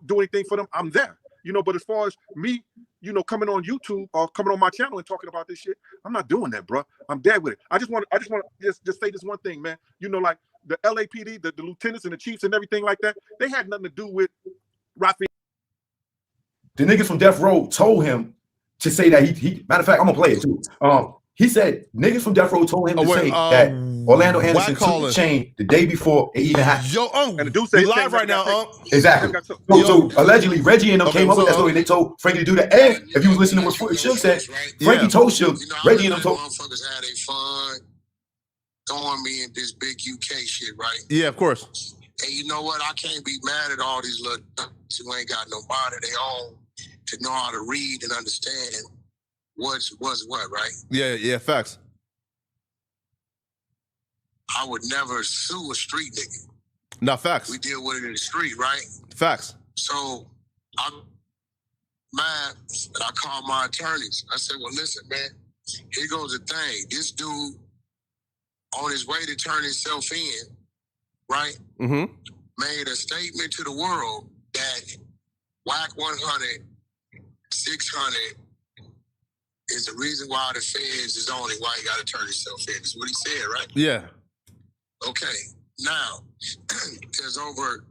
do anything for them, I'm there. you know. But as far as me, you know, coming on YouTube or coming on my channel and talking about this shit, I'm not doing that, bro. I'm dead with it. I just want to just say this one thing, man. You know, like the LAPD, the lieutenants and the chiefs and everything like that, they had nothing to do with Rafi. The niggas from Death Row told him to say that he matter of fact, I'm gonna play it too. He said niggas from Death Row told him to say that Orlando Anderson took the chain the day before it even happened. Yo, and the dude we said live right now, Exactly. So allegedly, Reggie and them came up with that story. They told Frankie to do that. And if you was listening to what Suge said, Frankie told Suge, Reggie and them told. Motherfuckers had their fun throwing me in this big UK shit, right? Yeah, of course. And you know what? I can't be mad at all these little who ain't got no mind of their own to know how to read and understand what's what, right? Yeah, facts. I would never sue a street nigga. No, facts. We deal with it in the street, right? Facts. So I'm mad and I called my attorneys. I said, well, listen, man, here goes the thing. This dude on his way to turn himself in, right? Mm-hmm. Made a statement to the world that WAC 100, 600 is the reason why the feds is on it, why he got to turn himself in. That's what he said, right? Yeah. Okay. Now, there's over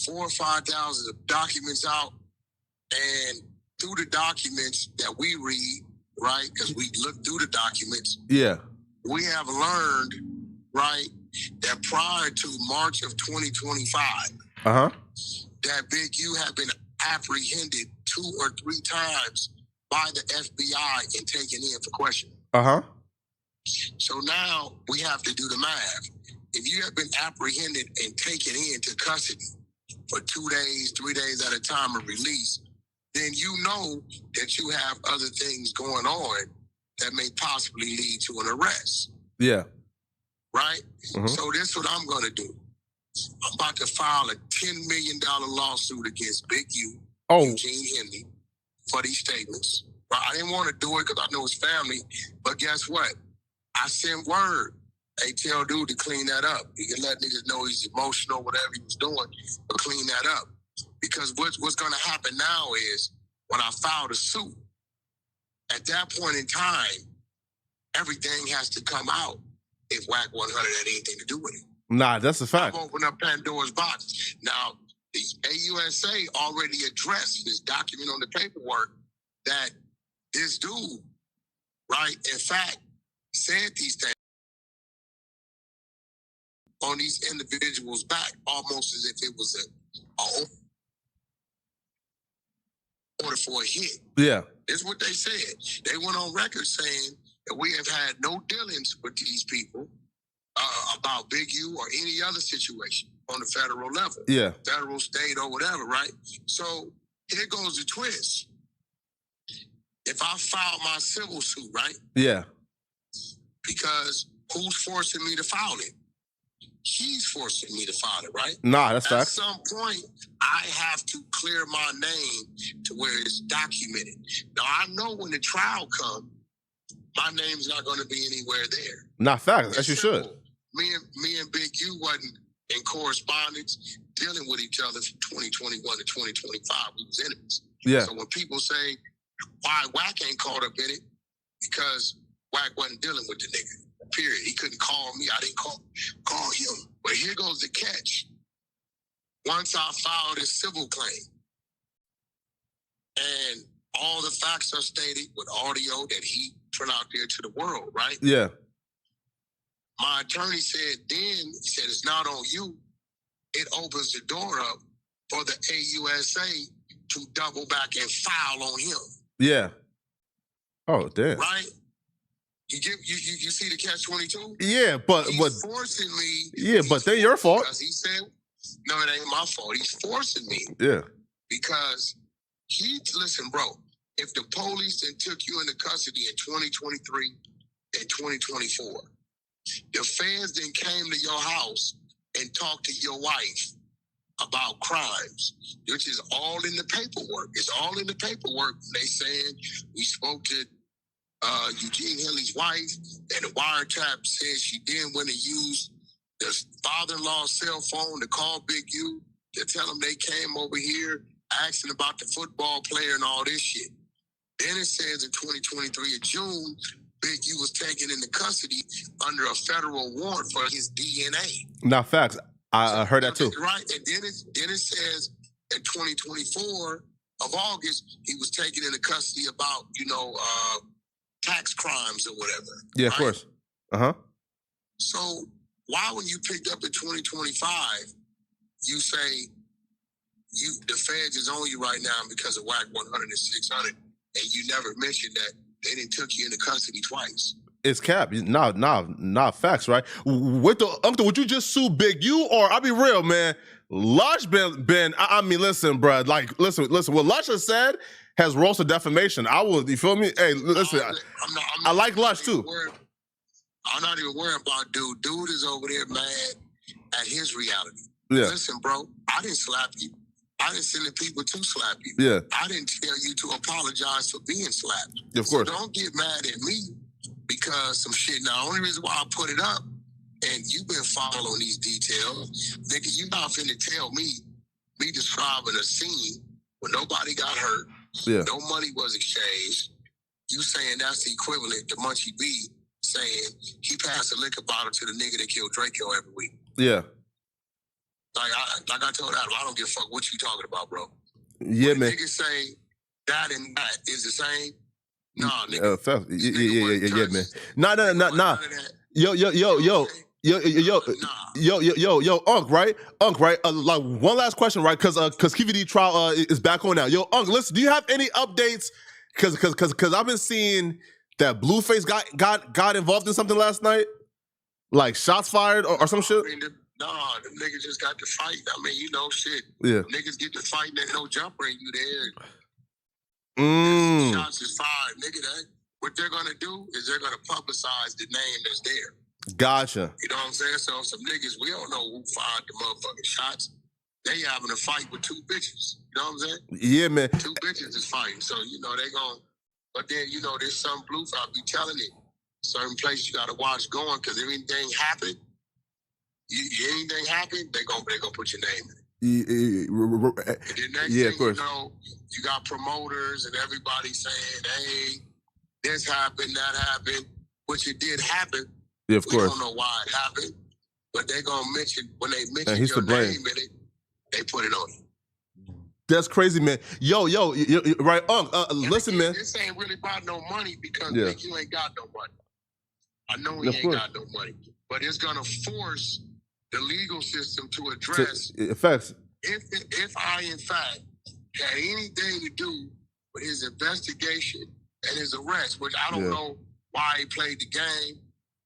4,000 or 5,000 documents out, and through the documents that we read, right, because we look through the documents, Yeah. we have learned, right, that prior to March of 2025, that Big U had been apprehended 2 or 3 times by the FBI and taken in for questioning. So now we have to do the math. If you have been apprehended and taken into custody for 2 days, 3 days at a time of release, then you know that you have other things going on that may possibly lead to an arrest. Yeah. Right? So this is what I'm going to do. I'm about to file a $10 million lawsuit against Big U, Eugene Henley, for these statements. But I didn't want to do it because I know his family. But guess what? I sent word. Hey, tell dude to clean that up. He can let niggas know he's emotional, whatever he was doing, but clean that up. Because what's going to happen now is when I file the suit, at that point in time, everything has to come out if WAC 100 had anything to do with it. Nah, that's a fact. I've opened up Pandora's box. Now, the AUSA already addressed this document on the paperwork that this dude, right, in fact, said these things on these individuals' back, almost as if it was a order for a hit. Yeah. This is what they said. They went on record saying that we have had no dealings with these people about Big U or any other situation on the federal level. Yeah. Federal, state, or whatever, right? So here goes the twist. If I file my civil suit, right? Yeah. Because who's forcing me to file it? He's forcing me to file it, right? Nah, that's At facts. some point, I have to clear my name to where it's documented. Now, I know when the trial comes, my name's not going to be anywhere there. Nah, facts. As you should. Me and Big U wasn't in correspondence dealing with each other from 2021 to 2025. We was enemies. Yeah. So when people say, why WAC ain't caught up in it? Because WAC wasn't dealing with the nigga. Period. He couldn't call me. I didn't call him. But here goes the catch. Once I filed a civil claim and all the facts are stated with audio that he put out there to the world, right? Yeah. My attorney said he said it's not on you. It opens the door up for the AUSA to double back and file on him. Yeah. Oh, damn. Right? You see the catch-22? Yeah, but He's forcing me. Yeah, but they're your fault. Because he said, no, it ain't my fault. He's forcing me. Yeah. Because listen, bro, if the police then took you into custody in 2023 and 2024, the feds then came to your house and talked to your wife about crimes, which is all in the paperwork. It's all in the paperwork. They saying we spoke to Eugene Henley's wife, and the wiretap says she then went and used the father-in-law's cell phone to call Big U to tell him they came over here asking about the football player and all this shit. Then it says in 2023 of June, Big U was taken into custody under a federal warrant for his DNA. Now, facts. I heard that too. Right, and then it says in 2024 of August, he was taken into custody about, tax crimes or whatever. Yeah, of course. So why when you picked up in 2025, you say the feds is on you right now because of WAC 100 and 600, and you never mentioned that they didn't took you into custody twice? It's cap. Nah, facts, right? With the uncle, would you just sue Big U, or I'll be real, man? Lush been. I mean, listen, bro. Like, listen. What Lush has said has rose to defamation. I will. You feel me? Hey, listen. I like Lush too. I'm not even worried about dude. Dude is over there mad at his reality. Yeah. Listen, bro. I didn't slap you. I didn't send the people to slap you. Yeah. I didn't tell you to apologize for being slapped. Of course. So don't get mad at me because some shit. Now, the only reason why I put it up, and you've been following these details, nigga, you not finna tell me describing a scene where nobody got hurt, no money was exchanged. You saying that's the equivalent to Munchie B saying he passed a liquor bottle to the nigga that killed Draco every week. Yeah. Like I told Adam, I don't give a fuck what you talking about, bro. Yeah, man. Niggas say that and that is the same. Nah, nigga. Yeah, man. Nah. Yo, Unc, right? Like one last question, right? Because KVD trial is back on now. Yo, Unc, listen, do you have any updates? Because I've been seeing that Blueface got involved in something last night, like shots fired or some shit. Nah, the niggas just got to fight. I mean, shit. Yeah. Niggas get to fight and there's no jumper and you there. Shots is fired, nigga. What they're gonna do is they're gonna publicize the name that's there. Gotcha. You know what I'm saying? So some niggas, we don't know who fired the motherfucking shots. They having a fight with two bitches. You know what I'm saying? Yeah, man. Two bitches is fighting. So, they gon', but then, there's some blues, I'll be telling it. Certain places you gotta watch going, because if anything happen, they gonna put your name in it. And then next thing of course. You got promoters and everybody saying, hey, this happened, that happened, which it did happen. Yeah, of course. We don't know why it happened, but they're gonna mention, when they mention he's your to blame. name in it, they put it on you. That's crazy, man. Yo, right, Unc, listen, man. This ain't really about no money because Yeah. you ain't got no money. I know he Of ain't course. got no money, but it's gonna force the legal system to address Facts. if I in fact had anything to do with his investigation and his arrest, which I don't know why he played the game,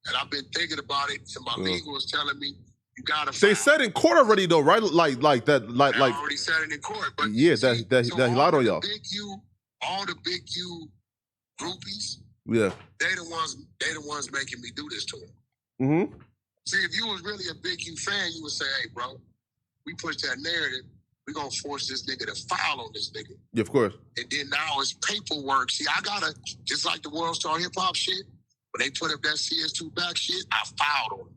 and I've been thinking about it, and my legal is telling me you gotta. They said in court already, though, right? Like that. I already said it in court, but Yeah, that he lied on y'all. All the big U groupies, Yeah. they the ones making me do this to him. Mm-hmm. See, if you was really a big U fan, you would say, hey, bro, we push that narrative. We're going to force this nigga to file on this nigga. Yeah, of course. And then now it's paperwork. See, I got to, just like the World Star Hip Hop shit, when they put up that CS2 back shit, I filed on them.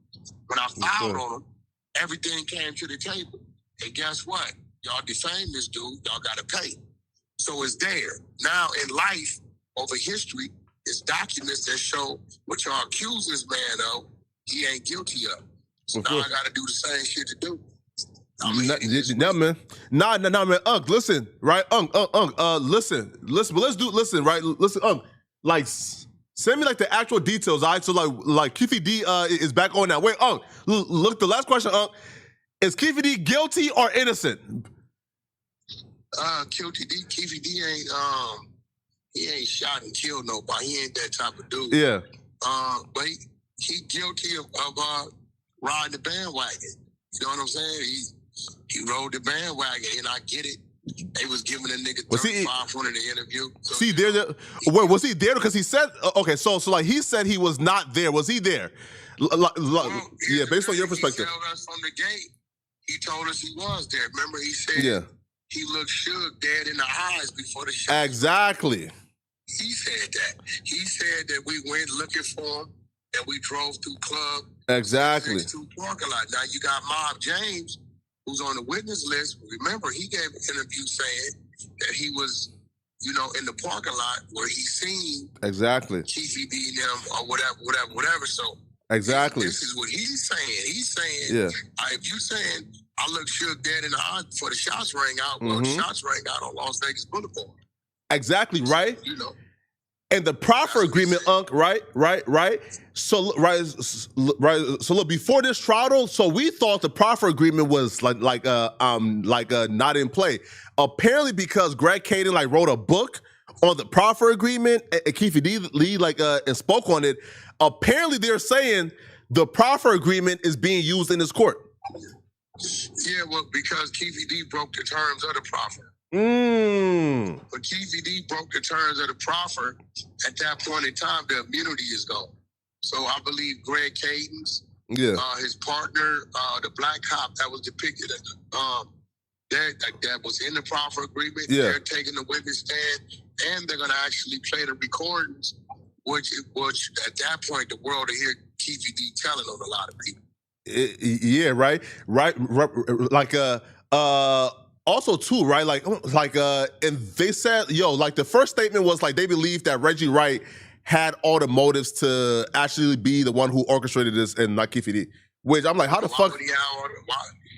When I filed on them, everything came to the table. And guess what? Y'all defamed this dude. Y'all got to pay. So it's there. Now, in life, over history, it's documents that show what y'all accuse this man of, he ain't guilty of. So now I got to do the same shit to do. Man. Nah, man. Unc, listen, right? Unc, listen. But listen, right? Listen, Unc, like, send me, like, the actual details, all right? So, like Keefe D is back on now. Wait, Unc, look, the last question, Unc, is Keefe D guilty or innocent? Keefe D ain't, he ain't shot and killed nobody. He ain't that type of dude. Yeah. But he guilty of riding the bandwagon. You know what I'm saying? He rode the bandwagon, and I get it. They was giving a nigga 3,500 in the interview. So Was he there? Because he said, okay, so like he said he was not there. Was he there? Yeah, based on your perspective. He told us from the gate. He told us he was there. Remember, he said he looked shook dead in the eyes before the show. Exactly. He said that. He said that we went looking for him, and we drove through club. Exactly. To parking lot. Now you got Mob James who's on the witness list, remember, he gave an interview saying that he was, in the parking lot where he seen exactly Keefe D and them or whatever. So exactly, this is what he's saying. He's saying, yeah. If you saying I look Suge dead in the eye before the shots rang out, well, the shots rang out on Las Vegas Boulevard. Exactly, right? And the proffer agreement, Unc, right? So look, before this trial, so we thought the proffer agreement was like not in play. Apparently, because Greg Caden wrote a book on the proffer agreement, and Keefe D Lee and spoke on it. Apparently, they're saying the proffer agreement is being used in this court. Yeah, well, because Keefe D broke the terms of the proffer. But Keefe D broke the terms of the proffer. At that point in time, the immunity is gone. So I believe Greg Cadence, his partner, the black cop that was depicted, that was in the proffer agreement, they're taking the witness stand, and they're going to actually play the recordings, which at that point the world will hear Keefe D telling on a lot of people. Right. Also too, right? And they said, the first statement was they believed that Reggie Wright had all the motives to actually be the one who orchestrated this and not Keefe D. Which I'm like, how the fuck?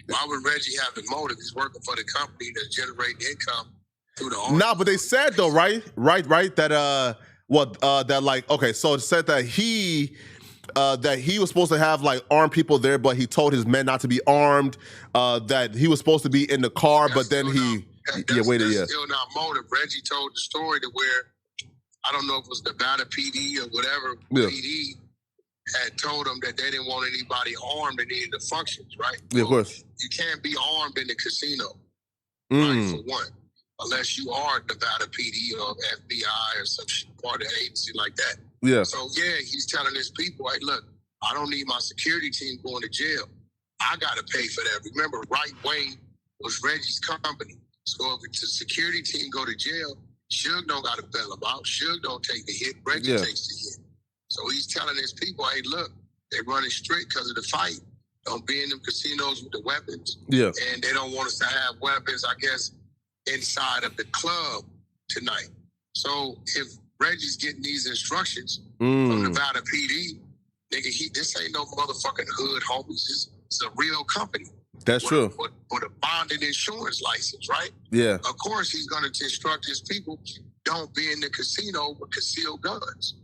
Why would Reggie have the motive? He's working for the company that's generating income through the owner. But they said though, right? That so it said that he was supposed to have armed people there, but he told his men not to be armed. That he was supposed to be in the car, but then That's still not motive. Reggie told the story to where, I don't know if it was Nevada PD or whatever PD had told them that they didn't want anybody armed in any of the functions, right? Yeah, of course. You can't be armed in the casino, right, for one, unless you are Nevada PD or FBI or some part of the agency like that. Yeah. So, he's telling his people, hey, look, I don't need my security team going to jail. I got to pay for that. Remember, Right Wing was Reggie's company. So if the security team go to jail, Suge don't got to bail them out. Suge don't take the hit. Reggie takes the hit. So he's telling his people, hey, look, they're running strict because of the fight. Don't be in them casinos with the weapons. Yeah. And they don't want us to have weapons, I guess, inside of the club tonight. So if Reggie's getting these instructions from Nevada PD, nigga, this ain't no motherfucking hood, homies. It's a real company. That's true. With a bonded insurance license, right? Yeah. Of course, he's going to instruct his people, don't be in the casino with concealed guns.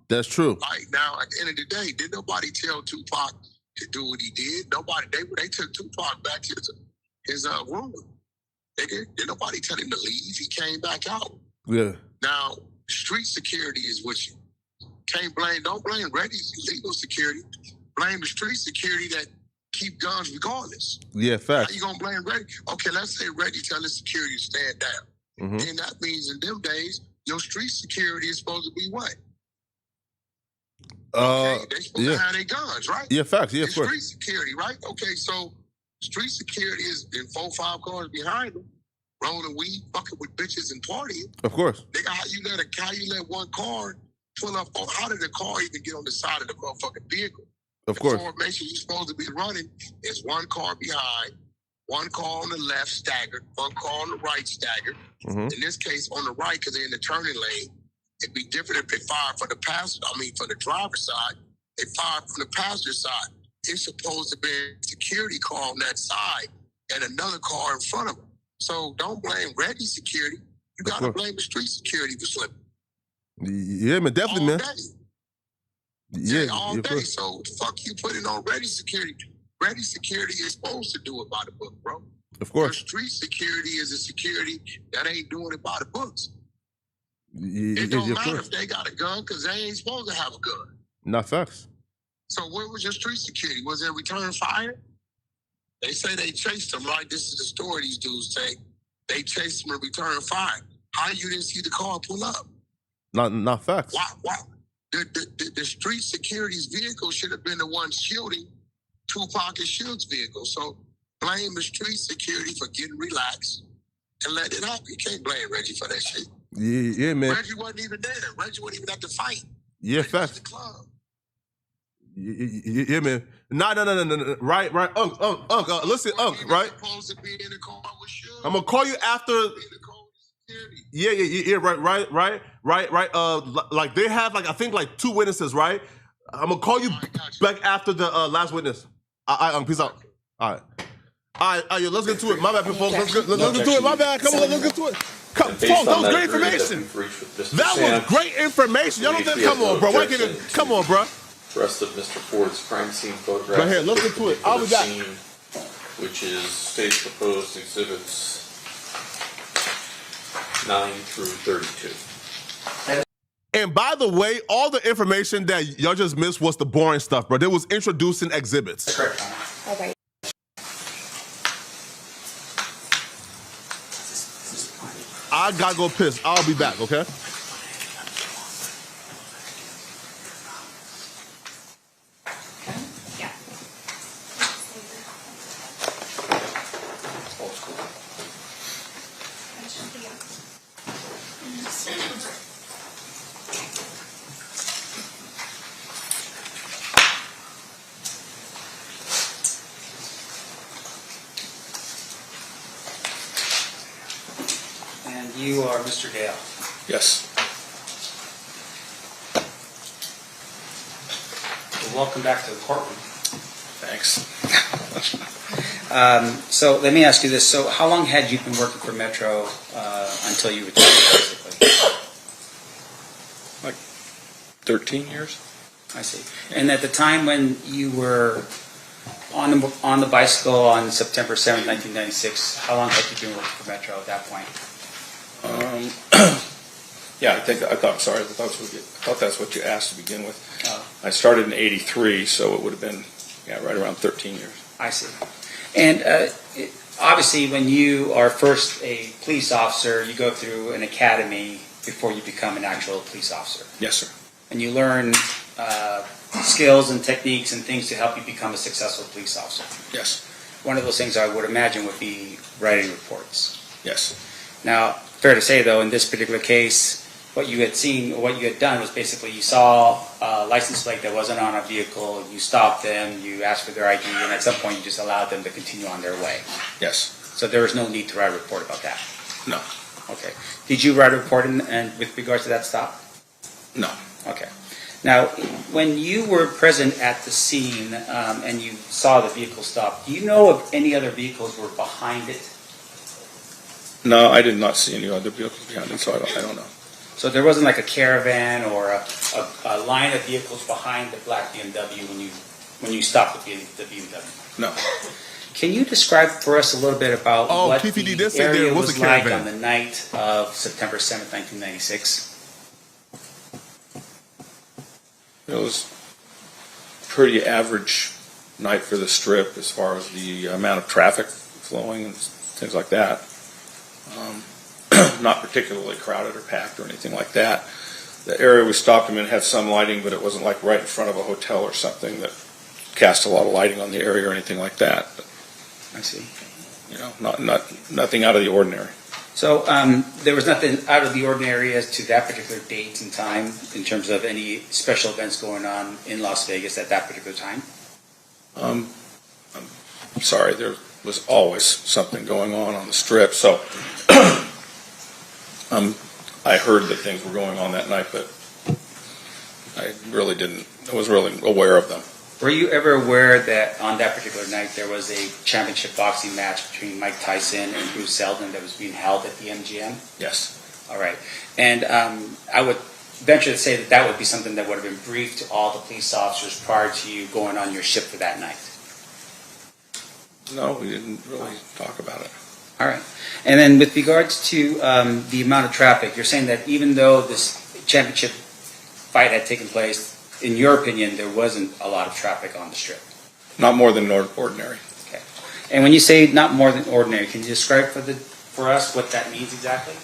That's true. Right now, at the end of the day, did nobody tell Tupac to do what he did? Nobody. They took Tupac back to his room. Did nobody tell him to leave? He came back out. Yeah. Now, street security is what you don't blame Reggie's illegal security. Blame the street security that keep guns regardless. Yeah, facts. How you gonna blame Reggie? Okay, let's say Reggie tell his security to stand down. Then that means in them days, your street security is supposed to be what? They supposed to have their guns, right? Yeah, facts. Yeah, of course. Street security, right? Okay, so street security is in 4-5 cars behind them, rolling weed, fucking with bitches and partying. Of course. Nigga, how you let one car pull up? How did the car even get on the side of the motherfucking vehicle? Of course. The formation you're supposed to be running is one car behind, one car on the left staggered, one car on the right staggered. In this case, on the right, because they're in the turning lane. It'd be different if they fired for the for the driver's side. They fired from the passenger side. It's supposed to be a security car on that side and another car in front of them. So don't blame Reggie's security. You got to blame the street security for slipping. Yeah, man, definitely, man. Yeah, all day. So fuck you putting on Reggie's security. Reggie's security is supposed to do it by the book, bro. Of course. Your street security is a security that ain't doing it by the books. Yeah, it don't matter if they got a gun because they ain't supposed to have a gun. Not facts. So where was your street security? Was there return fire? They say they chased them, right? This is the story these dudes say. They chased them and return fire. How you didn't see the car pull up? Not facts. Why? The street security's vehicle should have been the one shielding Tupac and Suge's vehicle. So blame the street security for getting relaxed and let it happen. You can't blame Reggie for that shit. Yeah, man. Reggie wasn't even there. Reggie wasn't even at the fight. Yeah, facts. The club. Yeah, man. No. Right. Listen, right? I'm gonna call you after. Yeah. Right. Like they have like I think like 2 witnesses, right? I'm gonna call you back after the last witness. Peace out. All right, let's get to it. My bad, folks. Let's get to it. My bad. Come on, let's get to it. Folks, that was great information. That was great information. Y'all don't think? Come on, bro. Come on, bro. Rest of Mr. Ford's crime scene photographs. Right here, let's get to it. I'll be back. Which is state's proposed exhibits 9 through 32. And by the way, all the information that y'all just missed was the boring stuff, bro. They was introducing exhibits. That's correct. All right. I gotta go piss. I'll be back, okay? And you are Mr. Gale. Yes. Well, welcome back to the courtroom. Thanks. So let me ask you this. So how long had you been working for Metro until you retired, basically? Like 13 years. I see. And at the time when you were on the bicycle on September 7th, 1996, how long had you been working for Metro at that point? Yeah, I thought that's what you asked to begin with. Oh. I started in '83, so it would have been right around 13 years. I see. And obviously, when you are first a police officer, you go through an academy before you become an actual police officer. Yes, sir. And you learn skills and techniques and things to help you become a successful police officer. Yes. One of those things I would imagine would be writing reports. Yes. Now, fair to say, though, in this particular case, what you had seen, or what you had done was basically you saw a license plate that wasn't on a vehicle, you stopped them, you asked for their ID, and at some point you just allowed them to continue on their way. Yes. So there was no need to write a report about that? No. Okay. Did you write a report and with regards to that stop? No. Okay. Now, when you were present at the scene and you saw the vehicle stop, do you know if any other vehicles were behind it? No, I did not see any other vehicles behind it, so I don't know. So there wasn't like a caravan or a line of vehicles behind the black BMW when you stopped the BMW? No. Can you describe for us a little bit about what PPD the area was like on the night of September 7th, 1996? It was a pretty average night for the Strip as far as the amount of traffic flowing and things like that. Not particularly crowded or packed or anything like that. The area we stopped in had some lighting, but it wasn't like right in front of a hotel or something that cast a lot of lighting on the area or anything like that. But, I see. You know, nothing out of the ordinary. So there was nothing out of the ordinary as to that particular date and time in terms of any special events going on in Las Vegas at that particular time? I'm sorry, there was always something going on the Strip, so I heard that things were going on that night, but I was really aware of them. Were you ever aware that on that particular night there was a championship boxing match between Mike Tyson and Bruce Seldon that was being held at the MGM? Yes. All right. And I would venture to say that that would be something that would have been briefed to all the police officers prior to you going on your shift for that night. No, we didn't really talk about it. All right. And then with regards to the amount of traffic, you're saying that even though this championship fight had taken place, in your opinion, there wasn't a lot of traffic on the Strip? Not more than ordinary. Okay. And when you say not more than ordinary, can you describe for us what that means exactly?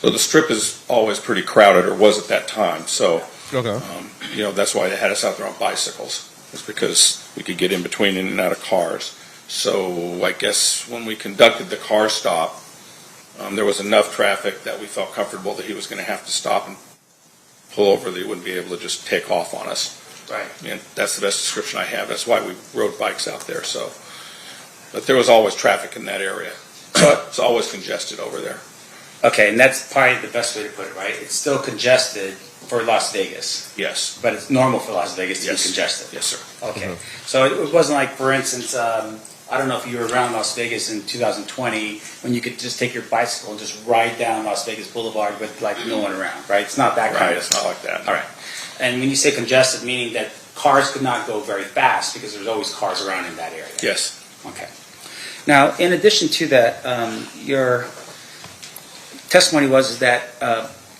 So the Strip is always pretty crowded, or was at that time. So, that's why they had us out there on bicycles. It's because we could get in between in and out of cars. So I guess when we conducted the car stop, there was enough traffic that we felt comfortable that he was going to have to stop and pull over, that he wouldn't be able to just take off on us. Right. And that's the best description I have. That's why we rode bikes out there. So, but there was always traffic in that area. So it's always congested over there. Okay, and that's probably the best way to put it, right? It's still congested for Las Vegas. Yes. But it's normal for Las Vegas to be congested. Yes, sir. Okay. So it wasn't like, for instance, I don't know if you were around Las Vegas in 2020 when you could just take your bicycle and just ride down Las Vegas Boulevard with like no one around, right? It's not that kind Right, of. it's not like that. All right. And when you say congested, meaning that cars could not go very fast because there's always cars around in that area. Yes. Okay. Now, in addition to that, your testimony was that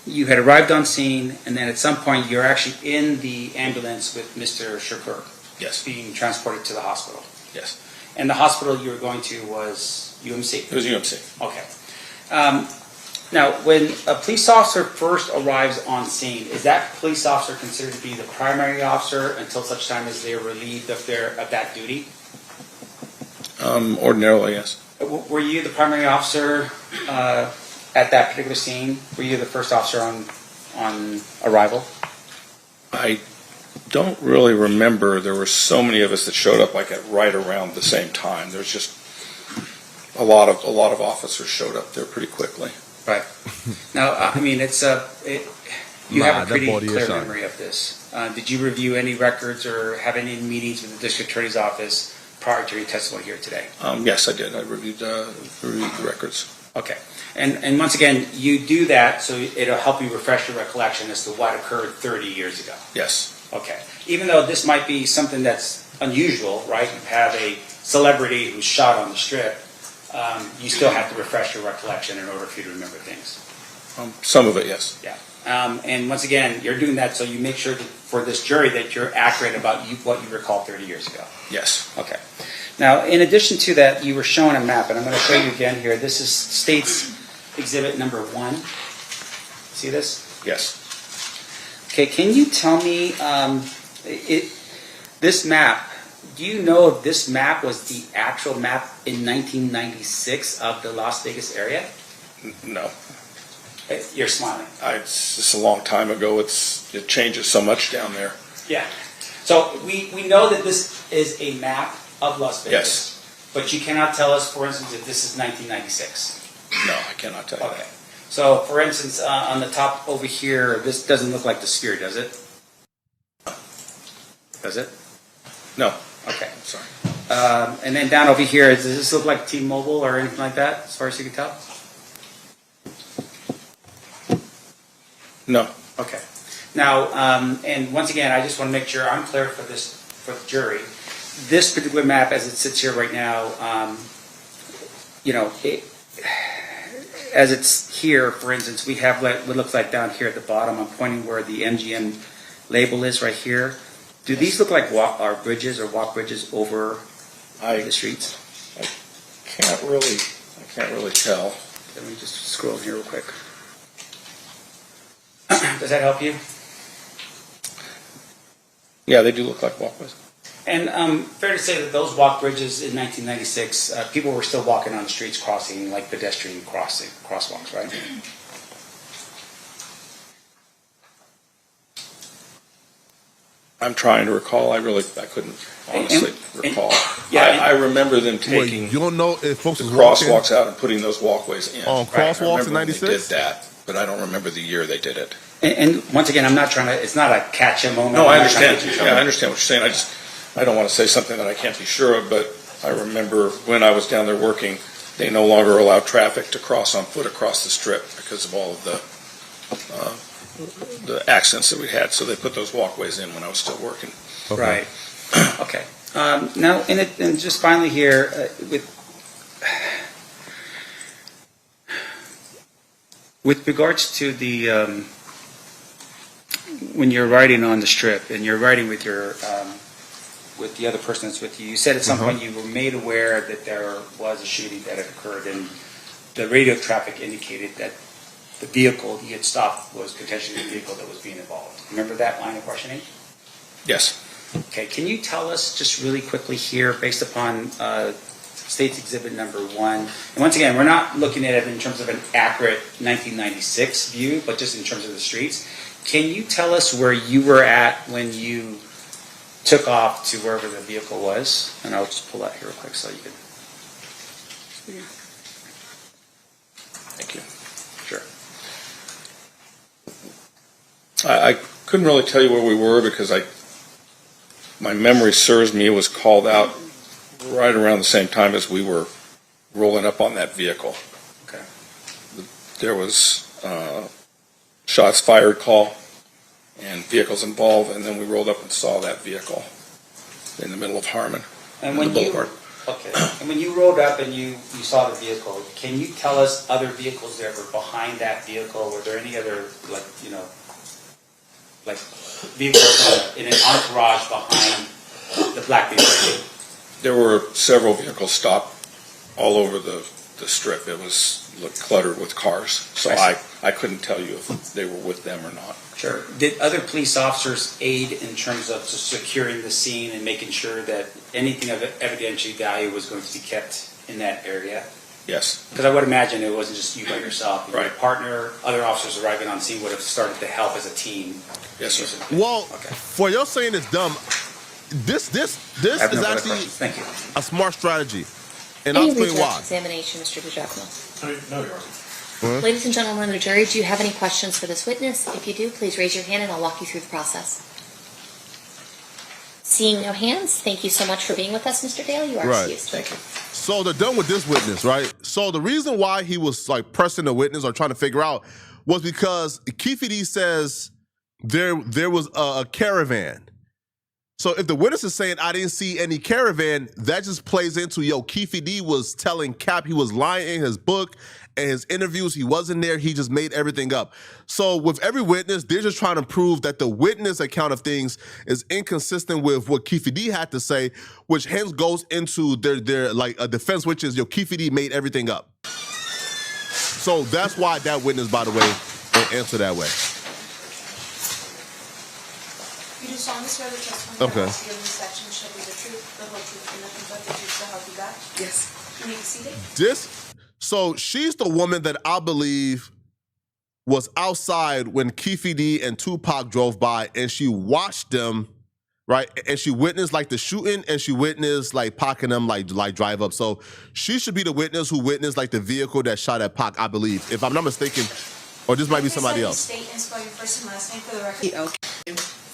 you had arrived on scene, and then at some point you're actually in the ambulance with Mr. Shakur. Yes. Being transported to the hospital. Yes. And the hospital you were going to was UMC? It was UMC. Okay. Now, when a police officer first arrives on scene, is that police officer considered to be the primary officer until such time as they are relieved of that duty? Ordinarily, yes. Were you the primary officer at that particular scene? Were you the first officer on arrival? I don't really remember. There were so many of us that showed up like at right around the same time. There's just a lot of officers showed up there pretty quickly. Right. Now, I mean, you have a pretty clear memory of this. Did you review any records or have any meetings with the district attorney's office prior to your testimony here today? Yes, I did. I reviewed the records. Okay. And once again, you do that so it'll help you refresh your recollection as to what occurred 30 years ago. Yes. Okay. Even though this might be something that's unusual, right? You have a celebrity who's shot on the strip. You still have to refresh your recollection in order for you to remember things. Some of it, yes. Yeah. And once again, you're doing that so you make sure that for this jury that you're accurate about what you recall 30 years ago. Yes. Okay. Now, in addition to that, you were shown a map, and I'm going to show you again here. This is State's Exhibit number 1. See this? Yes. Okay, can you tell me, this map, do you know if this map was the actual map in 1996 of the Las Vegas area? No. You're smiling. It's just a long time ago. It changes so much down there. Yeah. So we know that this is a map of Las Vegas. Yes. But you cannot tell us, for instance, if this is 1996. No, I cannot tell you that. So, for instance, on the top over here, this doesn't look like the sphere, does it? Does it? No. Okay. Sorry. And then down over here, does this look like T-Mobile or anything like that, as far as you can tell? No. Okay. Now, and once again, I just want to make sure I'm clear for the jury. This particular map, as it sits here right now, as it's here, for instance, we have what looks like down here at the bottom. I'm pointing where the MGM label is right here. Do these look like walk bridges over the streets? I can't really tell. Let me just scroll here real quick. Does that help you? Yeah, they do look like walkways. And fair to say that those walk bridges in 1996, people were still walking on the streets, crossing like pedestrian crosswalks, right? I'm trying to recall. I couldn't honestly recall. I remember them taking you don't know if folks the was crosswalks out and putting those walkways in. Crosswalks in They did '96. that, but I don't remember the year they did it. And once again, I'm not trying to. It's not a catch-a moment. No, I understand. Yeah, I understand what you're saying. I don't want to say something that I can't be sure of, but I remember when I was down there working, they no longer allow traffic to cross on foot across the strip because of all of the accidents that we had. So they put those walkways in when I was still working. Okay. Right. Okay. Now, and just finally here, with regards to the when you're riding on the strip and you're riding with your with the other person that's with you, you said at some point you were made aware that there was a shooting that had occurred, and the radio traffic indicated that the vehicle he had stopped was potentially the vehicle that was being involved. Remember that line of questioning? Yes. Okay. Can you tell us just really quickly here, based upon State's Exhibit number 1, and once again, we're not looking at it in terms of an accurate 1996 view, but just in terms of the streets. Can you tell us where you were at when you took off to wherever the vehicle was, and I'll just pull that here real quick so you can. Thank you. Sure. I couldn't really tell you where we were because my memory serves me, it was called out right around the same time as we were rolling up on that vehicle. Okay. There was shots fired call and vehicles involved, and then we rolled up and saw that vehicle in the middle of Harmon, And on when the you boulevard. okay, and when you rolled up and you saw the vehicle, can you tell us other vehicles that were behind that vehicle? Were there any other like vehicles in an entourage behind the black vehicle? There were several vehicles stopped all over the strip. It looked cluttered with cars, so I couldn't tell you if they were with them or not. Sure. Did other police officers aid in terms of just securing the scene and making sure that anything of evidentiary value was going to be kept in that area? Yes. Because I would imagine it wasn't just you by yourself. Right. Your partner, other officers arriving on scene would have started to help as a team. Yes, sir. Well, for your saying it's dumb, this is actually a smart strategy, and I'll Any explain redirect why. examination, Mr. DiGiacomo. No, Your Honor. Ladies and gentlemen of the jury, do you have any questions for this witness? If you do, please raise your hand and I'll walk you through the process. Seeing no hands, thank you so much for being with us, Mr. Dale. You are excused. Thank you. So they're done with this witness, right? So the reason why he was like pressing the witness or trying to figure out was because Keefe D says there was a caravan. So if the witness is saying I didn't see any caravan, that just plays into Keefe D was telling Cap he was lying in his book and his interviews. He wasn't there. He just made everything up. So with every witness, they're just trying to prove that the witness account of things is inconsistent with what Keefe D had to say, which hence goes into their like a defense, which is Keefe D made everything up. So that's why that witness, by the way, answered that way. You do solemnly swear the testimony Okay. that you give in this section shall be the truth, the whole truth, and nothing but the truth, so help you God? Yes. You may be seated. So she's the woman that I believe was outside when Keefe D and Tupac drove by, and she watched them, right? And she witnessed like the shooting, and she witnessed like Pac and them like drive up. So she should be the witness who witnessed like the vehicle that shot at Pac, I believe, if I'm not mistaken, or this might be somebody else. State and spell your first and last name for the record. Okay.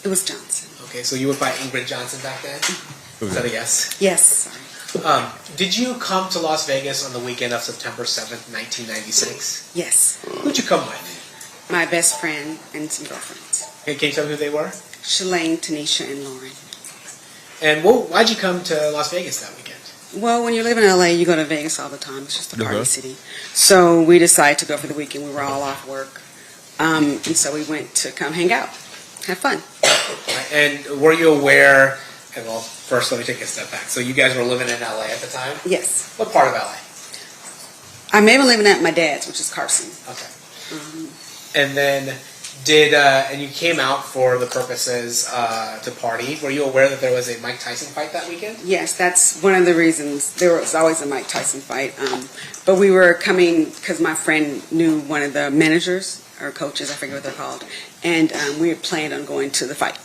It was Johnson. Okay, so you went by Ingrid Johnson back then? Is that a yes? Yes. Did you come to Las Vegas on the weekend of September 7th, 1996? Yes. Who'd you come with? My best friend and some girlfriends. Okay, can you tell me who they were? Shalane, Tanisha, and Lauren. And why'd you come to Las Vegas that weekend? Well, when you live in LA, you go to Vegas all the time. It's just a party city. So we decided to go for the weekend. We were all off work. And so we went to come hang out, have fun. And were you aware, and well, first let me take a step back. So you guys were living in LA at the time? Yes. What part of LA? I may have been living at my dad's, which is Carson. Okay. And then and you came out for the purposes to party. Were you aware that there was a Mike Tyson fight that weekend? Yes, that's one of the reasons. There was always a Mike Tyson fight. But we were coming because my friend knew one of the managers or coaches, I forget what they're called, and we had planned on going to the fight.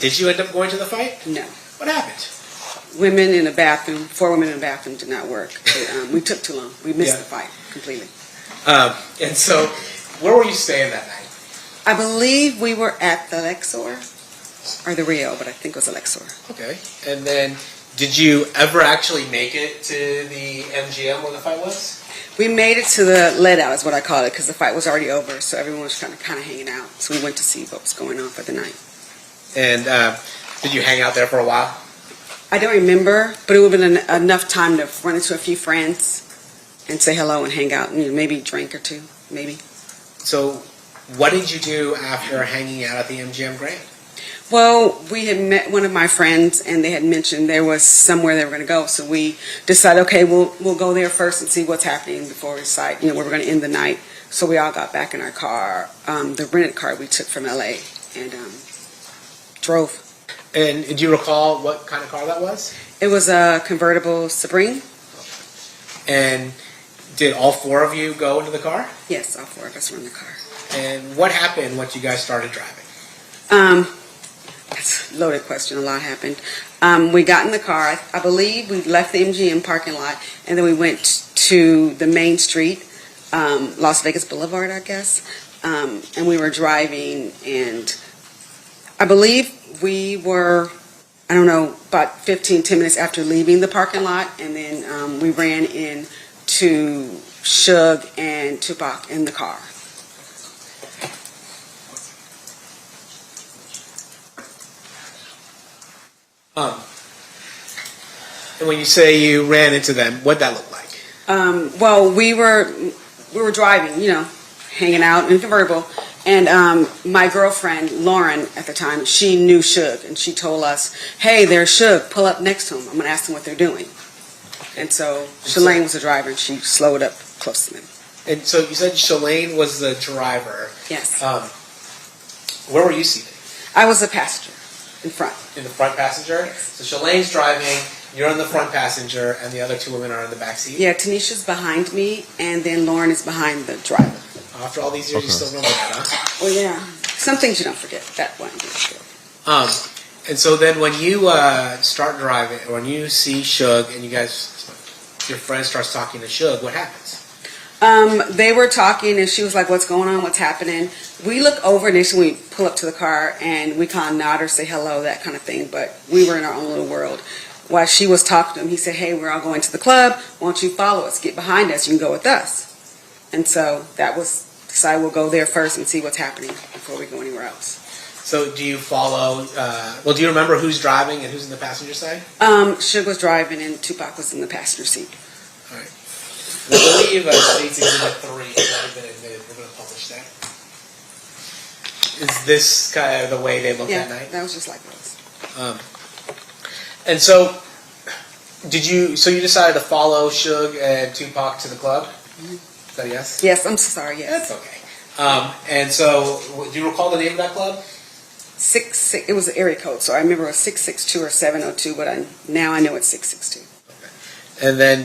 Did you end up going to the fight? No. What happened? Women in the bathroom, 4 women in the bathroom did not work. We took too long. We missed the fight completely. And so, where were you staying that night? I believe we were at the Lexor, or the Rio, but I think it was the Lexor. Okay. And then, did you ever actually make it to the MGM where the fight was? We made it to the let out, is what I call it, because the fight was already over, so everyone was kind of hanging out. So we went to see what was going on for the night. And did you hang out there for a while? I don't remember, but it would have been enough time to run into a few friends and say hello and hang out, and maybe drink or two, maybe. So, what did you do after hanging out at the MGM Grand? Well, we had met one of my friends, and they had mentioned there was somewhere they were going to go. So we decided, okay, we'll go there first and see what's happening before we decide, where we're going to end the night. So we all got back in our car, the rented car we took from LA, and drove. And do you recall what kind of car that was? It was a convertible Supreme. And did all 4 of you go into the car? Yes, all 4 of us were in the car. And what happened once you guys started driving? loaded question. A lot happened. We got in the car. I believe we left the MGM parking lot, and then we went to the main street, Las Vegas Boulevard, I guess. And we were driving, and I believe we were, I don't know, about 10 minutes after leaving the parking lot, and then we ran into Suge and Tupac in the car. And when you say you ran into them, what'd that look like? Well, we were driving, hanging out in a convertible, and my girlfriend Lauren at the time, she knew Suge, and she told us, "Hey, there's Suge. Pull up next to him. I'm gonna ask them what they're doing." And so Shalane was the driver, and she slowed up close to them. And so you said Shalane was the driver. Yes. Where were you seated? I was a passenger in front. In the front passenger? So Shalane's driving, you're in the front passenger, and the other two women are in the back seat? Yeah, Tanisha's behind me, and then Lauren is behind the driver. After all these years, you still remember that, huh? Well, yeah. Some things you don't forget. That one. And so then when you start driving, or when you see Suge, and your friend starts talking to Suge, what happens? They were talking, and she was like, "What's going on? What's happening?" We look over initially, we pull up to the car, and we kind of nod or say hello, that kind of thing. But we were in our own little world. While she was talking to him, he said, "Hey, we're all going to the club. Why don't you follow us? Get behind us. You can go with us." And so that was decided we'll go there first and see what's happening before we go anywhere else. So do you follow, do you remember who's driving and who's in the passenger side? Suge was driving, and Tupac was in the passenger seat. All right. I believe State's Exhibit 3 has already been admitted. We're going to publish that. Is this kind of the way they look at night? That was just like this. And so, you decided to follow Suge and Tupac to the club? Mm-hmm. Is that a yes? Yes, I'm sorry, yes. That's okay. And so, do you recall the name of that club? It was an area code, so I remember it was 662 or 702, but now I know it's 662. And then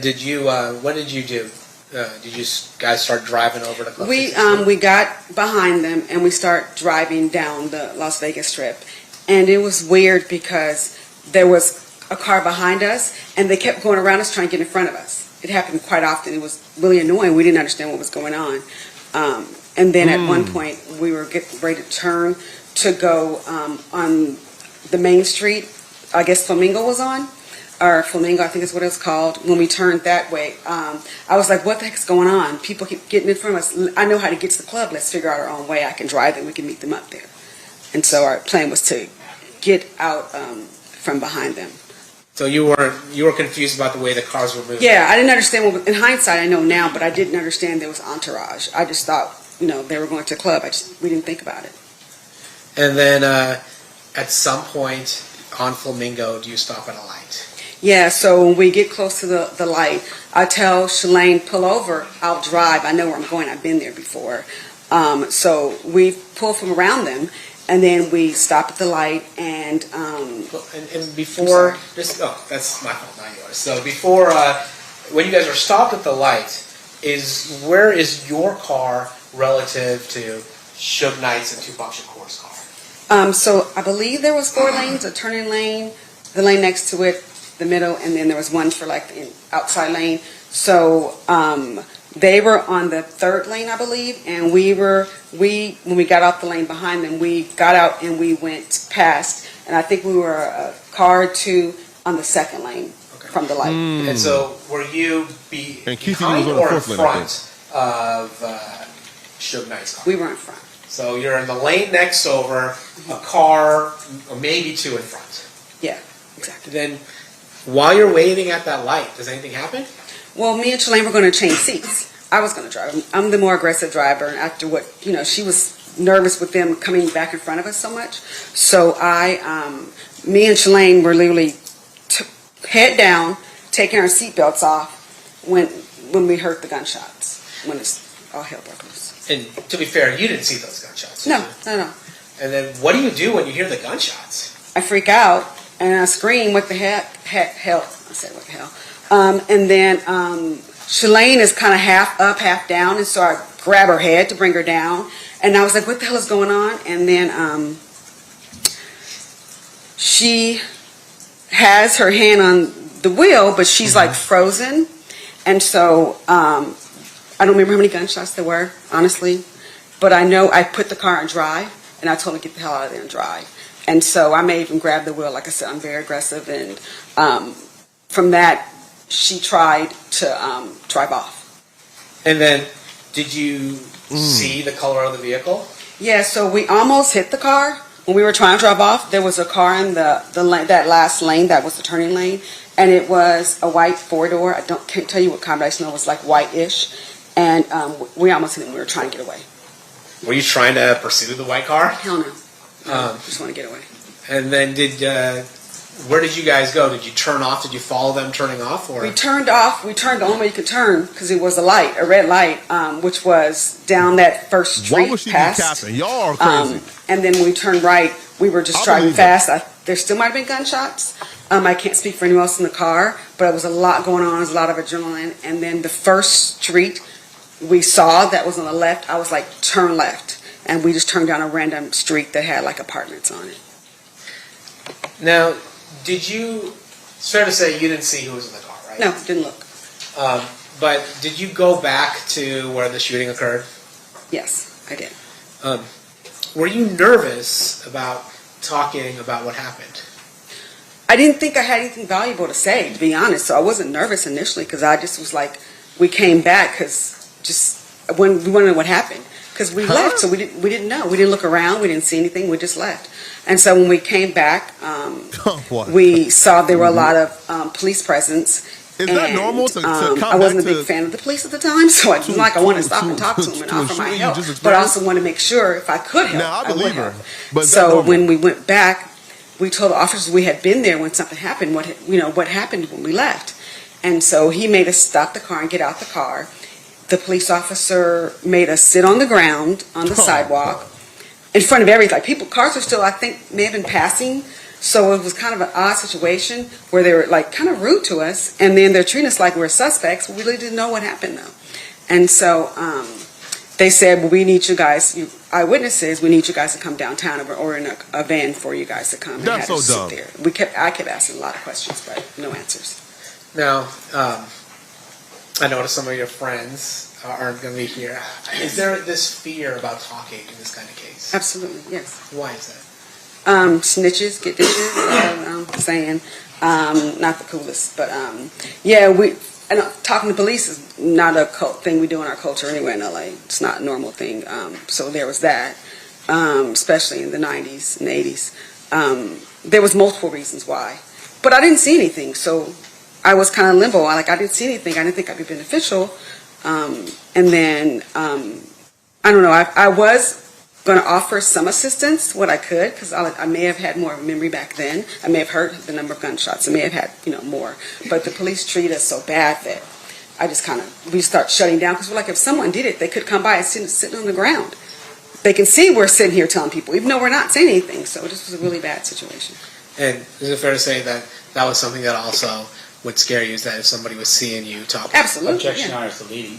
what did you do? Did you guys start driving over to Club We 66? we got behind them, and we start driving down the Las Vegas Strip. And it was weird because there was a car behind us, and they kept going around us trying to get in front of us. It happened quite often. It was really annoying. We didn't understand what was going on. And then at one point, we were getting ready to turn to go on the main street. I guess Flamingo was on. Or Flamingo, I think is what it's called. When we turned that way, I was like, what the heck's going on? People keep getting in front of us. I know how to get to the club. Let's figure out our own way. I can drive them. We can meet them up there. And so our plan was to get out from behind them. So you were confused about the way the cars were moving? Yeah, I didn't understand. In hindsight, I know now, but I didn't understand there was entourage. I just thought, they were going to a club. We didn't think about it. And then at some point on Flamingo, do you stop at a light? Yeah, so when we get close to the light, I tell Shalane, pull over, I'll drive. I know where I'm going. I've been there before. So we pull from around them, and then we stop at the light, and before, that's my fault, not yours. So before, when you guys are stopped at the light, where is your car relative to Suge Knight's and Tupac Shakur's car? So I believe there was 4 lanes, a turning lane, the lane next to it, the middle, and then there was one for like the outside lane. So they were on the 3rd lane, I believe, and when we got off the lane behind them, we got out and we went past, and I think we were a car or 2 on the 2nd lane from the light. And so were you And behind was on the or in 4th lane, I front of Suge Knight's car? We were in front. So you're in the lane next over, a car, or maybe 2 in front. Yeah, exactly. Then while you're waiting at that light, does anything happen? Well, me and Shalane were going to change seats. I was going to drive. I'm the more aggressive driver, and after she was nervous with them coming back in front of us so much. So me and Shalane were literally head down, taking our seatbelts off when we heard the gunshots, when all hell broke loose. And to be fair, you didn't see those gunshots. No. And then what do you do when you hear the gunshots? I freak out, and I scream, what the hell? I said, what the hell? And then Shalane is kind of half up, half down, and so I grab her head to bring her down. And I was like, what the hell is going on? And then she has her hand on the wheel, but she's like frozen. And so I don't remember how many gunshots there were, honestly. But I know I put the car in drive, and I told her to get the hell out of there and drive. And so I may even grab the wheel. Like I said, I'm very aggressive. And from that, she tried to drive off. And then, did you see the color of the vehicle? Yeah, so we almost hit the car. When we were trying to drive off, there was a car in the lane, that last lane, that was the turning lane. And it was a white four-door. Can't tell you what kind, but I just know it was like white-ish. And we almost hit it when we were trying to get away. Were you trying to pursue the white car? Hell no. Just want to get away. And then where did you guys go? Did you turn off? Did you follow them turning off? Or? We turned off. We turned the only way you could turn because it was a light, a red light, which was down that first street. Why would she past. be capping? Y'all are crazy. And then when we turned right, we were just driving fast. There still might have been gunshots. I can't speak for anyone else in the car, but there was a lot going on. There was a lot of adrenaline. And then the first street we saw that was on the left, I was like, turn left. And we just turned down a random street that had like apartments on it. Now, it's fair to say you didn't see who was in the car, right? No, didn't look. But did you go back to where the shooting occurred? Yes, I did. Were you nervous about talking about what happened? I didn't think I had anything valuable to say, to be honest. So I wasn't nervous initially because I just was like, we came back because when we wanted to know what happened. Because we left, so we didn't know. We didn't look around. We didn't see anything. We just left. And so when we came back, we saw there were a lot of police presence. Is that normal to come I wasn't back a big fan of the police at the time, so I want to stop and talk to them and offer my help. But I also want to make sure if I could help, now, I believe her. But so when we went back, we told the officers we had been there when something happened. What happened when we left? And so he made us stop the car and get out the car. The police officer made us sit on the ground on the sidewalk in front of everything. Like cars are still, I think, may have been passing. So it was kind of an odd situation where they were like kind of rude to us, and then they're treating us like we're suspects. We really didn't know what happened though. And so they said, well, we need you guys, you eyewitnesses, we need you guys to come downtown or in a van for you guys to come. That's and so dumb. Sit there. I kept asking a lot of questions, but no answers. Now, I noticed some of your friends aren't going to be here. Is there this fear about talking in this kind of case? Absolutely, yes. Why is that? Snitches get ditches. I'm saying, not the coolest, but yeah, talking to police is not a thing we do in our culture anywhere in LA. It's not a normal thing. So there was that, especially in the 90s and 80s. There was multiple reasons why, but I didn't see anything. So I was kind of limbo. I didn't see anything. I didn't think I'd be beneficial. And then I don't know. I was going to offer some assistance, what I could, because I may have had more memory back then. I may have heard the number of gunshots. I may have had more. But the police treat us so bad that I just we start shutting down because we're like, if someone did it, they could come by and sitting on the ground. They can see we're sitting here telling people, even though we're not saying anything. So this was a really bad situation. And is it fair to say that that was something that also would scare you, is that if somebody was seeing you talking? Absolutely. Objection, yeah. Honor, to leading.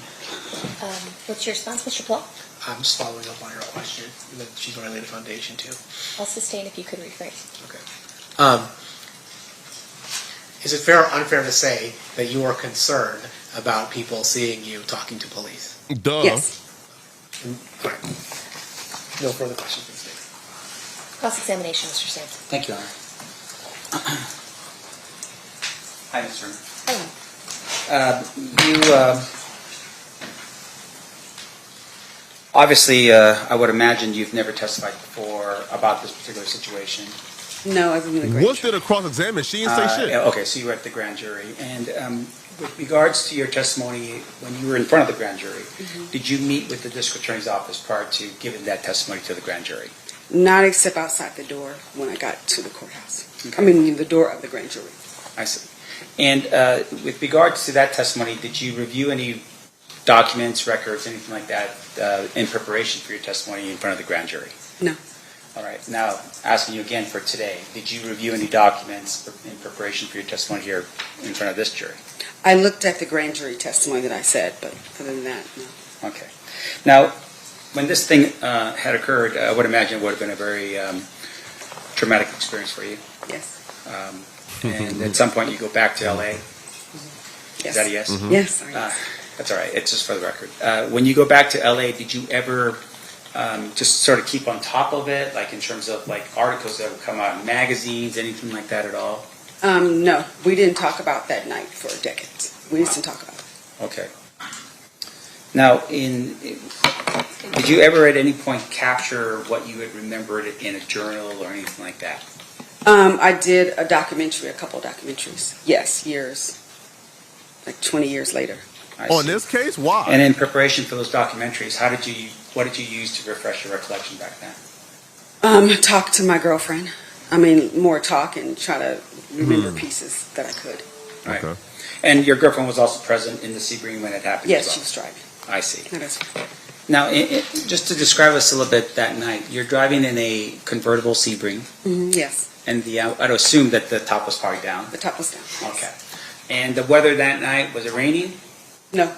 What's your response, Mr. Paul? I'm just following up on her question that she's going to lay the foundation to. I'll sustain if you could rephrase. Okay. Is it fair or unfair to say that you are concerned about people seeing you talking to police? Duh. Yes. All right. No further questions, please. Cross-examination, Mr. Sam. Thank you, Honor. Hi, Mr. Hi. Obviously, I would imagine you've never testified before about this particular situation. No, I've been in the grand What did a cross-examine? She didn't say shit. Okay, so you were at the grand jury. And with regards to your testimony, when you were in front of the grand jury, did you meet with the district attorney's office prior to giving that testimony to the grand jury? Not except outside the door when I got to the courthouse. Okay. I mean, the door of the grand jury. I see. And with regards to that testimony, did you review any documents, records, anything like that in preparation for your testimony in front of the grand jury? No. All right. Now, asking you again for today, did you review any documents in preparation for your testimony here in front of this jury? I looked at the grand jury testimony that I said, but other than that, no. Okay. Now, when this thing had occurred, I would imagine it would have been a very traumatic experience for you. Yes. And at some point you go back to LA. Yes. Is that a yes? Yes. That's all right. It's just for the record. When you go back to LA, did you ever just sort of keep on top of it, like in terms of like articles that would come out in magazines, anything like that at all? No, we didn't talk about that night for decades. We just didn't talk about it. Okay. Now, did you ever at any point capture what you had remembered in a journal or anything like that? I did a documentary, a couple of documentaries. Yes, years, like 20 years later. On this case, why? And in preparation for those documentaries, what did you use to refresh your recollection back then? Talk to my girlfriend. I mean, more talk and try to remember pieces that I could. Right. Okay. And your girlfriend was also present in the Sebring when it happened? Yes, as well? she was driving. I see. That is right. Now, just to describe us a little bit that night, you're driving in a convertible Sebring. Yes. And I'd assume that the top was probably down. The top was down. Yes. Okay. And the weather that night, was it raining? No.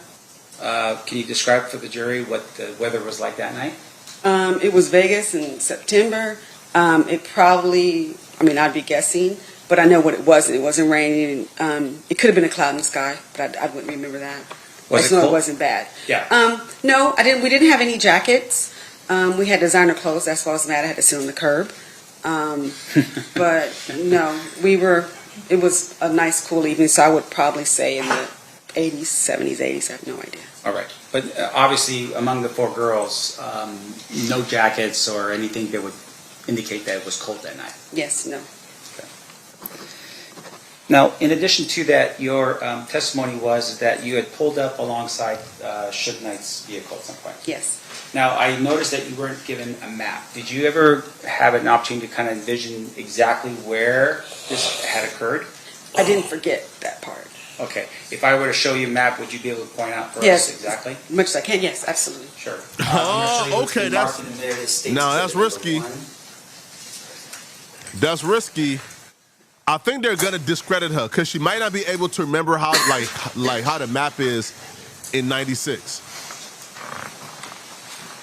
Can you describe for the jury what the weather was like that night? It was Vegas in September. It probably, I'd be guessing, but I know what it wasn't. It wasn't raining. It could have been a cloud in the sky, but I wouldn't remember that. Was I it know cold? it wasn't bad. Yeah. No, I didn't. We didn't have any jackets. We had designer clothes. That's why I was mad. I had to sit on the curb. But no, it was a nice, cool evening. So I would probably say in the 80s, 70s, 80s. I have no idea. All right. But obviously, among the four girls, no jackets or anything that would indicate that it was cold that night. Yes, no. Now, in addition to that, your testimony was that you had pulled up alongside Suge Knight's vehicle at some point. Yes. Now, I noticed that you weren't given a map. Did you ever have an opportunity to kind of envision exactly where this had occurred? I didn't forget that part. Okay. If I were to show you a map, would you be able to point out for Yes. us exactly? Much as I can. Yes, absolutely. Sure. Okay, that's risky. That's risky. I think they're gonna discredit her because she might not be able to remember how how the map is in '96,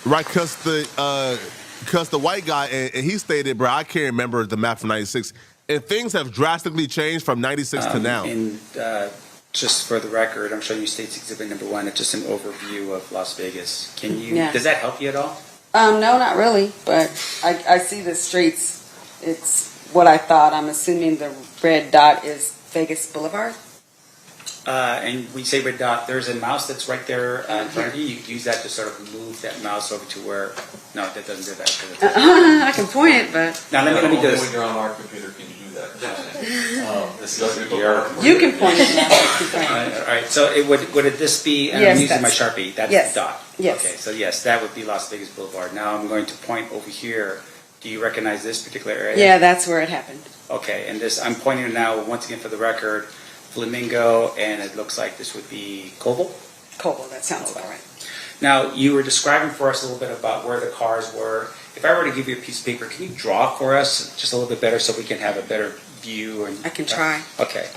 right? Because the white guy and he stated, "Bro, I can't remember the map from '96," and things have drastically changed from '96 to now. And just for the record, I'm showing you State's Exhibit Number 1. It's just an overview of Las Vegas. Yeah. Does that help you at all? No, not really. But I see the streets. It's what I thought. I'm assuming the red dot is Vegas Boulevard. And when you say red dot, there's a mouse that's right there in front of you. You can use that to sort of move that mouse over to where. No, that doesn't do that. I can point it, but Now let me do this. When you're on our computer, can you do that? you can point it now. All right. So would this be? And Yes, I'm using my that's- Sharpie. That's yes. the dot. Yes. Okay. So yes, that would be Las Vegas Boulevard. Now I'm going to point over here. Do you recognize this particular area? Yeah, that's where it happened. Okay. And this I'm pointing now once again for the record, Flamingo, and it looks like this would be Koval. Koval. That sounds about right. Now, you were describing for us a little bit about where the cars were. If I were to give you a piece of paper, can you draw for us just a little bit better so we can have a better view? And I can try. Okay.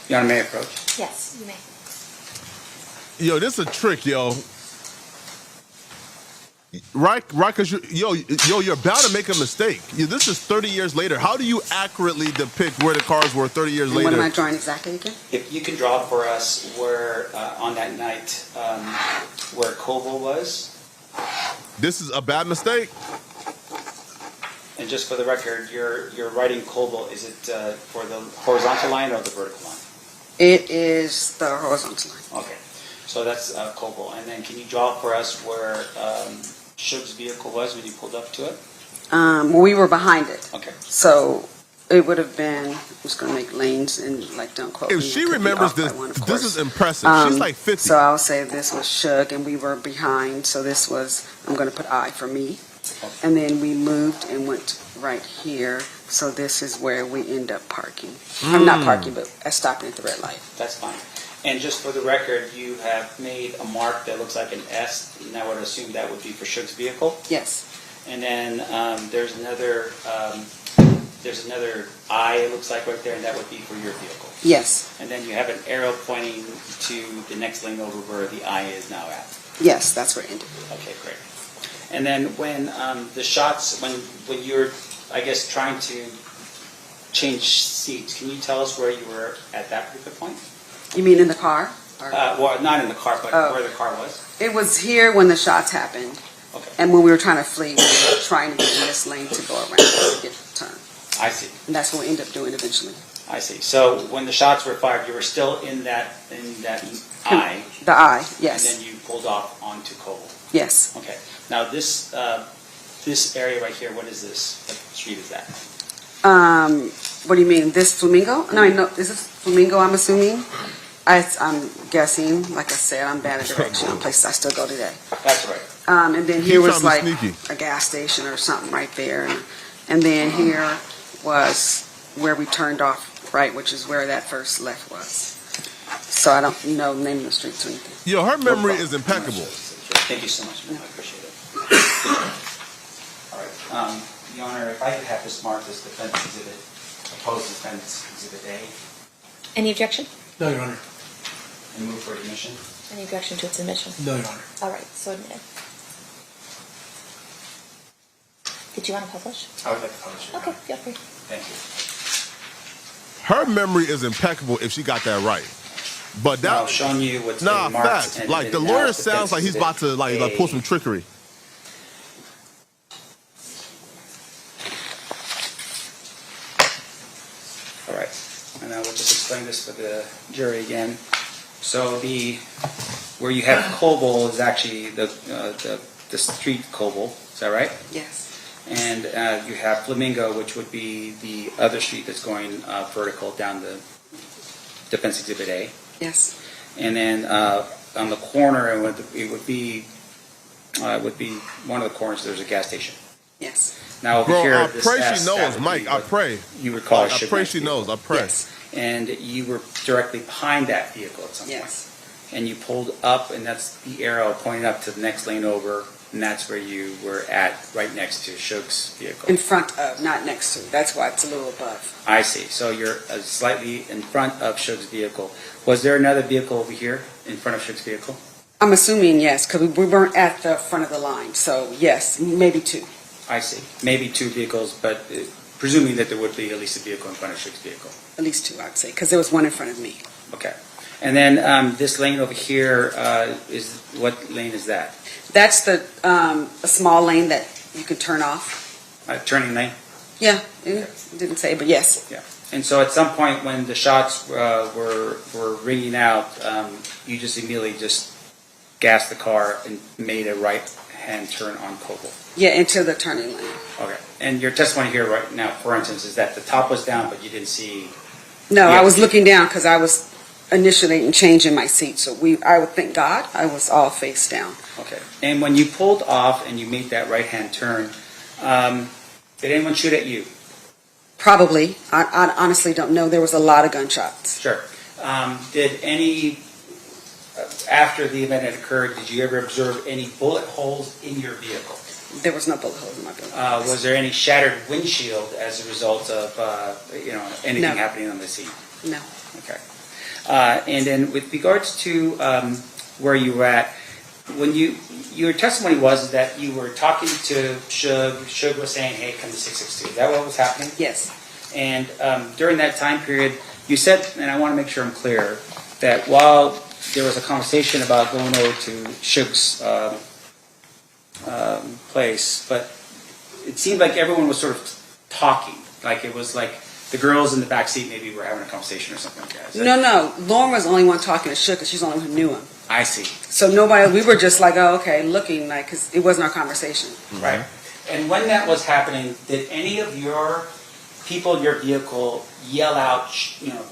You want me to approach? Yes, you may. Yo, this is a trick, yo. Right, because you're bound to make a mistake. This is 30 years later. How do you accurately depict where the cars were 30 years And later? what am I drawing exactly again? If you can draw for us where, on that night, where Koval was. This is a bad mistake. And just for the record, you're writing Koval. Is it for the horizontal line or the vertical line? It is the horizontal line. Okay. So that's Koval. And then can you draw for us where Suge's vehicle was when you pulled up to it? We were behind it. Okay. So it would have been. I'm just going to make lanes and don't quote me. If she It could be remembers off by this, one, of this course. is impressive. She's like 50. So I'll say this was Suge and we were behind. So this was. I'm going to put I for me. And then we moved and went right here. So this is where we end up parking. I'm not parking, but stopping at the red light. That's fine. And just for the record, you have made a mark that looks like an S, and I would assume that would be for Suge's vehicle. Yes. And then there's another I, it looks like right there, and that would be for your vehicle. Yes. And then you have an arrow pointing to the next lane over where the I is now at. Yes, that's where it ended. Okay, great. And then when the shots, when you're I guess, trying to change seats. Can you tell us where you were at that particular point? You mean in the car? Well, not in the car, but where the car was. It was here when the shots happened. Okay. And when we were trying to flee, we were trying to get in this lane to go around to get the turn. I see. And that's what we ended up doing eventually. I see. So when the shots were fired, you were still in that eye. The eye, yes. And then you pulled off onto Coble. Yes. Okay. Now this area right here, what is this? What street is that? What do you mean? This Flamingo? No, is this Flamingo, I'm assuming? I'm guessing. Like I said, I'm bad at direction on places I still go today. That's right. And then here was like sneaky. a gas station or something right there. And then here was where we turned off, right, which is where that first left was. So I don't know the name of the streets or anything. Yo, her memory is impeccable. Thank you so much, man. I appreciate it. All right. Your Honor, if I could have this marked as defense exhibit, opposed defense exhibit A. Any objection? No, Your Honor. And move for admission. Any objection to its admission? No, Your Honor. All right, so admitted. Did you want to publish? I would like to publish it. Uh-huh. Okay, feel free. Thank you. Her memory is impeccable if she got that right. But that I've shown you what's nah, been marked. facts. And Like the now lawyer it's sounds like he's about to like pull some trickery. All right, and I will just explain this for the jury again. So where you have Coble is actually the street Coble. Is that right? Yes. And you have Flamingo, which would be the other street that's going vertical down the Defense Exhibit A. Yes. And then on the corner, it would be one of the corners. There's a gas station. Yes. Now over Bro, here, I this pray S, she that knows, would Mike. be I what pray. You would call I a Suge pray Knight she vehicle. knows. I pray. Yes. And you were directly behind that vehicle at some point. Yes. And you pulled up, and that's the arrow pointing up to the next lane over, and that's where you were at, right next to Suge's vehicle. In front of, not next to. That's why it's a little above. I see. So you're slightly in front of Suge's vehicle. Was there another vehicle over here in front of Suge's vehicle? I'm assuming yes, because we weren't at the front of the line. So yes, maybe two. I see. Maybe two vehicles, but presuming that there would be at least a vehicle in front of Suge's vehicle. At least two, I'd say, because there was one in front of me. Okay. And then this lane over here is what lane is that? That's the a small lane that you can turn off. Turning lane? Yeah, it didn't say, but yes. Yeah. And so at some point when the shots were ringing out, you just immediately just gassed the car and made a right-hand turn on Coble. Yeah, into the turning lane. Okay. And your testimony here right now, for instance, is that the top was down, but you didn't see... No, Yeah. I was looking down because I was initiating changing my seat. So I would thank God I was all face down. Okay. And when you pulled off and you made that right-hand turn, did anyone shoot at you? Probably. I honestly don't know. There was a lot of gunshots. Sure. Did any, after the event had occurred, did you ever observe any bullet holes in your vehicle? There was no bullet holes in my vehicle. Was there any shattered windshield as a result of anything No. happening on the scene? No. Okay. And then with regards to where you were at, when your testimony was that you were talking to Suge. Suge was saying, "Hey, come to 662." Is that what was happening? Yes. And during that time period, you said, and I want to make sure I'm clear, that while there was a conversation about going over to Suge's place, but it seemed like everyone was sort of talking. Like it was like the girls in the back seat maybe were having a conversation or something like that. Is that- No. Lauren was the only one talking to Shook because she's the only one who knew him. I see. So nobody, we were just like, oh, okay, looking like, because it wasn't our conversation. Right. And when that was happening, did any of your people in your vehicle yell out,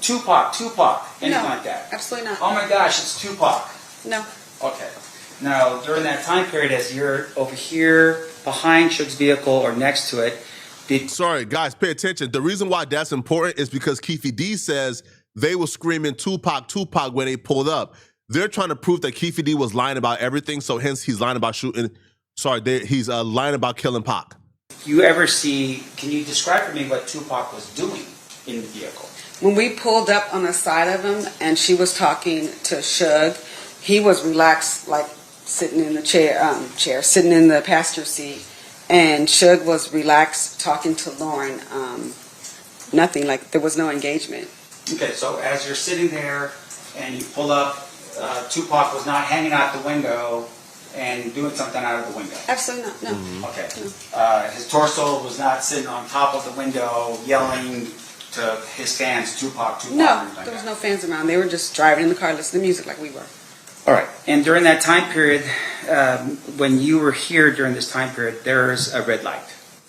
Tupac, Tupac, anything No, like that? absolutely not. Oh my gosh, it's Tupac. No. Okay. Now, during that time period, as you're over here behind Suge's vehicle or next to it, Sorry, guys, pay attention. The reason why that's important is because Keefe D says they were screaming Tupac, Tupac when they pulled up. They're trying to prove that Keefe D was lying about everything, so hence he's lying about shooting. He's lying about killing Pac. you ever see, can you describe for me what Tupac was doing in the vehicle? When we pulled up on the side of him and she was talking to Suge, he was relaxed, like sitting in the chair, sitting in the passenger seat, And Suge was relaxed talking to Lauren. Nothing, like there was no engagement. Okay, so as you're sitting there and you pull up, Tupac was not hanging out the window and doing something out of the window. Absolutely not, no. Okay. His torso was not sitting on top of the window yelling to his fans, Tupac, Tupac. No, there was no fans around. They were just driving in the car listening to music like we were. All right. And during that time period, when you were here during this time period, there's a red light.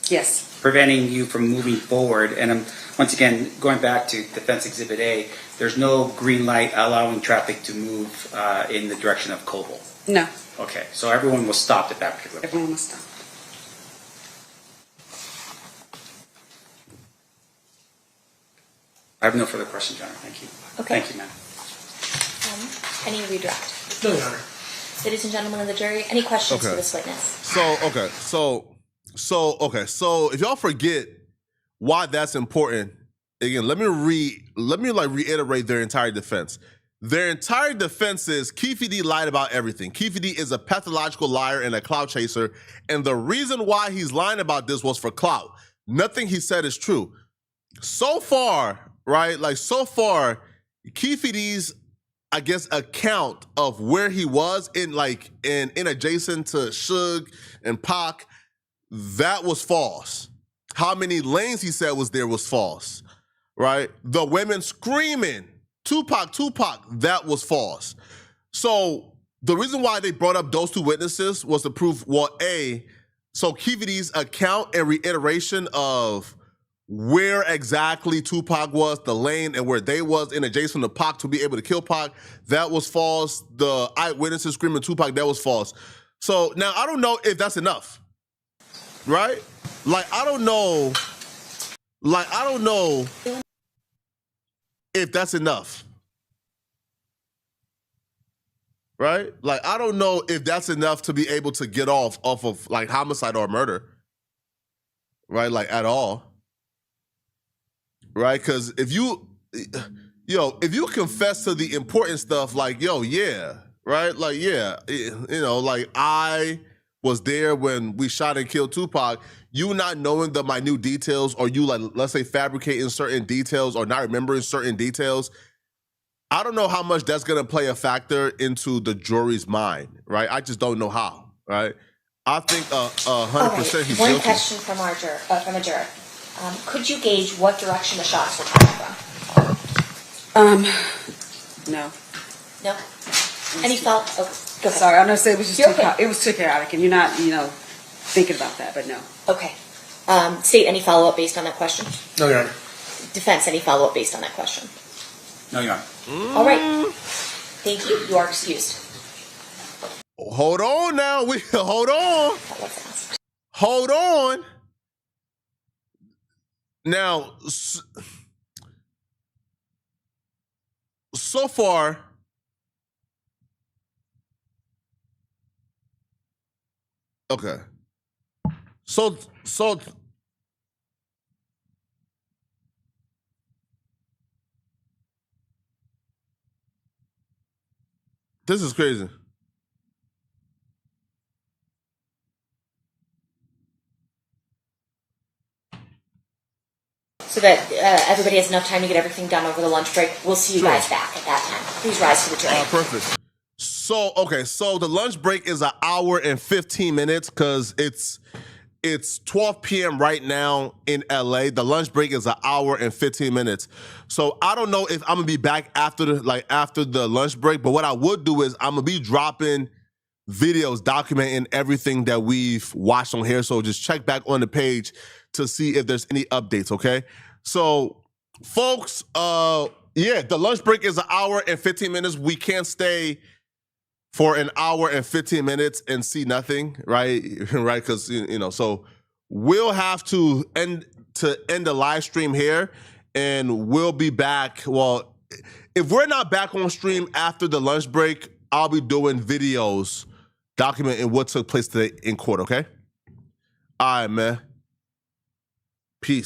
Yes. Preventing you from moving forward. And once again, going back to Defense Exhibit A, there's no green light allowing traffic to move in the direction of Coble. No. Okay, so everyone was stopped at that particular point. Everyone was stopped. I have no further questions, Your Honor. Thank you. Okay. Thank you, ma'am. Any redirect? No, Your Honor. Ladies and gentlemen of the jury, any questions Okay. for this witness? So if y'all forget why that's important, again, let me reiterate their entire defense. Their entire defense is Keefe D lied about everything. Keefe D is a pathological liar and a clout chaser, and the reason why he's lying about this was for clout. Nothing he said is true. So far, right? Like so far, Keefe D's, I guess, account of where he was in adjacent to Suge and Pac, that was false. How many lanes he said was there was false, right? The women screaming, Tupac, Tupac, that was false. So the reason why they brought up those two witnesses was to prove, well, so Keefe D's account and reiteration of where exactly Tupac was, the lane, and where they was in adjacent to Pac to be able to kill Pac, that was false. The eyewitnesses screaming Tupac, that was false. So now I don't know if that's enough, right? I don't know if that's enough, right? I don't know if that's enough to be able to get off of homicide or murder, right? At all. Right? Because if you confess to the important stuff, yeah, right? I was there when we shot and killed Tupac, you not knowing the minute details, or you let's say fabricating certain details or not remembering certain details, I don't know how much that's gonna play a factor into the jury's mind, right? I just don't know how, right? I think 100% he's One guilty. question from a juror. Could you gauge what direction the shots were coming from? No. No? Any fault? Oh, go ahead. Sorry, I'm gonna say it was just You're too, okay. it was too chaotic, and you're not, thinking about that, but no. Okay. State, any follow-up based on that question? No, Your Honor. Defense, any follow-up based on that question? No, Your Honor. All right. Thank you. You are excused. Hold on now. Hold on. Hold on. Now, so far, okay. So this is crazy. So that everybody has enough time to get everything done over the lunch break. We'll see you guys back at that time. Please rise to the jury. Perfect. So the lunch break is 1 hour and 15 minutes because it's 12 p.m. right now in LA. The lunch break is 1 hour and 15 minutes. So I don't know if I'm gonna be back after the lunch break, but what I would do is I'm gonna be dropping videos documenting everything that we've watched on here. So just check back on the page to see if there's any updates, okay? So, folks, the lunch break is 1 hour and 15 minutes. We can't stay for 1 hour and 15 minutes and see nothing, right? Right? Because, so we'll have to end the live stream here, and we'll be back. Well, if we're not back on stream after the lunch break, I'll be doing videos documenting what took place today in court, okay? All right, man. Peace.